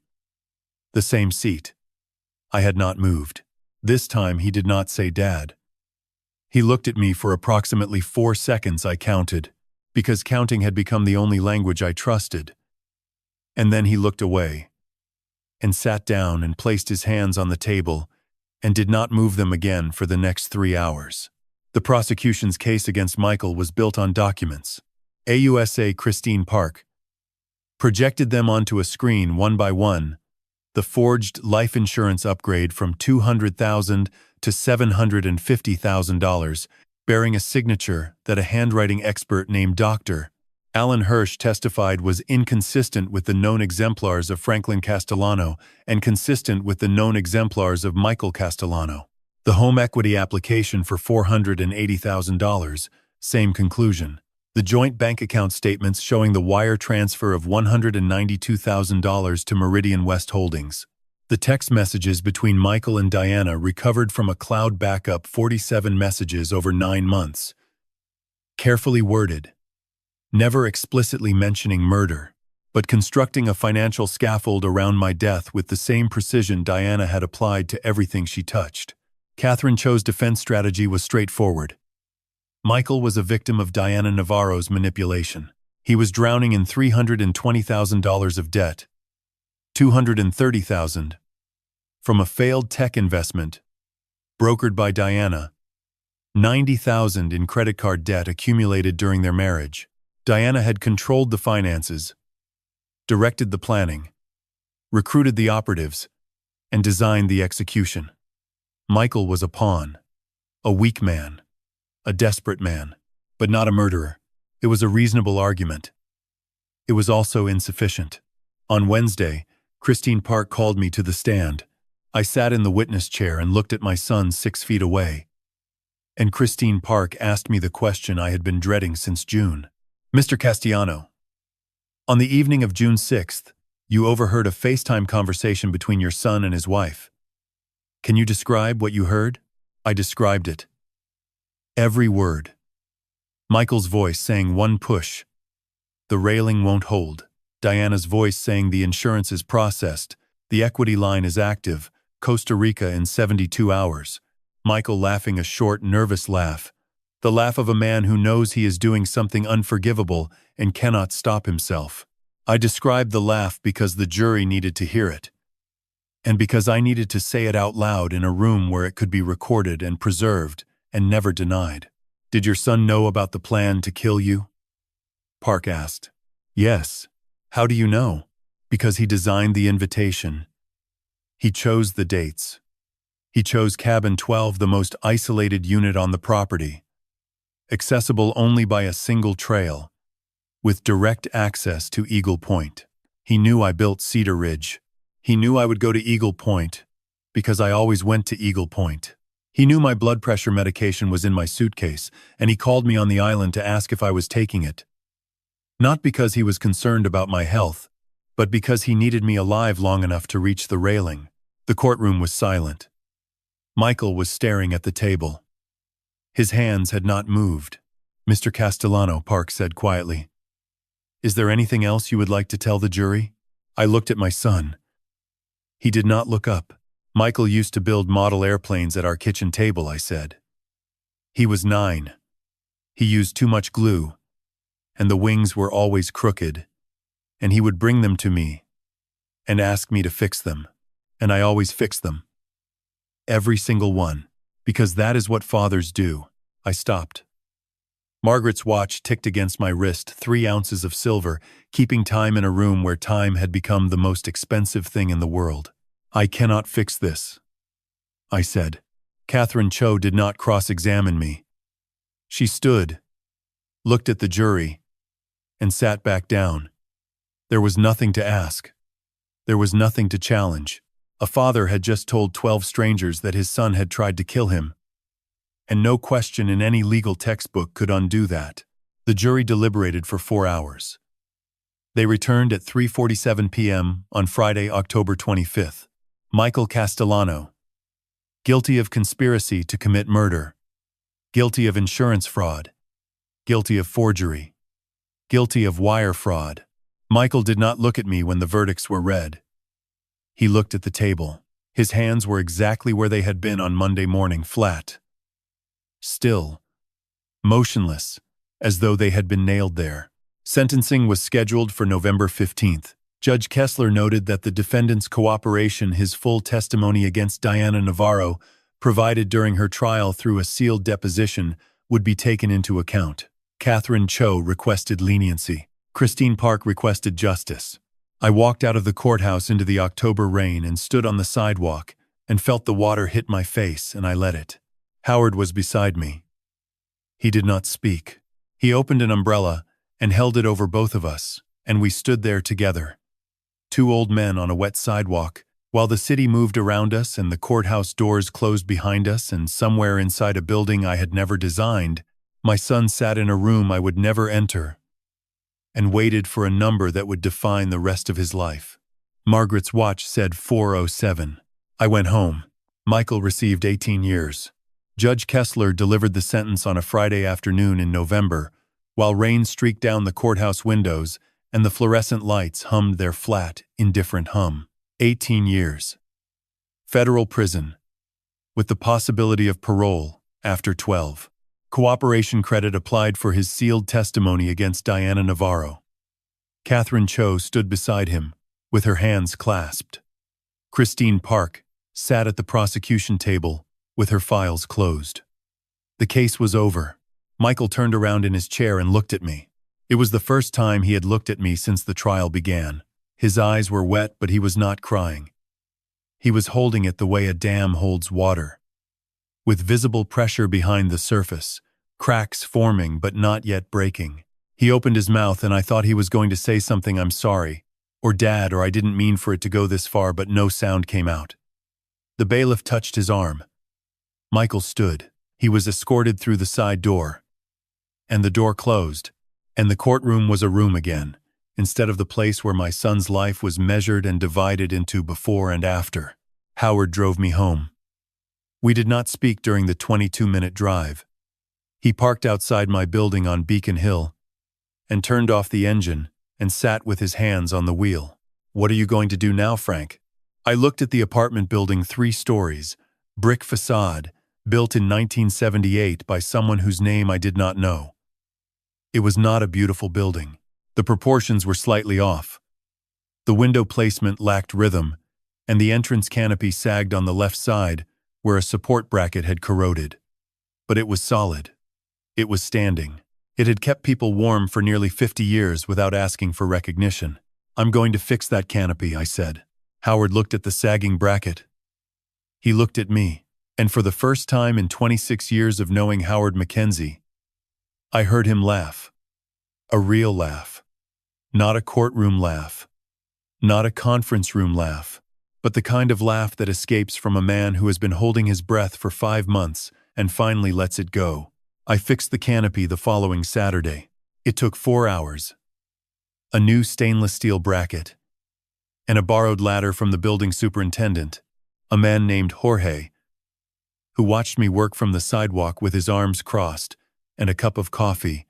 The same seat. I had not moved. This time he did not say Dad. He looked at me for approximately 4 seconds, I counted, because counting had become the only language I trusted. And then he looked away and sat down and placed his hands on the table and did not move them again for the next 3 hours. The prosecution's case against Michael was built on documents. AUSA Christine Park projected them onto a screen one by one, the forged life insurance upgrade from $200,000 to $750,000, bearing a signature that a handwriting expert named Dr. Alan Hirsch testified was inconsistent with the known exemplars of Franklin Castellano and consistent with the known exemplars of Michael Castellano. The home equity application for $480,000, same conclusion. The joint bank account statements showing the wire transfer of $192,000 to Meridian West Holdings. The text messages between Michael and Diana recovered from a cloud backup, 47 messages over 9 months. Carefully worded. Never explicitly mentioning murder, but constructing a financial scaffold around my death with the same precision Diana had applied to everything she touched. Catherine Cho's defense strategy was straightforward. Michael was a victim of Diana Navarro's manipulation. He was drowning in $320,000 of debt, $230,000 from a failed tech investment brokered by Diana, $90,000 in credit card debt accumulated during their marriage. Diana had controlled the finances, directed the planning, recruited the operatives, and designed the execution. Michael was a pawn, a weak man, a desperate man, but not a murderer. It was a reasonable argument. It was also insufficient. On Wednesday, Christine Park called me to the stand. I sat in the witness chair and looked at my son 6 feet away. And Christine Park asked me the question I had been dreading since June. Mr. Castellano, on the evening of June 6th, you overheard a FaceTime conversation between your son and his wife. Can you describe what you heard? I described it. Every word. Michael's voice saying one push. The railing won't hold. Diana's voice saying the insurance is processed. The equity line is active. Costa Rica in 72 hours. Michael laughing a short, nervous laugh. The laugh of a man who knows he is doing something unforgivable and cannot stop himself. I described the laugh because the jury needed to hear it, and because I needed to say it out loud in a room where it could be recorded and preserved and never denied. Did your son know about the plan to kill you? Park asked. Yes. How do you know? Because he designed the invitation. He chose the dates. He chose cabin 12, the most isolated unit on the property, accessible only by a single trail, with direct access to Eagle Point. He knew I built Cedar Ridge. He knew I would go to Eagle Point because I always went to Eagle Point. He knew my blood pressure medication was in my suitcase, and he called me on the island to ask if I was taking it. Not because he was concerned about my health, but because he needed me alive long enough to reach the railing. The courtroom was silent. Michael was staring at the table. His hands had not moved. "Mr. Castellano," Park said quietly, "is there anything else you would like to tell the jury?" I looked at my son. He did not look up. "Michael used to build model airplanes at our kitchen table," I said. "He was 9. He used too much glue, and the wings were always crooked, and he would bring them to me and ask me to fix them, and I always fixed them. Every single one, because that is what fathers do." I stopped. Margaret's watch ticked against my wrist, 3 ounces of silver, keeping time in a room where time had become the most expensive thing in the world. "I cannot fix this," I said. Catherine Cho did not cross-examine me. She stood, looked at the jury, and sat back down. There was nothing to ask. There was nothing to challenge. A father had just told 12 strangers that his son had tried to kill him, and no question in any legal textbook could undo that. The jury deliberated for 4 hours. They returned at 3:47 p.m. on Friday, October 25th. Michael Castellano, guilty of conspiracy to commit murder, guilty of insurance fraud, guilty of forgery, guilty of wire fraud. Michael did not look at me when the verdicts were read. He looked at the table. His hands were exactly where they had been on Monday morning, flat, still, motionless, as though they had been nailed there. Sentencing was scheduled for November 15th. Judge Kessler noted that the defendant's cooperation, his full testimony against Diana Navarro, provided during her trial through a sealed deposition, would be taken into account. Catherine Cho requested leniency. Christine Park requested justice. I walked out of the courthouse into the October rain and stood on the sidewalk and felt the water hit my face, and I let it. Howard was beside me. He did not speak. He opened an umbrella and held it over both of us, and we stood there together. 2 old men on a wet sidewalk, while the city moved around us and the courthouse doors closed behind us, and somewhere inside a building I had never designed, my son sat in a room I would never enter and waited for a number that would define the rest of his life. Margaret's watch said 4:07. I went home. Michael received 18 years. Judge Kessler delivered the sentence on a Friday afternoon in November, while rain streaked down the courthouse windows and the fluorescent lights hummed their flat, indifferent hum. 18 years. Federal prison, with the possibility of parole after 12. Cooperation credit applied for his sealed testimony against Diana Navarro. Catherine Cho stood beside him, with her hands clasped. Christine Park sat at the prosecution table, with her files closed. The case was over. Michael turned around in his chair and looked at me. It was the first time he had looked at me since the trial began. His eyes were wet, but he was not crying. He was holding it the way a dam holds water, with visible pressure behind the surface, cracks forming but not yet breaking. He opened his mouth and I thought he was going to say something, "I'm sorry," or "Dad," or "I didn't mean for it to go this far," but no sound came out. The bailiff touched his arm. Michael stood. He was escorted through the side door, and the door closed, and the courtroom was a room again, instead of the place where my son's life was measured and divided into before and after. Howard drove me home. We did not speak during the 22-minute drive. He parked outside my building on Beacon Hill and turned off the engine and sat with his hands on the wheel. "What are you going to do now, Frank?" I looked at the apartment building, 3 stories, brick facade, built in 1978 by someone whose name I did not know. It was not a beautiful building. The proportions were slightly off. The window placement lacked rhythm, and the entrance canopy sagged on the left side where a support bracket had corroded. But it was solid. It was standing. It had kept people warm for nearly 50 years without asking for recognition. "I'm going to fix that canopy," I said. Howard looked at the sagging bracket. He looked at me, and for the first time in 26 years of knowing Howard Mackenzie, I heard him laugh. A real laugh. Not a courtroom laugh. Not a conference room laugh, but the kind of laugh that escapes from a man who has been holding his breath for 5 months and finally lets it go. I fixed the canopy the following Saturday. It took 4 hours. A new stainless steel bracket, and a borrowed ladder from the building superintendent, a man named Jorge, who watched me work from the sidewalk with his arms crossed and a cup of coffee,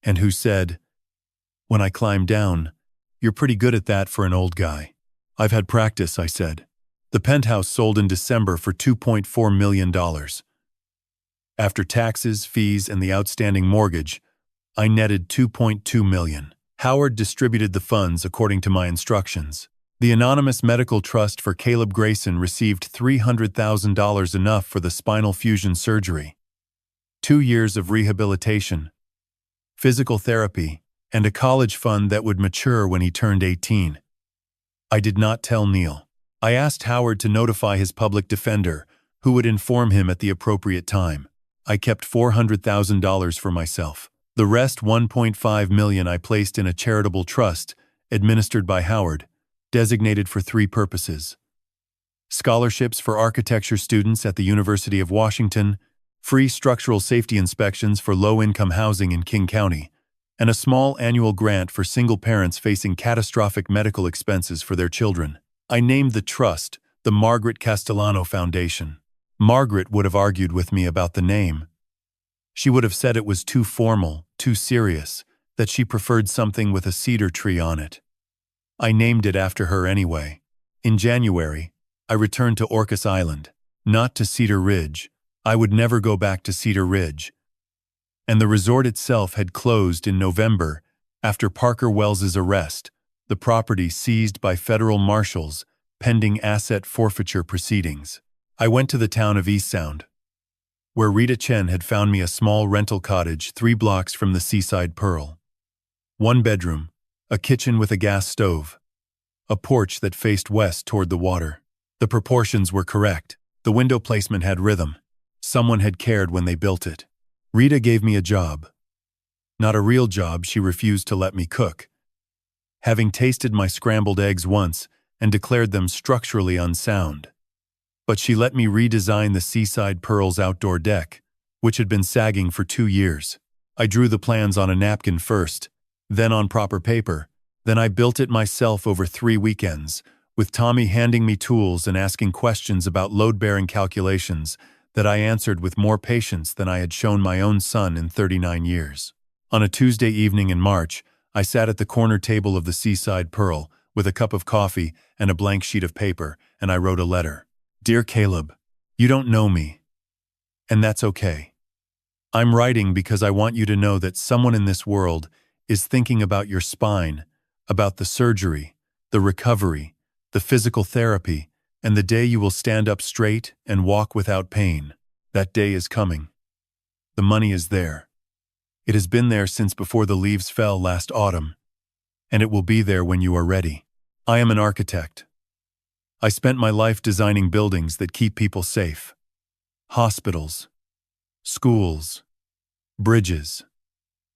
and who said, when I climbed down, "You're pretty good at that for an old guy." "I've had practice," I said. The penthouse sold in December for $2.4 million. After taxes, fees, and the outstanding mortgage, I netted $2.2 million. Howard distributed the funds according to my instructions. The anonymous medical trust for Caleb Grayson received $300,000, enough for the spinal fusion surgery, 2 years of rehabilitation, physical therapy, and a college fund that would mature when he turned 18. I did not tell Neil. I asked Howard to notify his public defender, who would inform him at the appropriate time. I kept $400,000 for myself. The rest, $1.5 million, I placed in a charitable trust administered by Howard, designated for 3 purposes: scholarships for architecture students at the University of Washington, free structural safety inspections for low-income housing in King County, and a small annual grant for single parents facing catastrophic medical expenses for their children. I named the trust the Margaret Castellano Foundation. Margaret would have argued with me about the name. She would have said it was too formal, too serious, that she preferred something with a cedar tree on it. I named it after her anyway. In January, I returned to Orcas Island, not to Cedar Ridge. I would never go back to Cedar Ridge. And the resort itself had closed in November after Parker Wells's arrest, the property seized by federal marshals pending asset forfeiture proceedings. I went to the town of East Sound, where Rita Chen had found me a small rental cottage 3 blocks from the Seaside Pearl. 1 bedroom, a kitchen with a gas stove, a porch that faced west toward the water. The proportions were correct. The window placement had rhythm. Someone had cared when they built it. Rita gave me a job. Not a real job. She refused to let me cook, having tasted my scrambled eggs once and declared them structurally unsound. But she let me redesign the Seaside Pearl's outdoor deck, which had been sagging for 2 years. I drew the plans on a napkin first, then on proper paper. Then I built it myself over 3 weekends, with Tommy handing me tools and asking questions about load-bearing calculations that I answered with more patience than I had shown my own son in 39 years. On a Tuesday evening in March, I sat at the corner table of the Seaside Pearl with a cup of coffee and a blank sheet of paper, and I wrote a letter. Dear Caleb, you don't know me, and that's okay. I'm writing because I want you to know that someone in this world is thinking about your spine, about the surgery, the recovery, the physical therapy, and the day you will stand up straight and walk without pain. That day is coming. The money is there. It has been there since before the leaves fell last autumn, and it will be there when you are ready. I am an architect. I spent my life designing buildings that keep people safe. Hospitals, schools, bridges,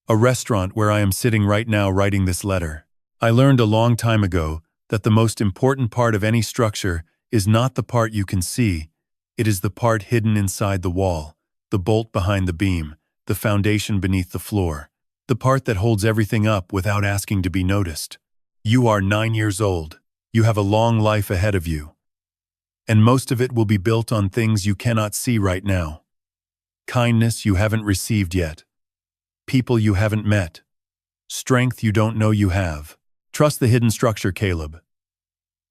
a restaurant where I am sitting right now writing this letter. I learned a long time ago that the most important part of any structure is not the part you can see, it is the part hidden inside the wall, the bolt behind the beam, the foundation beneath the floor, the part that holds everything up without asking to be noticed. You are 9 years old. You have a long life ahead of you. And most of it will be built on things you cannot see right now. Kindness you haven't received yet. People you haven't met. Strength you don't know you have. Trust the hidden structure, Caleb.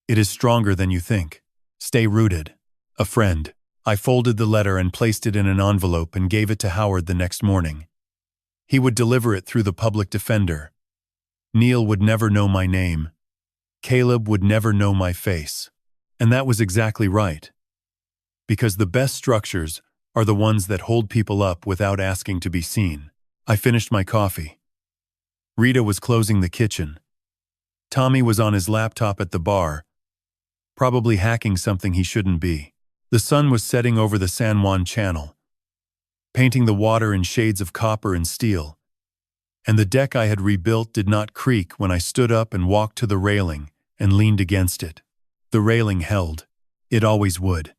It is stronger than you think. Stay rooted. A friend. I folded the letter and placed it in an envelope and gave it to Howard the next morning. He would deliver it through the public defender. Neil would never know my name. Caleb would never know my face. And that was exactly right. Because the best structures are the ones that hold people up without asking to be seen. I finished my coffee. Rita was closing the kitchen. Tommy was on his laptop at the bar, probably hacking something he shouldn't be. The sun was setting over the San Juan Channel, painting the water in shades of copper and steel, and the deck I had rebuilt did not creak when I stood up and walked to the railing and leaned against it. The railing held. It always would.